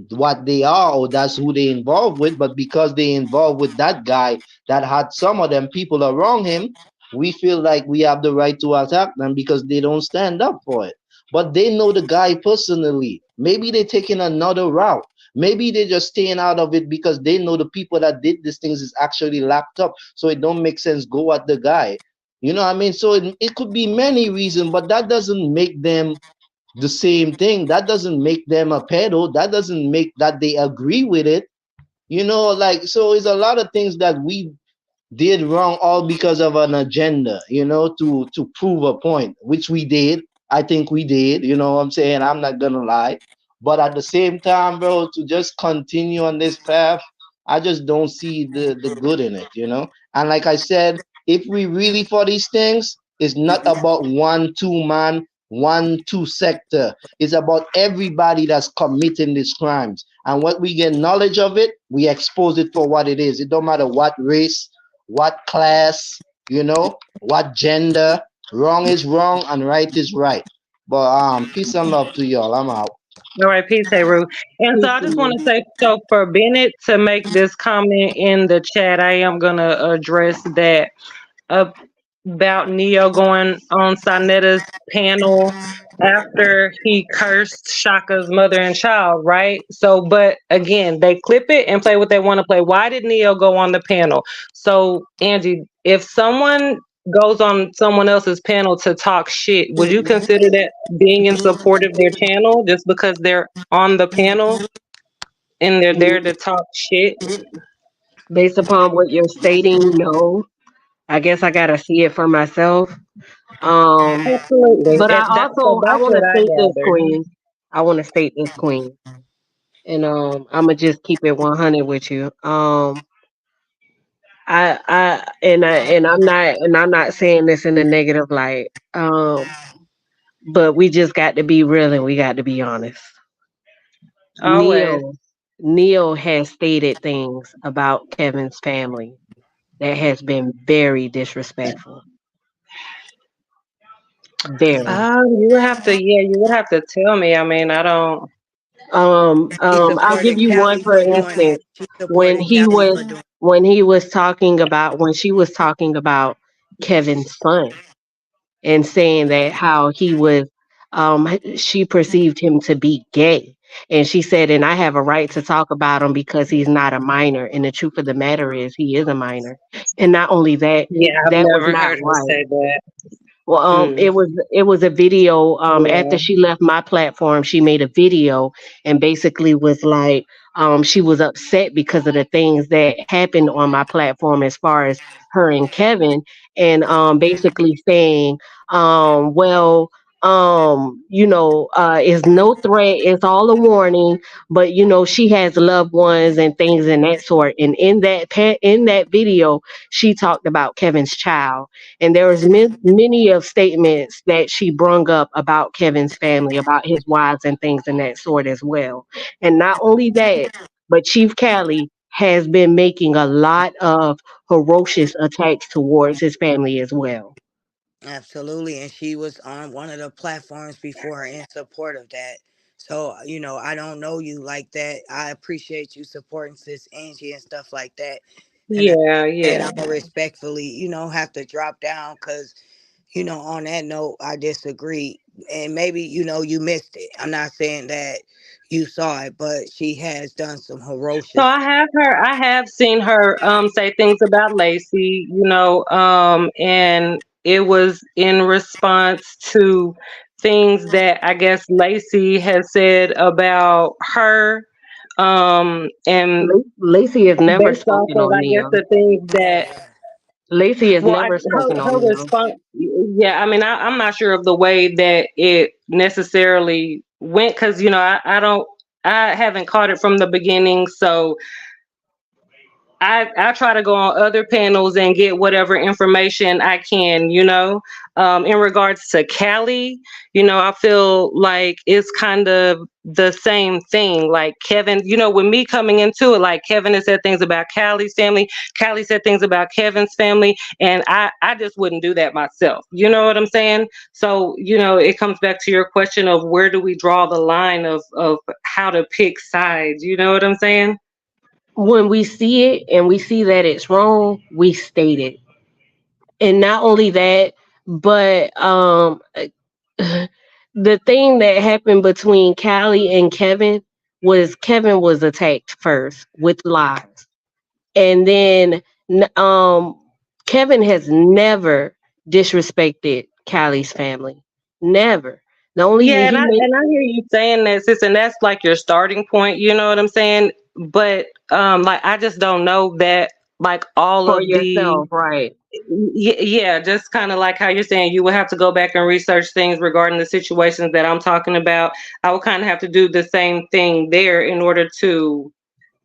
[SPEAKER 5] what they are or that's who they involved with, but because they involved with that guy that had some of them people around him, we feel like we have the right to attack them because they don't stand up for it. But they know the guy personally. Maybe they're taking another route. Maybe they're just staying out of it because they know the people that did these things is actually locked up. So it don't make sense go at the guy. You know what I mean? So it could be many reasons, but that doesn't make them the same thing. That doesn't make them a pedo. That doesn't make that they agree with it. Like so it's a lot of things that we did wrong all because of an agenda, to prove a point, which we did. I think we did, you know what I'm saying? I'm not gonna lie. But at the same time, bro, to just continue on this path, I just don't see the good in it. And like I said, if we really for these things, it's not about one, two man, one, two sector. It's about everybody that's committing these crimes. And when we get knowledge of it, we expose it for what it is. It don't matter what race, what class, what gender. Wrong is wrong and right is right. But peace and love to y'all. I'm out.
[SPEAKER 2] All right, peace, Heru. And so
[SPEAKER 1] Peace
[SPEAKER 2] I
[SPEAKER 1] to
[SPEAKER 2] just want
[SPEAKER 1] you.
[SPEAKER 2] to say, so for Bennett to make this comment in the chat, I am gonna address that about Neo going on Sanetta's panel after he cursed Shaka's mother and child, right? So, but again, they clip it and play what they want to play. Why did Neo go on the panel? So, Angie, if someone goes on someone else's panel to talk shit, would you consider that being in support of their channel just because they're on the panel and they're there to talk shit?
[SPEAKER 1] Based upon what you're stating, no. I guess I gotta see it for myself. Um,
[SPEAKER 2] Absolutely.
[SPEAKER 1] but I
[SPEAKER 2] So
[SPEAKER 1] also I
[SPEAKER 2] that's
[SPEAKER 1] want
[SPEAKER 2] what
[SPEAKER 1] to
[SPEAKER 2] I
[SPEAKER 1] state this,
[SPEAKER 2] gathered.
[SPEAKER 1] Queen. I want to state this, Queen, and I'm gonna just keep it 100 with you. I'm not saying this in a negative light. But we just got to be real and we got to be honest.
[SPEAKER 2] Always.
[SPEAKER 1] Neil has stated things about Kevin's family that has been very disrespectful. Very.
[SPEAKER 2] You would have to tell me. I mean, I don't.
[SPEAKER 3] She
[SPEAKER 1] I'll give
[SPEAKER 3] supported
[SPEAKER 1] you one
[SPEAKER 3] Kelly
[SPEAKER 1] for
[SPEAKER 3] for doing it.
[SPEAKER 1] instance.
[SPEAKER 3] She
[SPEAKER 1] When
[SPEAKER 3] supported
[SPEAKER 1] he
[SPEAKER 3] Kelly
[SPEAKER 1] was
[SPEAKER 3] for doing it.
[SPEAKER 1] when he was talking about when she was talking about Kevin's son and saying that how he was she perceived him to be gay. And she said, and I have a right to talk about him because he's not a minor. And the truth of the matter is he is a minor. And not only that,
[SPEAKER 2] Yeah, I've
[SPEAKER 1] that was
[SPEAKER 2] never
[SPEAKER 1] not
[SPEAKER 2] heard her
[SPEAKER 1] right.
[SPEAKER 2] say that.
[SPEAKER 1] Well,
[SPEAKER 2] Mm,
[SPEAKER 1] it was a video.
[SPEAKER 2] yeah.
[SPEAKER 1] After she left my platform, she made a video and basically was like, she was upset because of the things that happened on my platform as far as her and Kevin, and basically saying, well, it's no threat, it's all a warning, but she has loved ones and things in that sort. And in that video, she talked about Kevin's child, and there was many of statements that she brung up about Kevin's family, about his wives and things in that sort as well. And not only that, but Chief Cali has been making a lot of ferocious attacks towards his family as well.
[SPEAKER 3] Absolutely. And she was on one of the platforms before in support of that. So, I don't know you like that. I appreciate you supporting Sis Angie and stuff like that. And
[SPEAKER 2] Yeah,
[SPEAKER 3] that
[SPEAKER 2] yeah.
[SPEAKER 3] I'm gonna respectfully, have to drop down because, on that note, I disagree. And maybe, you missed it. I'm not saying that you saw it, but she has done some
[SPEAKER 2] So
[SPEAKER 3] ferocious.
[SPEAKER 2] I have seen her say things about Lacey, and it was in response to things that I guess Lacey has said about her, and
[SPEAKER 1] Lacey has never
[SPEAKER 2] based off
[SPEAKER 1] spoken
[SPEAKER 2] of
[SPEAKER 1] on
[SPEAKER 2] I guess
[SPEAKER 1] Neil.
[SPEAKER 2] the things that
[SPEAKER 3] Yeah.
[SPEAKER 1] Lacey has
[SPEAKER 2] well,
[SPEAKER 1] never spoken
[SPEAKER 2] her
[SPEAKER 1] on Neil.
[SPEAKER 2] response, yeah, I mean, I'm not sure of the way that it necessarily went because I haven't caught it from the beginning, so I try to go on other panels and get whatever information I can, in regards to Cali, I feel like it's kind of the same thing. Like Kevin, with me coming into it, like Kevin has said things about Cali's family, Cali said things about Kevin's family, and I just wouldn't do that myself. You know what I'm saying? So, it comes back to your question of where do we draw the line of how to pick sides? You know what I'm saying?
[SPEAKER 1] When we see it and we see that it's wrong, we state it. And not only that, but the thing that happened between Callie and Kevin was attacked first with lies. And then um Kevin has never disrespected Callie's family. Never. The only
[SPEAKER 2] Yeah, and
[SPEAKER 1] he made
[SPEAKER 2] I hear you saying that, sis, and that's like your starting point. You know what I'm saying? But like I just don't know that like all
[SPEAKER 1] for
[SPEAKER 2] of the
[SPEAKER 1] yourself, right?
[SPEAKER 2] yeah, just kind of like how you're saying you would have to go back and research things regarding the situations that I'm talking about. I would kind of have to do the same thing there in order to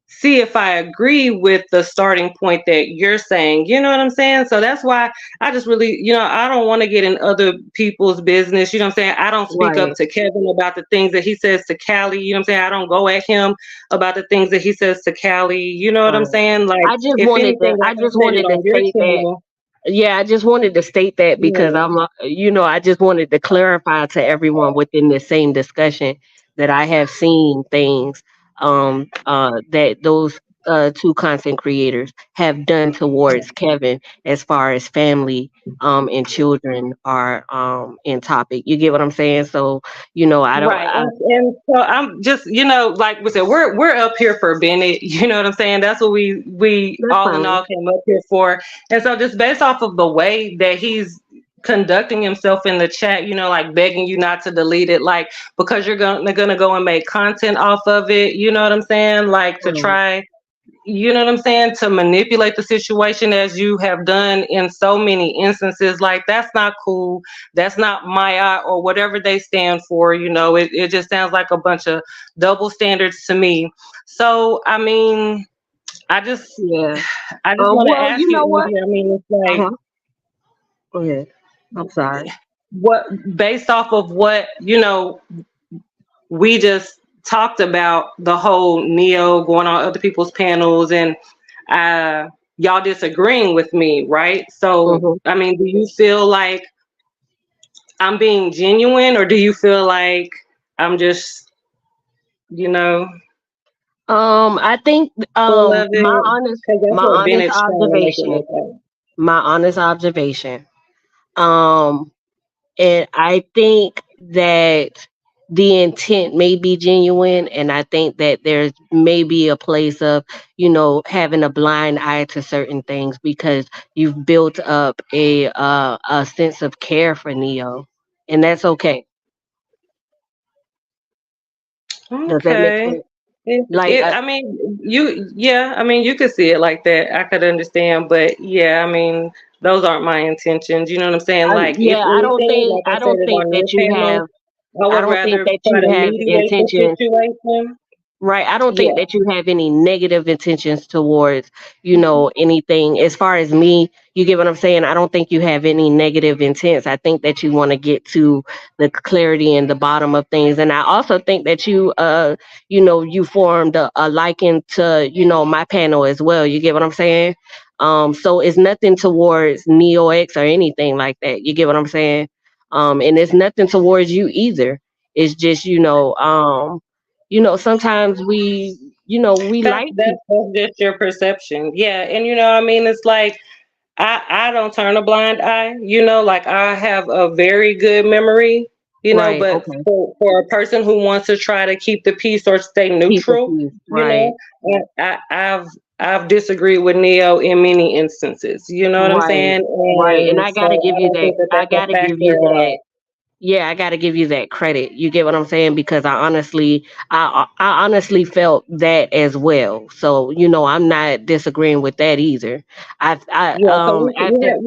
[SPEAKER 2] see if I agree with the starting point that you're saying. You know what I'm saying? So that's why I just really, I don't want to get in other people's business. You know what I'm saying? I don't speak up
[SPEAKER 1] Right.
[SPEAKER 2] to Kevin about the things that he says to Callie. You know what I'm saying? I don't go at him about the things that he says to Callie. You know what I'm
[SPEAKER 1] Right.
[SPEAKER 2] saying? Like, if anything, like
[SPEAKER 1] I
[SPEAKER 2] I
[SPEAKER 1] just
[SPEAKER 2] stated
[SPEAKER 1] wanted to
[SPEAKER 2] on your
[SPEAKER 1] state that.
[SPEAKER 2] channel,
[SPEAKER 1] Yeah, I just wanted to state that because
[SPEAKER 2] yeah.
[SPEAKER 1] I just wanted to clarify to everyone within the same discussion that I have seen things that those two content creators have done towards Kevin as far as family and children are in topic. You get what I'm saying? So, I don't
[SPEAKER 2] Right. And so I'm just, like we said, we're up here for Bennett. You know what I'm saying? That's what we
[SPEAKER 1] that's
[SPEAKER 2] all in
[SPEAKER 1] fine.
[SPEAKER 2] all came up here for. And so just based off of the way that he's conducting himself in the chat, like begging you not to delete it, like because you're gonna go and make content off of it, you know what I'm saying? Like to
[SPEAKER 1] Right.
[SPEAKER 2] try, you know what I'm saying, to manipulate the situation as you have done in so many instances. Like that's not cool. That's not Maya or whatever they stand for. It just sounds like a bunch of double standards to me. So I mean, I just
[SPEAKER 1] Yeah.
[SPEAKER 2] I just want to
[SPEAKER 1] Well,
[SPEAKER 2] ask
[SPEAKER 1] you
[SPEAKER 2] you,
[SPEAKER 1] know what?
[SPEAKER 2] Angie, I mean, it's like
[SPEAKER 1] Uh-huh. Go ahead. I'm sorry.
[SPEAKER 2] what based off of what we just talked about the whole Neo going on other people's panels and y'all disagreeing with me, right? So,
[SPEAKER 1] Mm-hmm.
[SPEAKER 2] I mean, do you feel like I'm being genuine or do you feel like I'm just, you know,
[SPEAKER 1] I think
[SPEAKER 2] full of it? Because that's
[SPEAKER 1] my
[SPEAKER 2] what
[SPEAKER 1] honest
[SPEAKER 2] Bennett's trying to make it
[SPEAKER 1] observation,
[SPEAKER 2] look like.
[SPEAKER 1] my honest observation, um, and I think that the intent may be genuine, and I think that there's maybe a place of, having a blind eye to certain things because you've built up a sense of care for Neo, and that's okay. Does that make
[SPEAKER 2] Okay.
[SPEAKER 1] sense? Like,
[SPEAKER 2] I mean, yeah, I mean, you could see it like that. I could understand, but yeah, I mean, those aren't my intentions. You know what I'm saying? Like, if
[SPEAKER 1] yeah,
[SPEAKER 2] anything, like I
[SPEAKER 1] I
[SPEAKER 2] said
[SPEAKER 1] don't
[SPEAKER 2] it
[SPEAKER 1] think
[SPEAKER 2] on
[SPEAKER 1] that
[SPEAKER 2] your
[SPEAKER 1] you
[SPEAKER 2] panel,
[SPEAKER 1] have,
[SPEAKER 2] I
[SPEAKER 1] I
[SPEAKER 2] would
[SPEAKER 1] don't think
[SPEAKER 2] rather
[SPEAKER 1] that
[SPEAKER 2] try
[SPEAKER 1] you
[SPEAKER 2] to
[SPEAKER 1] have
[SPEAKER 2] mediate the
[SPEAKER 1] intentions.
[SPEAKER 2] situation.
[SPEAKER 1] Right. I don't think
[SPEAKER 2] Yeah.
[SPEAKER 1] that you have any negative intentions towards, anything. As far as me, you get what I'm saying? I don't think you have any negative intents. I think that you want to get to the clarity and the bottom of things. And I also think that you formed a liking to, my panel as well. You get what I'm saying? So it's nothing towards Neo X or anything like that. You get what I'm saying? And it's nothing towards you either. It's just, sometimes we
[SPEAKER 2] That's
[SPEAKER 1] like
[SPEAKER 2] that's
[SPEAKER 1] people.
[SPEAKER 2] that's just your perception. Yeah, and I mean, it's like I don't turn a blind eye. Like I have a very good memory.
[SPEAKER 1] Right.
[SPEAKER 2] But
[SPEAKER 1] Okay.
[SPEAKER 2] for a person who wants to try to keep the peace or stay
[SPEAKER 1] Keep the
[SPEAKER 2] neutral,
[SPEAKER 1] peace.
[SPEAKER 2] you
[SPEAKER 1] Right.
[SPEAKER 2] know, I've disagreed with Neo in many instances. You know what I'm
[SPEAKER 1] Right.
[SPEAKER 2] saying?
[SPEAKER 1] Right. And
[SPEAKER 2] And
[SPEAKER 1] I
[SPEAKER 2] so
[SPEAKER 1] gotta give
[SPEAKER 2] I
[SPEAKER 1] you
[SPEAKER 2] don't
[SPEAKER 1] that.
[SPEAKER 2] think that
[SPEAKER 1] I
[SPEAKER 2] that's a
[SPEAKER 1] gotta give
[SPEAKER 2] factor
[SPEAKER 1] you
[SPEAKER 2] at
[SPEAKER 1] that.
[SPEAKER 2] all.
[SPEAKER 1] Yeah, I got to give you that credit. You get what I'm saying? Because I honestly felt that as well. So I'm not disagreeing with that either. I
[SPEAKER 2] Yeah, so we
[SPEAKER 1] after
[SPEAKER 2] have,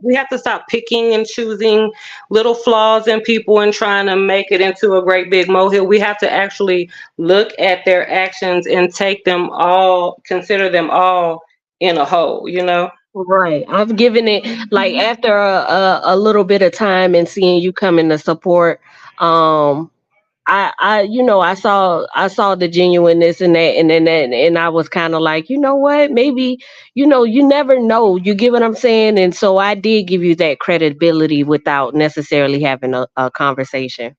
[SPEAKER 2] we have to stop picking and choosing little flaws in people and trying to make it into a great big molehill. We have to actually look at their actions and take them all, consider them all in a whole.
[SPEAKER 1] Right. I've given it like after a little bit of time and seeing you come in to support. Um, I saw the genuineness in that, and then and I was kind of like, what? Maybe you never know. You get what I'm saying? And so I did give you that credibility without necessarily having a conversation.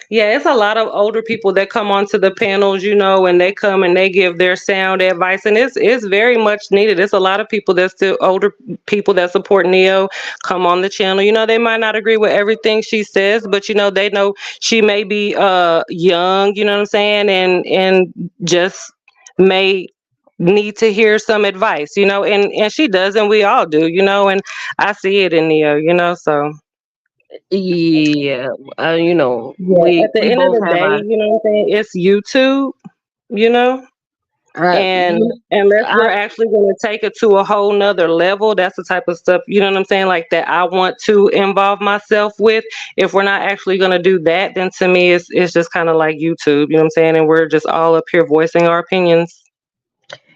[SPEAKER 2] Yeah, it's a lot of older people that come onto the panels, and they come and they give their sound advice, and it's very much needed. It's a lot of people that still older people that support Neo come on the channel. They might not agree with everything she says, but they know she may be young, you know what I'm saying, and just may need to hear some advice, and she does, and we all do, and I see it in Neo. So.
[SPEAKER 1] Yeah,
[SPEAKER 2] Yeah,
[SPEAKER 1] we
[SPEAKER 2] at the
[SPEAKER 1] we
[SPEAKER 2] end of
[SPEAKER 1] both
[SPEAKER 2] the
[SPEAKER 1] have
[SPEAKER 2] day,
[SPEAKER 1] our.
[SPEAKER 2] what I'm saying? It's YouTube, you know,
[SPEAKER 1] Uh,
[SPEAKER 2] and
[SPEAKER 1] you,
[SPEAKER 2] unless we're
[SPEAKER 1] I,
[SPEAKER 2] actually going to take it to a whole nother level, that's the type of stuff, you know what I'm saying? Like that I want to involve myself with. If we're not actually going to do that, then to me, it's just kind of like YouTube, you know what I'm saying? And we're just all up here voicing our opinions.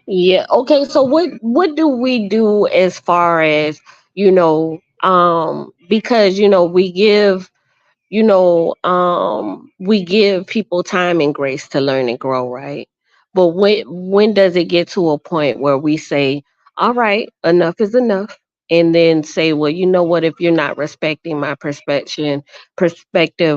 [SPEAKER 1] yeah. Okay. So what do we do as far as because we give people time and grace to learn and grow, right? But when does it get to a point where we say, all right, enough is enough, and then say, well, you know what, if you're not respecting my perspective,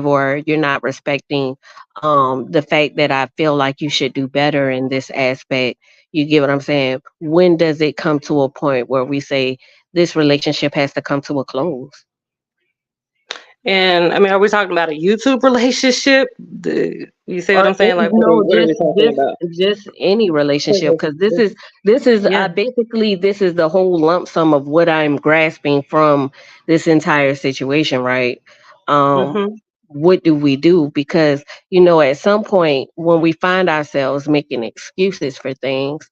[SPEAKER 1] or you're not respecting the fact that I feel like you should do better in this aspect, you get what I'm saying? When does it come to a point where we say this relationship has to come to a close?
[SPEAKER 2] And I mean, are we talking about a YouTube relationship? You see what I'm saying? Like,
[SPEAKER 1] No,
[SPEAKER 2] what are we talking about?
[SPEAKER 1] just any relationship, because this is
[SPEAKER 2] Yeah.
[SPEAKER 1] basically, this is the whole lump sum of what I'm grasping from this entire situation, right? Um,
[SPEAKER 2] Hmm.
[SPEAKER 1] what do we do? Because at some point when we find ourselves making excuses for things,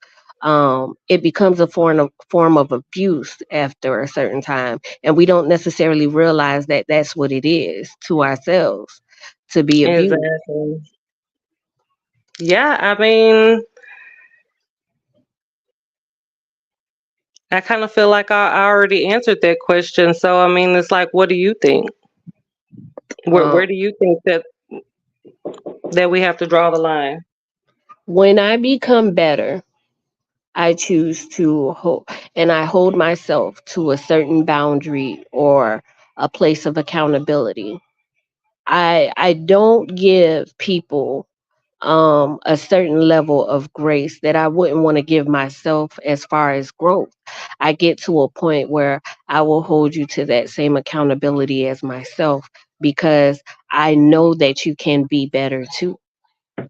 [SPEAKER 1] it becomes a form of abuse after a certain time, and we don't necessarily realize that that's what it is to ourselves, to be abused.
[SPEAKER 2] Exactly. Yeah, I mean, I kind of feel like I already answered that question. So I mean, it's like, what do you think? Where
[SPEAKER 1] Um,
[SPEAKER 2] do you think that we have to draw the line?
[SPEAKER 1] when I become better, I choose to hold, and I hold myself to a certain boundary or a place of accountability. I don't give people a certain level of grace that I wouldn't want to give myself as far as growth. I get to a point where I will hold you to that same accountability as myself, because I know that you can be better too.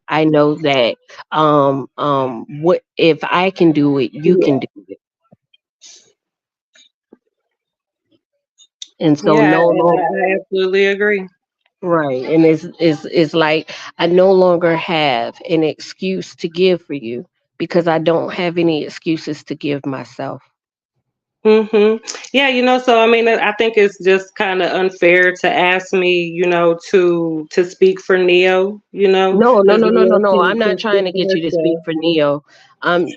[SPEAKER 1] I know that what if I can do it, you
[SPEAKER 2] Yeah,
[SPEAKER 1] can do it. And so
[SPEAKER 2] yeah,
[SPEAKER 1] no
[SPEAKER 2] and
[SPEAKER 1] longer
[SPEAKER 2] I absolutely agree.
[SPEAKER 1] right. And it's like I no longer have an excuse to give for you because I don't have any excuses to give myself.
[SPEAKER 2] Yeah, so I mean, I think it's just kind of unfair to ask me, to speak for Neo,
[SPEAKER 1] No, no,
[SPEAKER 2] because
[SPEAKER 1] no, no, no,
[SPEAKER 2] Neo
[SPEAKER 1] no. I'm not
[SPEAKER 2] can
[SPEAKER 1] trying
[SPEAKER 2] speak
[SPEAKER 1] to
[SPEAKER 2] for
[SPEAKER 1] get you to speak
[SPEAKER 2] herself.
[SPEAKER 1] for Neo.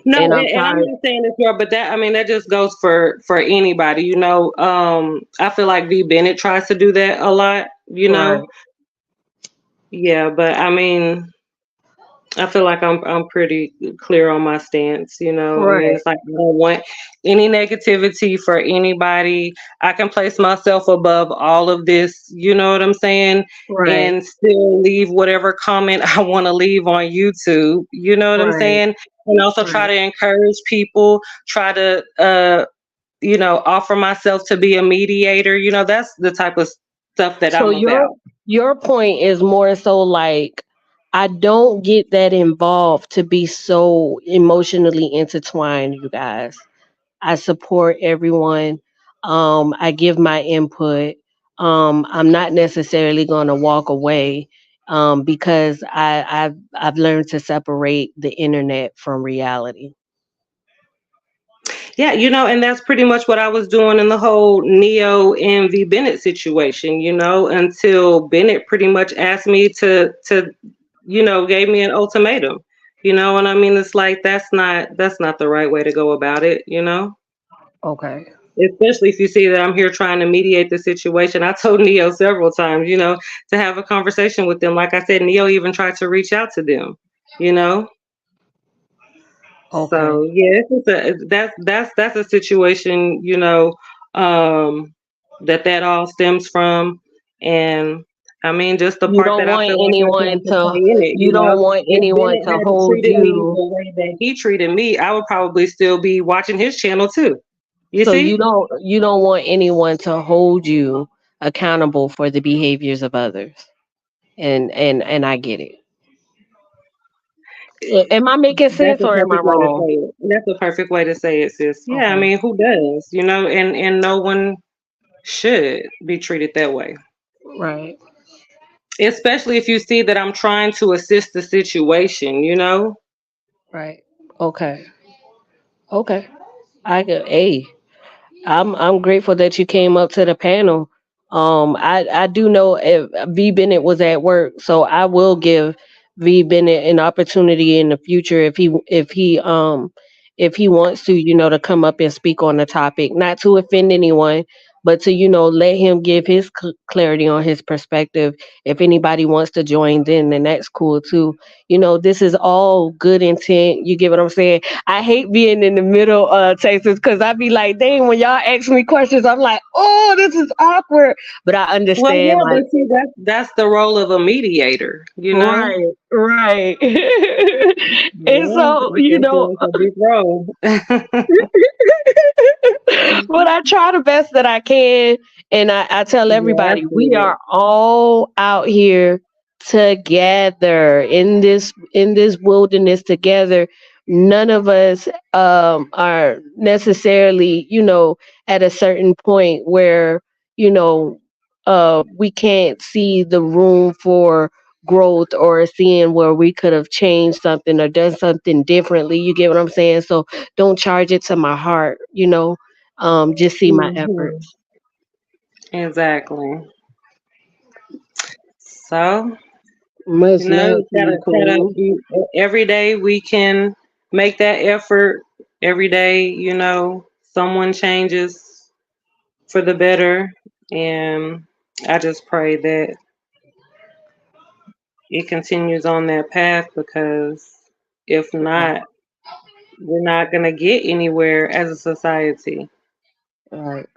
[SPEAKER 2] No,
[SPEAKER 1] I'm
[SPEAKER 2] and I'm
[SPEAKER 1] trying.
[SPEAKER 2] not saying this, girl, but that I mean that just goes for anybody, I feel like V Bennett tries to do that a lot,
[SPEAKER 1] Right,
[SPEAKER 2] Yeah, but I mean, I feel like I'm pretty clear on my stance, I mean,
[SPEAKER 1] right,
[SPEAKER 2] it's like I don't want any negativity for anybody. I can place myself above all of this, you know what I'm saying?
[SPEAKER 1] right,
[SPEAKER 2] And still leave whatever comment I want to leave on YouTube, you know what I'm
[SPEAKER 1] right,
[SPEAKER 2] saying? And also try
[SPEAKER 1] right.
[SPEAKER 2] to encourage people, try to offer myself to be a mediator. That's the type of stuff that
[SPEAKER 1] So
[SPEAKER 2] I'm about.
[SPEAKER 1] your point is more so like I don't get that involved to be so emotionally intertwined, you guys. I support everyone. I give my input. I'm not necessarily going to walk away because I've learned to separate the internet from reality.
[SPEAKER 2] Yeah, and that's pretty much what I was doing in the whole Neo and V Bennett situation, until Bennett pretty much asked me to gave me an ultimatum. And I mean it's like that's not the right way to go about it.
[SPEAKER 1] Okay.
[SPEAKER 2] Especially if you see that I'm here trying to mediate the situation. I told Neo several times, to have a conversation with them. Like I said, Neo even tried to reach out to them, you know.
[SPEAKER 1] Okay.
[SPEAKER 2] So yeah, that's a situation, um, that all stems from, and I mean, just the
[SPEAKER 1] You
[SPEAKER 2] part
[SPEAKER 1] don't
[SPEAKER 2] that I
[SPEAKER 1] want
[SPEAKER 2] feel like I
[SPEAKER 1] anyone
[SPEAKER 2] came to
[SPEAKER 1] to
[SPEAKER 2] play in it.
[SPEAKER 1] you don't want
[SPEAKER 2] If
[SPEAKER 1] anyone
[SPEAKER 2] Bennett
[SPEAKER 1] to
[SPEAKER 2] hadn't
[SPEAKER 1] hold
[SPEAKER 2] treated me
[SPEAKER 1] you
[SPEAKER 2] the way that he treated me, I would probably still be watching his channel too. You
[SPEAKER 1] so
[SPEAKER 2] see?
[SPEAKER 1] you don't want anyone to hold you accountable for the behaviors of others. And I get it. Am I making
[SPEAKER 2] That's
[SPEAKER 1] sense
[SPEAKER 2] a
[SPEAKER 1] or am I
[SPEAKER 2] perfect way to
[SPEAKER 1] wrong?
[SPEAKER 2] say it. That's a perfect way to say it, sis. Yeah, I
[SPEAKER 1] Okay.
[SPEAKER 2] mean, who does? And no one should be treated that way.
[SPEAKER 1] Right.
[SPEAKER 2] Especially if you see that I'm trying to assist the situation.
[SPEAKER 1] Right. Okay. Okay. I get a. I'm grateful that you came up to the panel. I do know if V Bennett was at work, so I will give V Bennett an opportunity in the future if he wants to, to come up and speak on the topic, not to offend anyone, but to let him give his clarity on his perspective. If anybody wants to join, then that's cool too. This is all good intent. You get what I'm saying? I hate being in the middle Texas because I be like, dang, when y'all ask me questions, I'm like, oh, this is awkward. But I
[SPEAKER 2] Well,
[SPEAKER 1] understand,
[SPEAKER 2] yeah,
[SPEAKER 1] like,
[SPEAKER 2] but see, that's the role of a mediator.
[SPEAKER 1] right, right. And
[SPEAKER 2] Yeah,
[SPEAKER 1] so,
[SPEAKER 2] it's a big role.
[SPEAKER 1] but I try the best that I can. And I tell
[SPEAKER 2] Yeah, I
[SPEAKER 1] everybody, we
[SPEAKER 2] see
[SPEAKER 1] are
[SPEAKER 2] it.
[SPEAKER 1] all out here together in this wilderness together. None of us are necessarily, at a certain point where, you know, we can't see the room for growth or seeing where we could have changed something or done something differently. You get what I'm saying? So don't charge it to my heart. Just see my
[SPEAKER 2] Hmm.
[SPEAKER 1] efforts.
[SPEAKER 2] Exactly. So,
[SPEAKER 1] Much love to you, Queen.
[SPEAKER 2] every day we can make that effort. Every day, someone changes for the better. And I just pray that it continues on that path, because if
[SPEAKER 1] Right,
[SPEAKER 2] not, we're not going to get anywhere as a society.
[SPEAKER 1] right.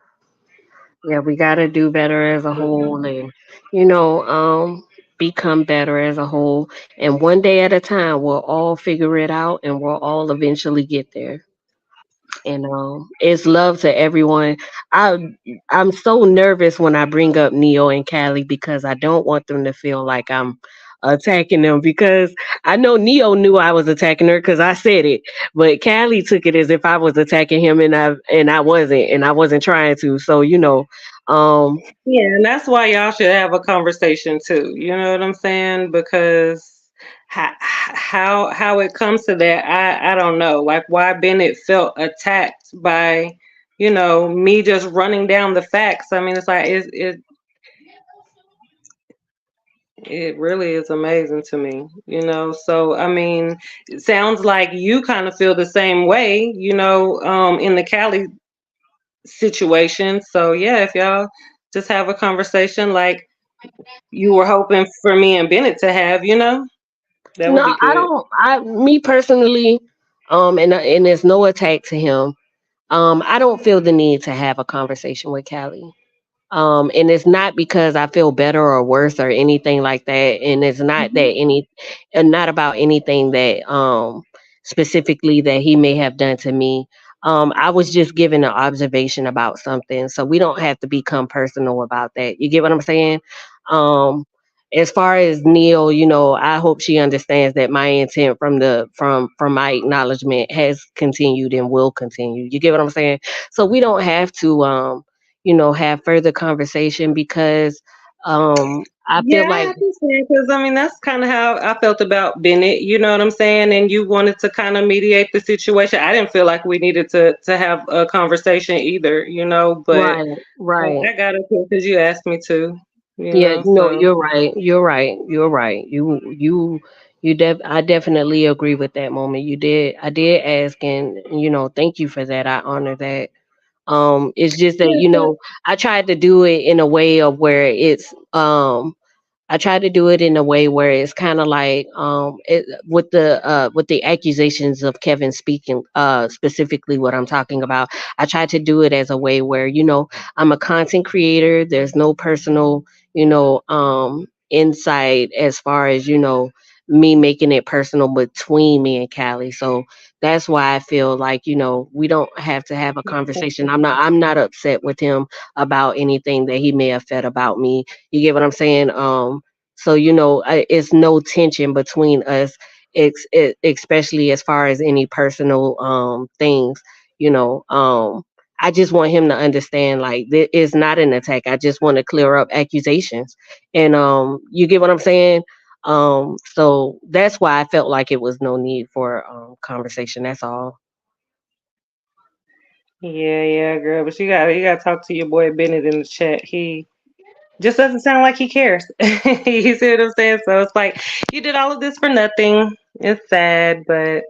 [SPEAKER 1] Yeah, we gotta do better as a whole and you know, become better as a whole. And one day at a time we'll all figure it out and we'll all eventually get there. And it's love to everyone. I I'm so nervous when I bring up Neo and Callie because I don't want them to feel like I'm attacking them because I know Neo knew I was attacking her because I said it, but Callie took it as if I was attacking him and I wasn't trying to. So um,
[SPEAKER 2] Yeah, and that's why y'all should have a conversation too. You know what I'm saying? Because how it comes to that, I don't know. Like why Bennett felt attacked by, me just running down the facts. I mean, it's like it really is amazing to me. So I mean, it sounds like you kind of feel the same way. In the Cali situation. So yeah, if y'all just have a conversation like you were hoping for me and Bennett to have, that would
[SPEAKER 1] no,
[SPEAKER 2] be
[SPEAKER 1] I
[SPEAKER 2] good.
[SPEAKER 1] don't. Me personally, and there's no attack to him. I don't feel the need to have a conversation with Callie. And it's not because I feel better or worse or anything like that. And it's not that
[SPEAKER 2] Mhm.
[SPEAKER 1] not about anything that specifically that he may have done to me. I was just giving an observation about something, so we don't have to become personal about that. You get what I'm saying? Um, as far as Neil, I hope she understands that my intent from my acknowledgement has continued and will continue. You get what I'm saying? So we don't have to have further conversation because I feel
[SPEAKER 2] Yeah, I
[SPEAKER 1] like
[SPEAKER 2] understand because I mean that's kind of how I felt about Bennett. You know what I'm saying? And you wanted to kind of mediate the situation. I didn't feel like we needed to have a conversation either. But
[SPEAKER 1] right, right.
[SPEAKER 2] I got it because you asked me to.
[SPEAKER 1] Yeah, no,
[SPEAKER 2] So
[SPEAKER 1] you're right. You're right. You're right. I definitely agree with that moment. I did ask and thank you for that. I honor that. It's just that,
[SPEAKER 2] yeah, so
[SPEAKER 1] I tried to do it in a way of where I try to do it in a way where it's kind of like with the accusations of Kevin speaking specifically what I'm talking about. I try to do it as a way where I'm a content creator. There's no personal insight as far as me making it personal between me and Callie. So that's why I feel like we don't have to have a conversation. I'm not upset with him about anything that he may have fed about me. You get what I'm saying? So it's no tension between us, especially as far as any personal things. You know, um, I just want him to understand like this is not an attack. I just want to clear up accusations, and you get what I'm saying. So that's why I felt like it was no need for conversation. That's all.
[SPEAKER 2] yeah, girl. But you gotta talk to your boy Bennett in the chat. He just doesn't sound like he cares. You see what I'm saying? So it's like you did all of this for nothing. It's sad, but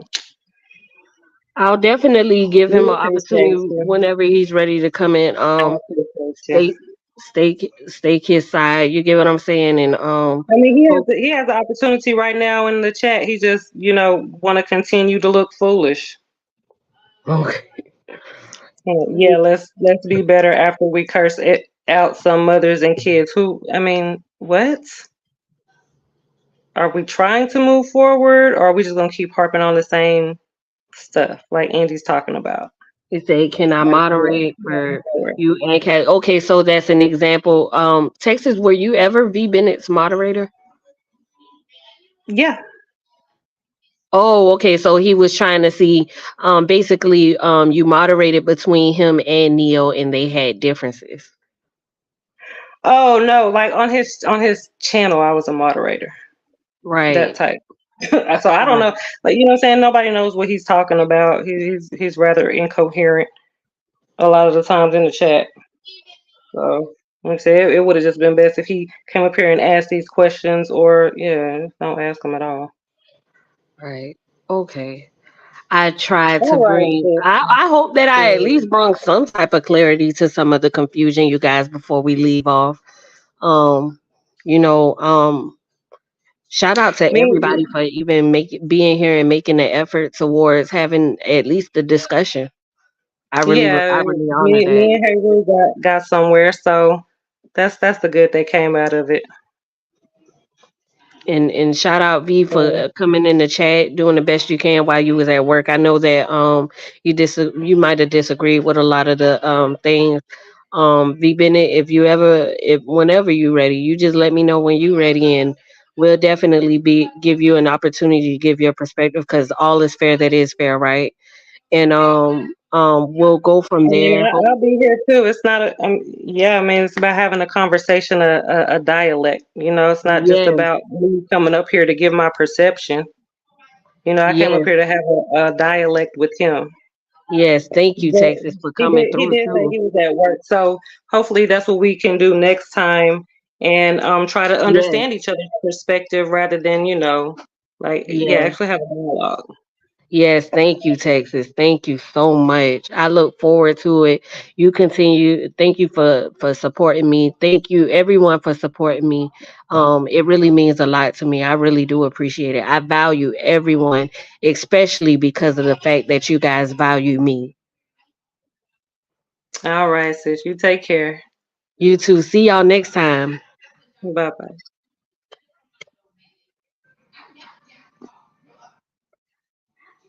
[SPEAKER 1] I'll definitely give him
[SPEAKER 2] we
[SPEAKER 1] an opportunity
[SPEAKER 2] appreciate you.
[SPEAKER 1] whenever he's ready to come in.
[SPEAKER 2] I appreciate you.
[SPEAKER 1] Stake stake his side. You get what I'm saying? And
[SPEAKER 2] I mean,
[SPEAKER 1] hope
[SPEAKER 2] he has the opportunity right now in the chat. He just, want to continue to look foolish.
[SPEAKER 1] okay.
[SPEAKER 2] Yeah, let's be better after we curse it out some mothers and kids who, I mean, what? Are we trying to move forward or are we just gonna keep harping on the same stuff like Andy's talking about?
[SPEAKER 1] He said, "Can I
[SPEAKER 2] Like, yeah,
[SPEAKER 1] moderate
[SPEAKER 2] moving
[SPEAKER 1] for
[SPEAKER 2] forward.
[SPEAKER 1] you and Kat?" Okay, so that's an example. Texas, were you ever V Bennett's moderator?
[SPEAKER 2] Yeah.
[SPEAKER 1] Oh, okay. So he was trying to see, basically, you moderated between him and Neo, and they had differences.
[SPEAKER 2] Oh no, like on his channel, I was a moderator. That
[SPEAKER 1] Right.
[SPEAKER 2] type. So I don't
[SPEAKER 1] Right.
[SPEAKER 2] know, like what I'm saying. Nobody knows what he's talking about. He's rather incoherent a lot of the times in the chat. So like I said, it would have just been best if he came up here and asked these questions, or yeah, don't ask him at all.
[SPEAKER 1] Right. Okay. I tried to
[SPEAKER 2] All right,
[SPEAKER 1] bring.
[SPEAKER 2] sis.
[SPEAKER 1] I hope that I at
[SPEAKER 2] Yeah.
[SPEAKER 1] least brought some type of clarity to some of the confusion, you guys, before we leave off. Um, you know, shout out to
[SPEAKER 2] Me,
[SPEAKER 1] everybody for even being here and making the effort towards having at least the discussion. I
[SPEAKER 2] yeah,
[SPEAKER 1] really honor
[SPEAKER 2] me
[SPEAKER 1] that.
[SPEAKER 2] and Hayward got somewhere, so that's the good that came out of it.
[SPEAKER 1] And shout out V for coming in the chat, doing the best you can while you was at work. I know that you might have disagreed with a lot of the things. V Bennett, if whenever you ready, you just let me know when you ready, and we'll definitely give you an opportunity to give your perspective, because all is fair that is fair, right? And we'll go from
[SPEAKER 2] I mean,
[SPEAKER 1] there.
[SPEAKER 2] I'll be here too. It's not a, yeah, I mean, it's about having a conversation, a dialect. You know, it's not just
[SPEAKER 1] Yes,
[SPEAKER 2] about me coming up here to give my perception. You know, I came up
[SPEAKER 1] yes,
[SPEAKER 2] here to have a dialect with him.
[SPEAKER 1] yes. Thank you,
[SPEAKER 2] But
[SPEAKER 1] Texas, for coming
[SPEAKER 2] he
[SPEAKER 1] through
[SPEAKER 2] did say
[SPEAKER 1] too.
[SPEAKER 2] he was at work. So hopefully that's what we can do next time, and try to
[SPEAKER 1] Yes,
[SPEAKER 2] understand each other's perspective rather than, like, yeah,
[SPEAKER 1] yes.
[SPEAKER 2] actually have a dialogue.
[SPEAKER 1] Yes, thank you, Texas. Thank you so much. I look forward to it. You continue. Thank you for supporting me. Thank you everyone for supporting me. It really means a lot to me. I really do appreciate it. I value everyone, especially because of the fact that you guys value me.
[SPEAKER 2] All right, sis, you take care.
[SPEAKER 1] You too. See y'all next time.
[SPEAKER 2] Bye bye.